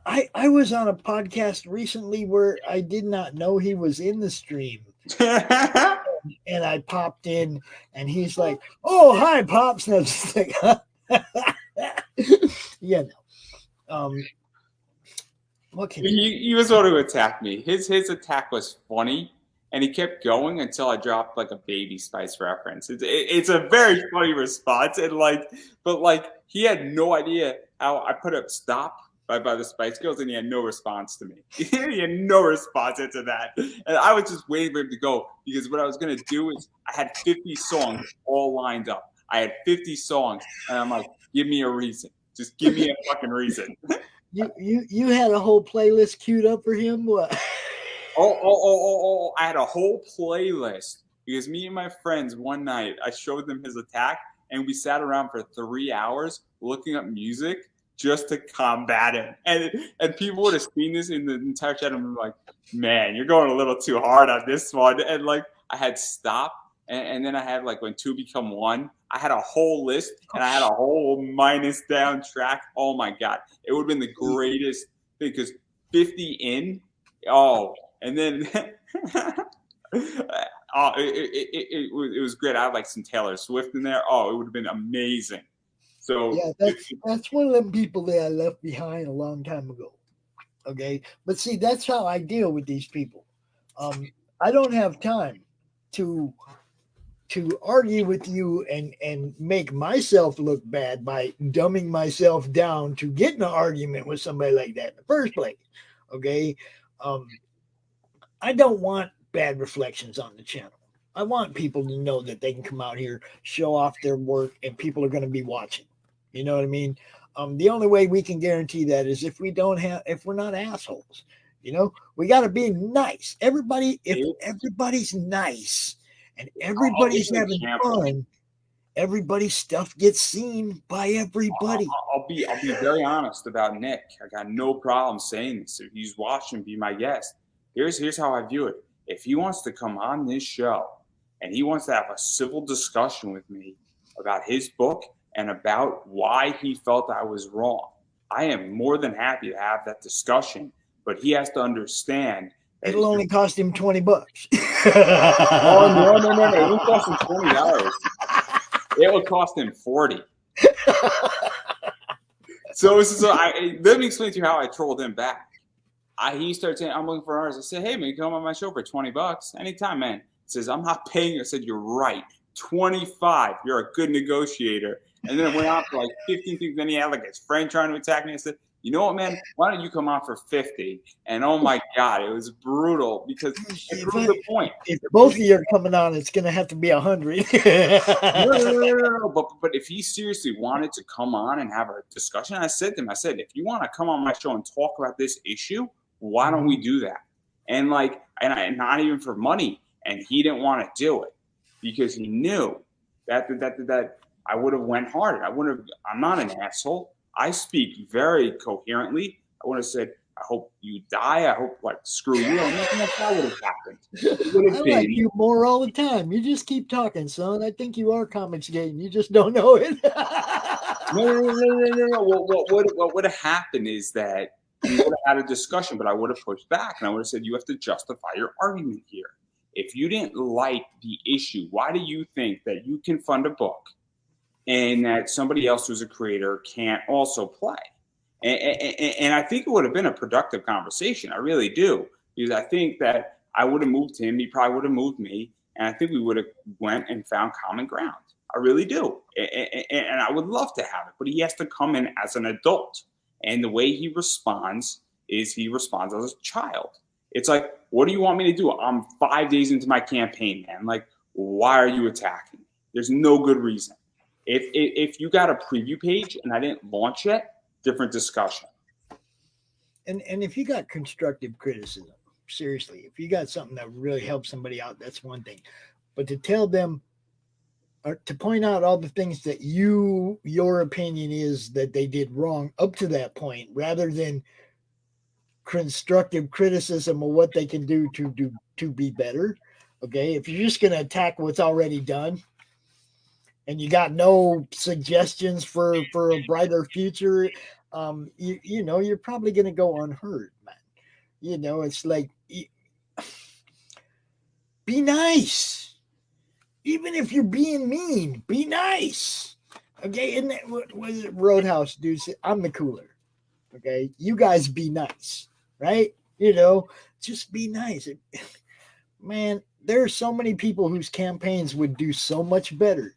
I was on a podcast recently where I did not know he was in the stream. And I popped in and he's like, oh, hi, Pops. And I was just like, yeah, no. What can he was the one who attacked me. His attack was funny, and he kept going until I dropped like a Baby Spice reference. It's a very funny response, and but he had no idea how I put up stop by the Spice Girls, and he had no response to me. He had no response to that. And I was just waiting for him to go, because what I was going to do is I had 50 songs all lined up. I had 50 songs, and I'm like, give me a reason. Just give me a fucking reason. You had a whole playlist queued up for him? What? Oh, I had a whole playlist, because me and my friends one night, I showed them his attack, and we sat around for 3 hours looking up music just to combat him. And people would have seen this in the entire chat and were like, man, you're going a little too hard on this one. And I had Stop, and then I had When Two Become One. I had a whole list, and I had a whole minus down track. Oh my God. It would have been the greatest thing, because 50 in, and then it was great. I had some Taylor Swift in there. It would have been amazing. So yeah, that's one of them people that I left behind a long time ago. Okay, but see, that's how I deal with these people. I don't have time to argue with you and make myself look bad by dumbing myself down to get in an argument with somebody like that in the first place. Okay, I don't want bad reflections on the channel. I want people to know that they can come out here, show off their work, and people are going to be watching. You know what I mean? The only way we can guarantee that is if if we're not assholes. You know, we got to be nice. If everybody's nice and I'll give everybody's you an having example. fun, everybody's stuff gets seen by everybody. I'll be very honest about Nick. I got no problem saying this. If he's watching, be my guest. Here's how I view it. If he wants to come on this show and he wants to have a civil discussion with me about his book and about why he felt I was wrong, I am more than happy to have that discussion. But he has to understand that It'll only cost him $20. Oh no! It won't cost him $20. It would cost him 40. So let me explain to you how I trolled him back. He started saying, I'm looking for an artist. I said, hey, man, come on my show for $20. Anytime, man. He says, I'm not paying you. I said, you're right. 25. You're a good negotiator. And then it went on for like 15 things. Then he had like his friend trying to attack me. I said, you know what, man? Why don't you come on for 50? And oh my God, it was brutal because it proved the point. If both of you are coming on, it's going to have to be 100. No. But if he seriously wanted to come on and have a discussion, I said to him, if you want to come on my show and talk about this issue, why don't we do that? And not even for money. And he didn't want to do it because he knew that I would have went hard. I'm not an asshole. I speak very coherently. I would have said, I hope you die. I hope, screw you. And nothing like that would have happened. I like you more all the time. You just keep talking, son. I think you are comics game. You just don't know it. No. What would have happened is that we would have had a discussion, but I would have pushed back. And I would have said, you have to justify your argument here. If you didn't like the issue, why do you think that you can fund a book and that somebody else who's a creator can't also play? And I think it would have been a productive conversation. I really do. Because I think that I would have moved him. He probably would have moved me. And I think we would have went and found common ground. I really do. And I would love to have it. But he has to come in as an adult. And the way he responds is he responds as a child. It's like, what do you want me to do? I'm 5 days into my campaign, man. Like, why are you attacking me? There's no good reason. If you got a preview page and I didn't launch yet, different discussion. And if you got constructive criticism, seriously, if you got something that really helps somebody out, that's one thing. But to tell them or to point out all the things that your opinion is that they did wrong up to that point, rather than constructive criticism of what they can do to be better. Okay, if you're just going to attack what's already done and you got no suggestions for a brighter future, you're probably going to go unheard, man. It's like, be nice. Even if you're being mean, be nice. Okay, and what was it? Roadhouse dude said, I'm the cooler. Okay, you guys be nice, right? Just be nice. Man, there are so many people whose campaigns would do so much better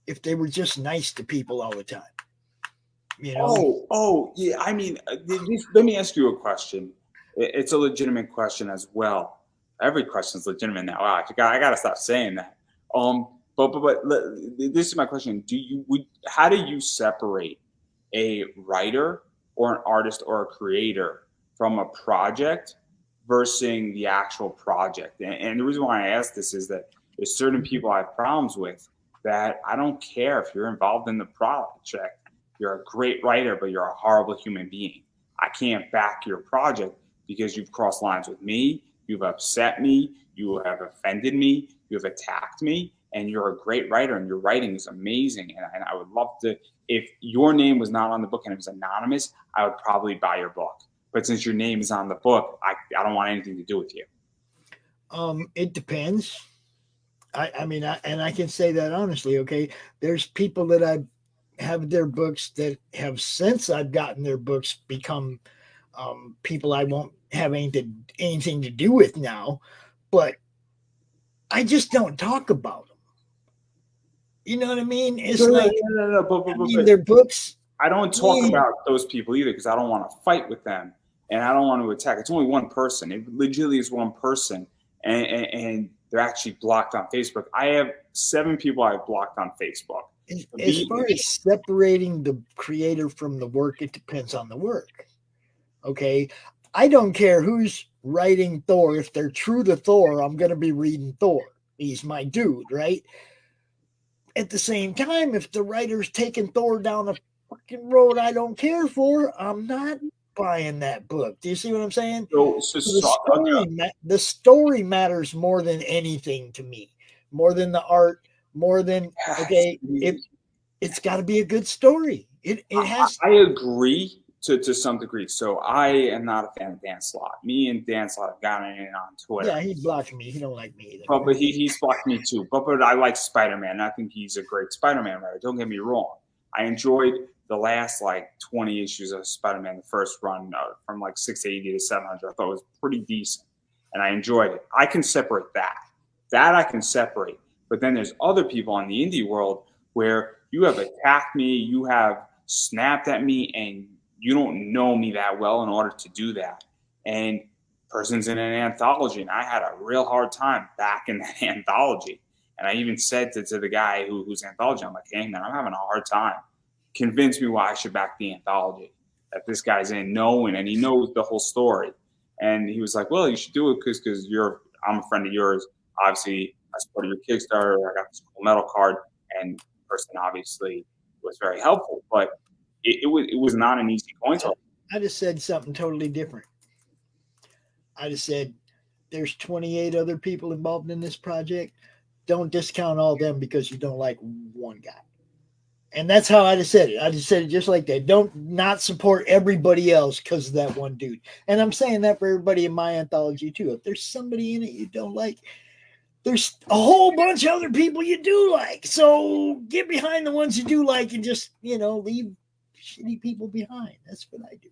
if they were just nice to people all the time. Oh, yeah. I mean, let me ask you a question. It's a legitimate question as well. Every question is legitimate now. Wow, I gotta stop saying that. But this is my question. How do you separate a writer or an artist or a creator from a project versus the actual project? And the reason why I ask this is that there's certain people I have problems with that I don't care if you're involved in the project. You're a great writer, but you're a horrible human being. I can't back your project because you've crossed lines with me, you've upset me, you have offended me, you've attacked me, and you're a great writer and your writing is amazing. And I would love to, if your name was not on the book and it was anonymous, I would probably buy your book. But since your name is on the book, I don't want anything to do with you. It depends. I mean, I can say that honestly. Okay, there's people that I have their books that have, since I've gotten their books, become people I won't have anything to do with now, but I just don't talk about them. You know what I mean? It's no. Their books. I don't talk about those people either because I don't want to fight with them. and I don't want to attack. It's only one person. It legitimately is one person, and they're actually blocked on Facebook. I have 7 people I've blocked on Facebook. As far as separating the creator from the work, it depends on the work. Okay. I don't care who's writing Thor. If they're true to Thor, I'm going to be reading Thor. He's my dude, right? At the same time, if the writer's taking Thor down a fucking road I don't care for, I'm not buying that book. Do you see what I'm saying? The story matters more than anything to me, more than the art, more than okay. It's got to be a good story. It has. I agree to some degree. So I am not a fan of Dan Slott. Me and Dan Slott have gotten in on Twitter. Yeah, he blocked me. He don't like me either. But he's blocked me too. But I like Spider-Man. I think he's a great Spider-Man writer. Don't get me wrong. I enjoyed the last like 20 issues of Spider-Man, the first run from like 680 to 700. I thought it was pretty decent, and I enjoyed it. I can separate that. That I can separate. But then there's other people in the indie world where you have attacked me, you have snapped at me, and you don't know me that well in order to do that. And person's in an anthology, and I had a real hard time back in that anthology. And I even said to the guy who's anthology, I'm like, hey man, I'm having a hard time. Convince me why I should back the anthology that this guy's in, knowing, and he knows the whole story. And he was like, well, you should do it because I'm a friend of yours. Obviously, I supported your Kickstarter. I got this cool metal card, and the person obviously was very helpful. But it was not an easy coin toss. I just said something totally different. I just said there's 28 other people involved in this project. Don't discount all them because you don't like one guy. And that's how I just said it. I just said it just like that. Don't not support everybody else because of that one dude. And I'm saying that for everybody in my anthology too. If there's somebody in it you don't like, there's a whole bunch of other people you do like. So get behind the ones you do like and just, leave shitty people behind. That's what I do.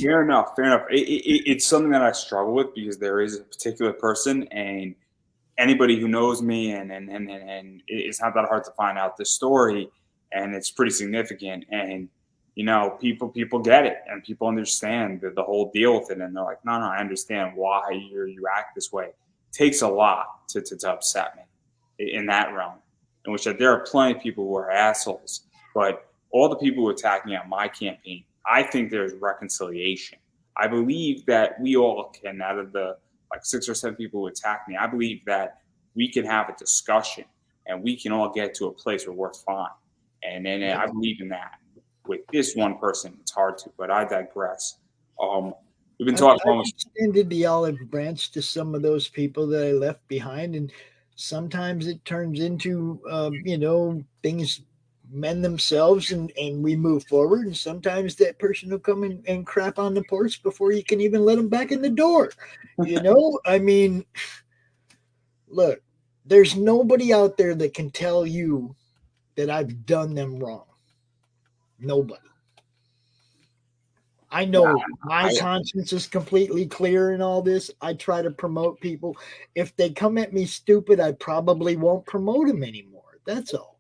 Fair enough. It's something that I struggle with because there is a particular person, and anybody who knows me, and it's not that hard to find out the story, and it's pretty significant. And people get it, and people understand the whole deal with it, and they're like, no, I understand why you act this way. It takes a lot to upset me in that realm, in which there are plenty of people who are assholes, but all the people who attack me on my campaign, I think there's reconciliation. I believe that we all can, out of the like 6 or 7 people who attack me, I believe that we can have a discussion and we can all get to a place where we're fine. And I believe in that. With this one person, it's hard to, but I digress. We've been talking I extended the olive branch to some of those people that I left behind, and sometimes it turns into, things mend themselves and we move forward. And sometimes that person will come and crap on the porch before you can even let them back in the door. I mean, look, there's nobody out there that can tell you that I've done them wrong. Nobody. I know my conscience is completely clear in all this. I try to promote people. If they come at me stupid, I probably won't promote them anymore. That's all.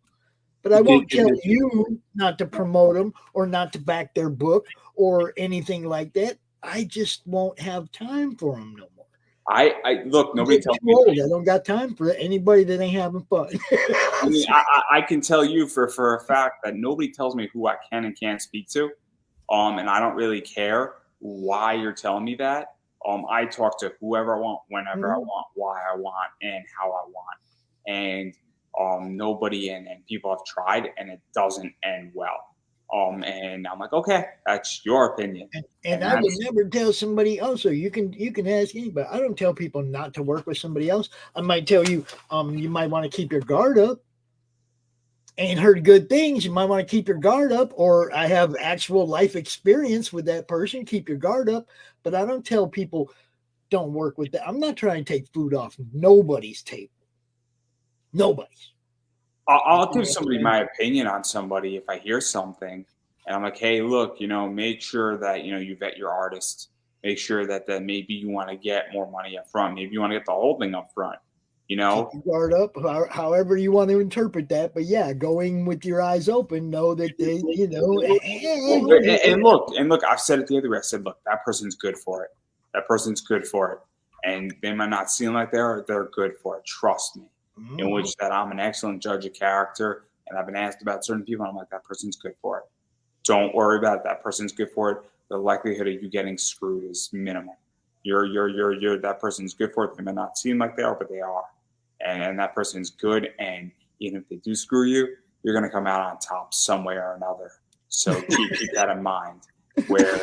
But I won't tell you not to promote them or not to back their book or anything like that. I just won't have time for them no more. I look, nobody tells me. I don't got time for anybody that ain't having fun. I can tell you for a fact that nobody tells me who I can and can't speak to. And I don't really care why you're telling me that. I talk to whoever I want, whenever I want, why I want, and how I want. And nobody and people have tried, and it doesn't end well. And I'm like, okay, that's your opinion. And I would never tell somebody else. So you can ask anybody. I don't tell people not to work with somebody else. I might tell you, you might want to keep your guard up. Ain't heard good things. You might want to keep your guard up, or I have actual life experience with that person. Keep your guard up. But I don't tell people don't work with that. I'm not trying to take food off nobody's table. Nobody's. I'll give somebody my opinion on somebody if I hear something, and I'm like, hey, look, make sure that you vet your artists. Make sure that maybe you want to get more money up front. Maybe you want to get the whole thing up front. You know, keep your guard up, however you want to interpret that. But yeah, going with your eyes open, know that they, and look, I've said it the other way. I said, look, that person's good for it. That person's good for it. And they might not seem like they're good for it. Trust me. In which that I'm an excellent judge of character, and I've been asked about certain people, and I'm like, that person's good for it. Don't worry about it. That person's good for it. The likelihood of you getting screwed is minimal. You're that person's good for it. They may not seem like they are, but they are. And that person's good. And even if they do screw you, you're going to come out on top some way or another. So keep that in mind. Where,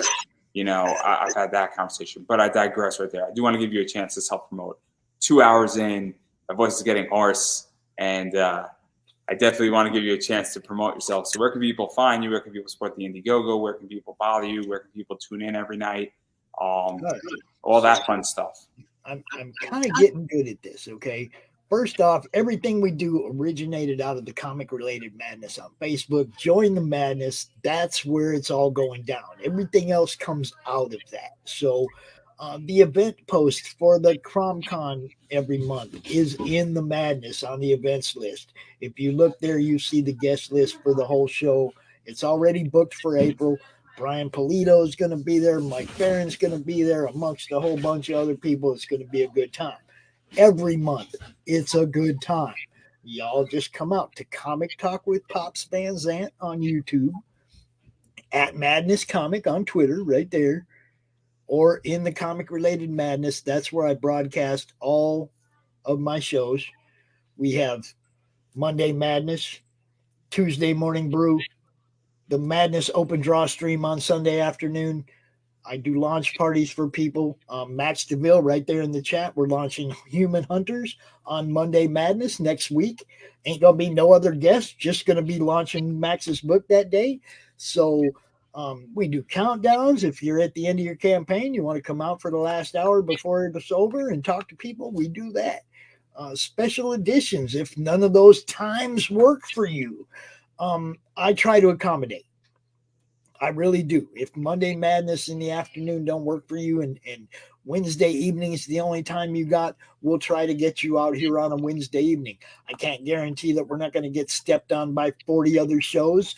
I've had that conversation, but I digress right there. I do want to give you a chance to self-promote. 2 hours in, my voice is getting hoarse, and I definitely want to give you a chance to promote yourself. So where can people find you? Where can people support the Indiegogo? Where can people follow you? Where can people tune in every night? All that fun stuff. I'm kind of getting good at this, okay? First off, everything we do originated out of the Comic Related Madness on Facebook. Join the madness. That's where it's all going down. Everything else comes out of that. So the event post for the CromCon every month is in the madness on the events list. If you look there, you see the guest list for the whole show. It's already booked for April. Brian Polito is going to be there. Mike Barron's going to be there, amongst a whole bunch of other people. It's going to be a good time. Every month, it's a good time. Y'all just come out to Comic Talk with Pops Van Zant on YouTube, at Madness Comic on Twitter, right there, or in the Comic Related Madness. That's where I broadcast all of my shows. We have Monday Madness, Tuesday Morning Brew, the Madness Open Draw stream on Sunday afternoon. I do launch parties for people. Max DeVille, right there in the chat. We're launching Human Hunters on Monday Madness next week. Ain't going to be no other guests, just going to be launching Max's book that day. So we do countdowns. If you're at the end of your campaign, you want to come out for the last hour before it's over and talk to people, we do that. Special editions, if none of those times work for you, I try to accommodate. I really do. If Monday Madness in the afternoon don't work for you and Wednesday evening is the only time you got, we'll try to get you out here on a Wednesday evening. I can't guarantee that we're not going to get stepped on by 40 other shows,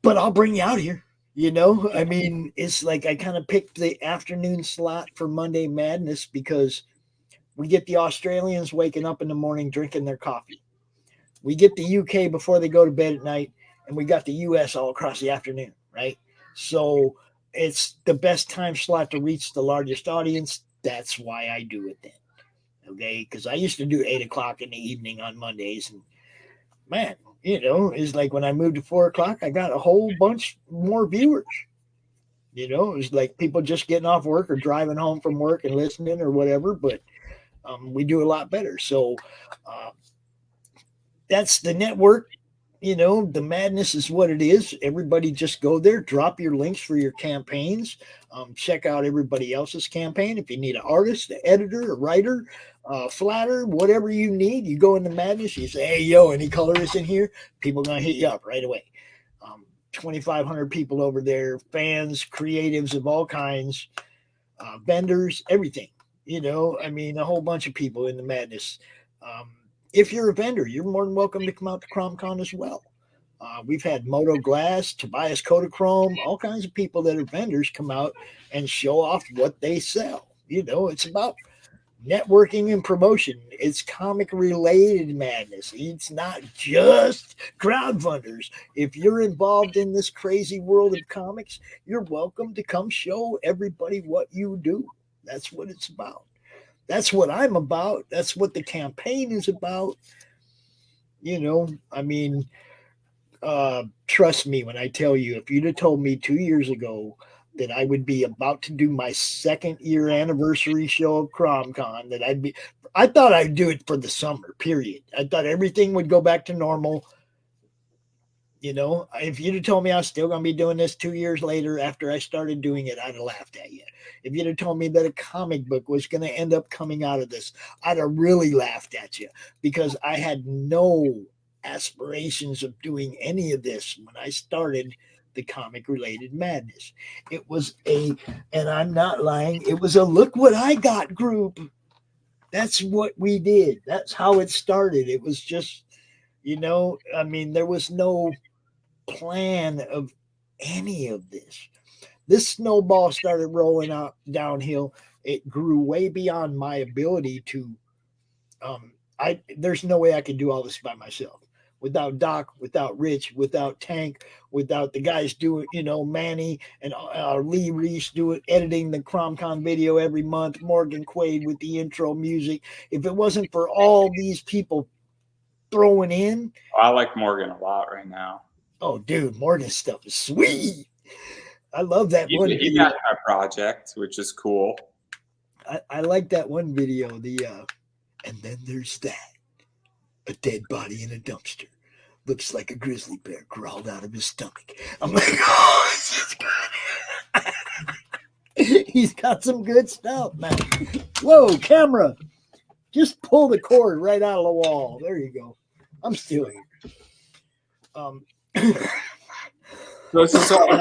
but I'll bring you out here. I mean, it's like I kind of picked the afternoon slot for Monday Madness because we get the Australians waking up in the morning drinking their coffee. We get the UK before they go to bed at night, and we got the US all across the afternoon, right? So it's the best time slot to reach the largest audience. That's why I do it then, okay? Because I used to do 8 o'clock in the evening on Mondays, and man, it's like when I moved to 4 o'clock, I got a whole bunch more viewers. It was like people just getting off work or driving home from work and listening or whatever, but we do a lot better. So that's the network. The madness is what it is. Everybody just go there, drop your links for your campaigns, check out everybody else's campaign. If you need an artist, an editor, a writer, flatter, whatever you need, you go into madness, you say, hey, yo, any colorists in here? People are going to hit you up right away. 2,500 people over there, fans, creatives of all kinds, vendors, everything. I mean, a whole bunch of people in the madness. If you're a vendor, you're more than welcome to come out to CromCon as well. We've had Moto Glass, Tobias Crom, all kinds of people that are vendors come out and show off what they sell. It's about networking and promotion. It's comic related madness. It's not just crowdfunders. If you're involved in this crazy world of comics, you're welcome to come show everybody what you do. That's what it's about. That's what I'm about. That's what the campaign is about. I mean, trust me when I tell you, if you'd have told me 2 years ago that I would be about to do my 2nd year anniversary show of CromCon, I thought I'd do it for the summer, period. I thought everything would go back to normal. If you'd have told me I was still going to be doing this 2 years later after I started doing it, I'd have laughed at you. If you'd have told me that a comic book was going to end up coming out of this, I'd have really laughed at you because I had no aspirations of doing any of this when I started the Comic Related Madness. It was and I'm not lying, it was a look what I got group. That's what we did. That's how it started. It was just, I mean, there was no plan of any of this. This snowball started rolling out downhill. It grew way beyond my ability to. There's no way I could do all this by myself. Without Doc, without Rich, without Tank, without the guys doing, Manny and Lee Reese doing editing the CromCon video every month, Morgan Quaid with the intro music. If it wasn't for all these people throwing in, I like Morgan a lot right now. Oh, dude, Morgan's stuff is sweet. I love that one He video. got my project, which is cool. I like that one video. And then there's that. A dead body in a dumpster. Looks like a grizzly bear crawled out of his stomach. I'm like, oh, this is good. He's got some good stuff, man. Whoa, camera. Just pull the cord right out of the wall. There you go. I'm still here. So on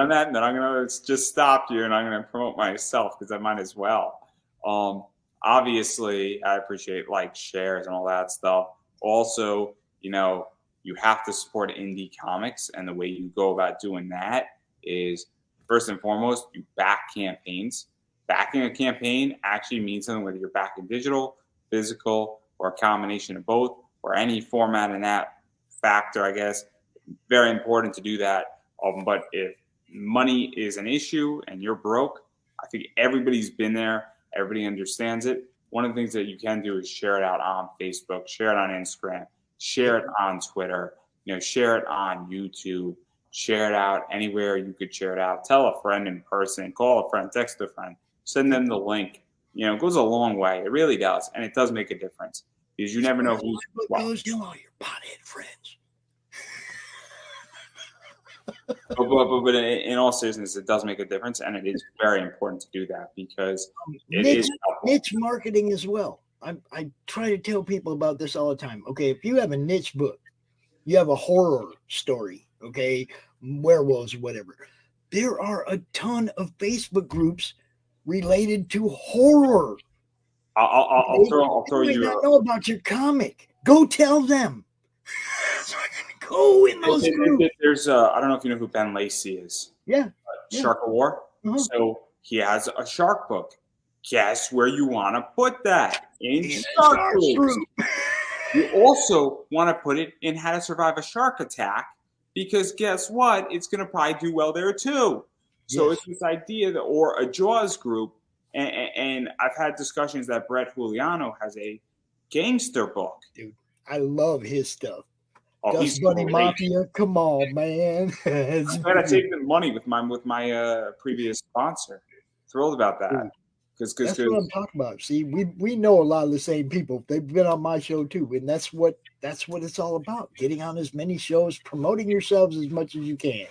that note, I'm going to just stop you and I'm going to promote myself because I might as well. Obviously, I appreciate likes, shares, and all that stuff. Also, you have to support indie comics, and the way you go about doing that is, first and foremost, you back campaigns. Backing a campaign actually means something, whether you're backing digital, physical, or a combination of both, or any format in that factor, I guess. Very important to do that. But if money is an issue and you're broke, I think everybody's been there. Everybody understands it. One of the things that you can do is share it out on Facebook, share it on Instagram, share it on Twitter, share it on YouTube, share it out anywhere you could share it out. Tell a friend in person, call a friend, text a friend, send them the link. It goes a long way. It really does. And it does make a difference because you never know who's what goes to all your pothead friends. But in all seriousness, it does make a difference, and it is very important to do that because it is niche marketing as well. I try to tell people about this all the time. Okay, if you have a niche book, you have a horror story, okay, werewolves, whatever. There are a ton of Facebook groups related to horror. I'll throw you. You might not know about your comic. Go tell them. Go in those groups. There's I don't know if you know who Ben Lacey is. Yeah. Shark of War. So he has a shark book. Guess where you want to put that? In shark group. You also want to put it in how to survive a shark attack because guess what? It's going to probably do well there too. So it's this idea that, or a Jaws group, and I've had discussions that Brett Juliano has a gangster book. Dude, I love his stuff. Dust Bunny Mafia, come on, man! I'm glad I saved the money with my previous sponsor. Thrilled about that. Because that's what I'm talking about. See, we know a lot of the same people. They've been on my show too, and that's what it's all about. Getting on as many shows, promoting yourselves as much as you can.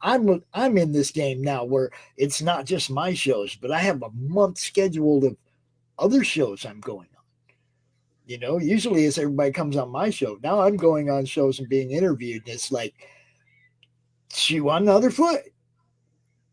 I'm in this game now where it's not just my shows, but I have a month scheduled of other shows I'm going on. Usually it's everybody comes on my show. Now I'm going on shows and being interviewed. And it's like shoe on the other foot.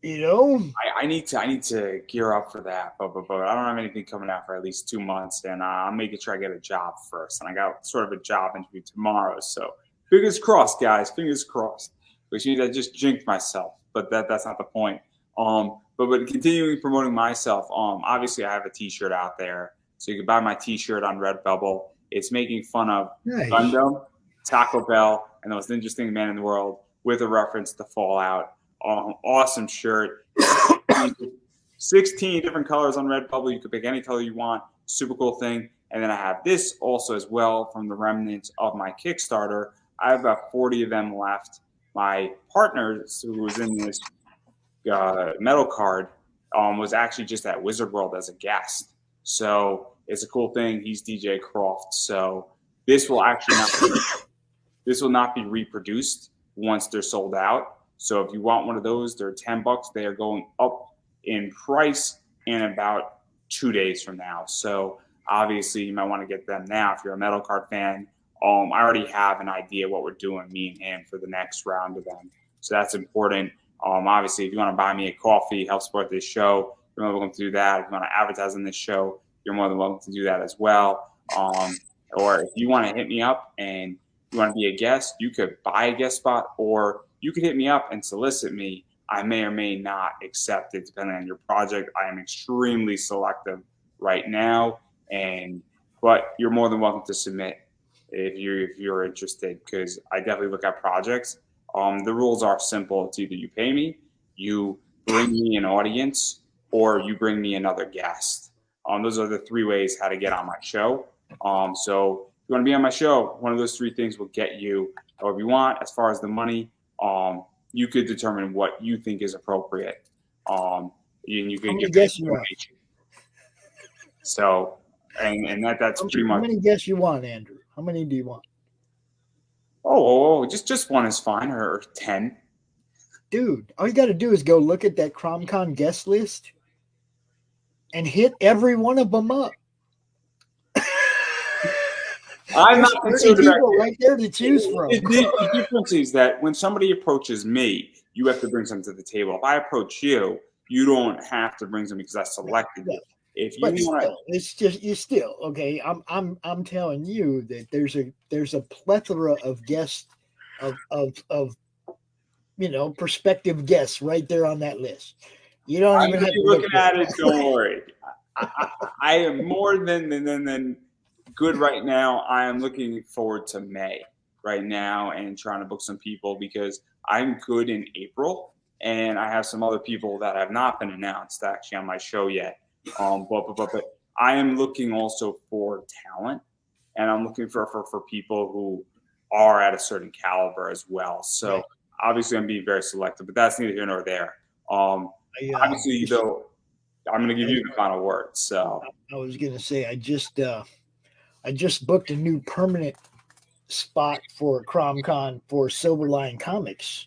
I need to gear up for that, but I don't have anything coming out for at least 2 months, and I'm making sure I get a job first. And I got sort of a job interview tomorrow, so fingers crossed, guys. Fingers crossed. Which means I just jinxed myself, but that's not the point. But continuing promoting myself. Obviously I have a T-shirt out there. So you can buy my T-shirt on Redbubble. It's making fun of Gundam, Taco Bell, and the most interesting man in the world with a reference to Fallout. Awesome shirt. 16 different colors on Redbubble. You can pick any color you want. Super cool thing. And then I have this also as well from the remnants of my Kickstarter. I have about 40 of them left. My partner, who was in this metal card, was actually just at Wizard World as a guest. So it's a cool thing. He's DJ Croft. So this will actually not be reproduced once they're sold out. So if you want one of those, they're $10. They are going up in price in about 2 days from now. So obviously you might want to get them now if you're a metal card fan. I already have an idea what we're doing, me and him, for the next round of them. So that's important. Obviously, if you want to buy me a coffee, help support this show, you're welcome to do that. If you want to advertise on this show, you're more than welcome to do that as well. Or if you want to hit me up and you want to be a guest, you could buy a guest spot, or you could hit me up and solicit me. I may or may not accept it depending on your project. I am extremely selective right now, but you're more than welcome to submit if you're interested, because I definitely look at projects. The rules are simple. It's either you pay me, you bring me an audience, or you bring me another guest. Those are the three ways how to get on my show. So if you want to be on my show, one of those three things will get you however you want. As far as the money, you could determine what you think is appropriate. And you could get paid donation. So, and that's pretty much. How many guests you want, Andrew? How many do you want? Just one is fine, or 10. Dude, all you got to do is go look at that CromCon guest list and hit every one of them up. I'm not concerned about it. Right there to choose from. The difference is that when somebody approaches me, you have to bring something to the table. If I approach you, you don't have to bring something because I selected you. If you want to, it's just you still okay. I'm telling you that there's a plethora of guests of prospective guests right there on that list. You don't even have to looking at it. Don't worry. I am more than good right now. I am looking forward to May right now and trying to book some people because I'm good in April, and I have some other people that have not been announced actually on my show yet. But I am looking also for talent, and I'm looking for people who are at a certain caliber as well. So obviously I'm being very selective, but that's neither here nor there. Obviously, though, I'm going to give you the final word. So I was going to say, I just booked a new permanent spot for CromCon for Silverline Comics.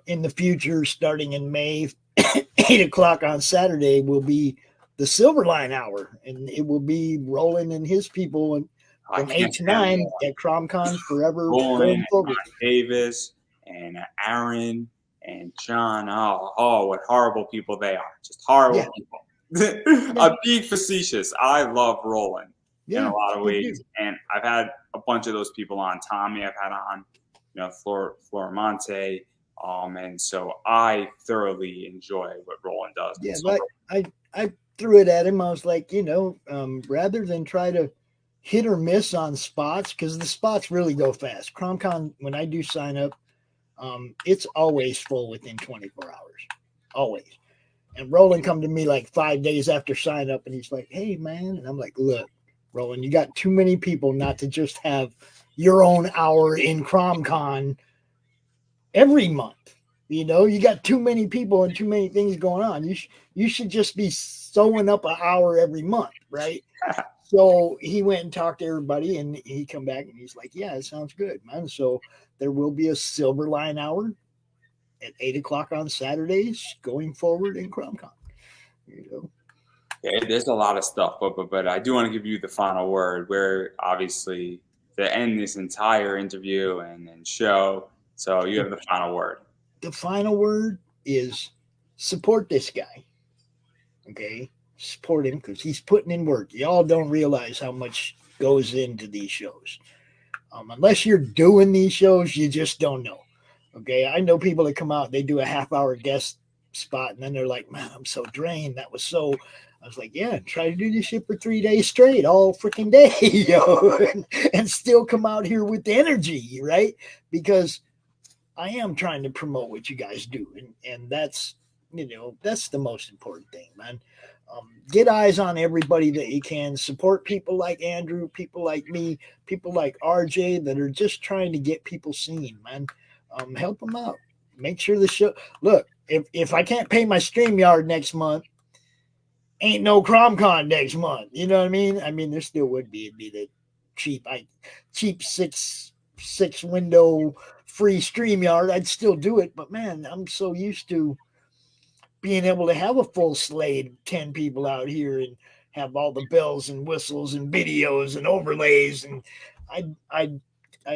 In the future, starting in May, 8:00 on Saturday will be the Silverline Hour, and it will be Roland and his people from 8 to 9 at CromCon forever. Roland, and Davis, and Aaron, and John. Oh, what horrible people they are! Just horrible people. I'm being facetious. I love Roland in a lot of ways, and I've had a bunch of those people on. Tommy, I've had on, Florimonte. And so I thoroughly enjoy what Roland does. Yeah, but I threw it at him. I was like, rather than try to hit or miss on spots, because the spots really go fast. CromCon, when I do sign up, it's always full within 24 hours. Always. And Roland come to me like 5 days after sign up, and he's like, "Hey, man." And I'm like, "Look, Roland, you got too many people not to just have your own hour in CromCon every month. You got too many people and too many things going on. You should just be sewing up an hour every month, right?" So he went and talked to everybody, and he come back and he's like, "Yeah, it sounds good, man." So there will be a Silverline Hour at 8:00 on Saturdays going forward in CromCon. Yeah, there's a lot of stuff, but I do want to give you the final word. Where obviously to end this entire interview and show. So you have the final word. The final word is support this guy. Okay? Support him because he's putting in work. Y'all don't realize how much goes into these shows. Unless you're doing these shows, you just don't know. Okay? I know people that come out, they do a half-hour guest spot, and then they're like, "Man, I'm so drained. That was so..." I was like, "Yeah, try to do this shit for 3 days straight, all freaking day, and still come out here with the energy, right?" Because I am trying to promote what you guys do, and that's that's the most important thing, man. Get eyes on everybody that you can. Support people like Andrew, people like me, people like RJ that are just trying to get people seen, man. Help them out. Make sure the show. Look, if I can't pay my StreamYard next month, ain't no CromCon next month. You know what I mean? I mean, there still would be. It'd be the cheap six window free StreamYard. I'd still do it, but man, I'm so used to being able to have a full slate of 10 people out here and have all the bells and whistles and videos and overlays, and I'd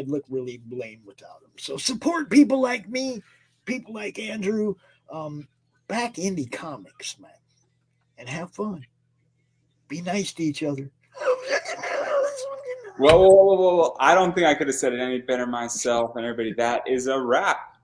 look really lame without them. So support people like me, people like Andrew, back indie comics, man, and have fun. Be nice to each other. Well, I don't think I could have said it any better myself. And everybody, that is a wrap.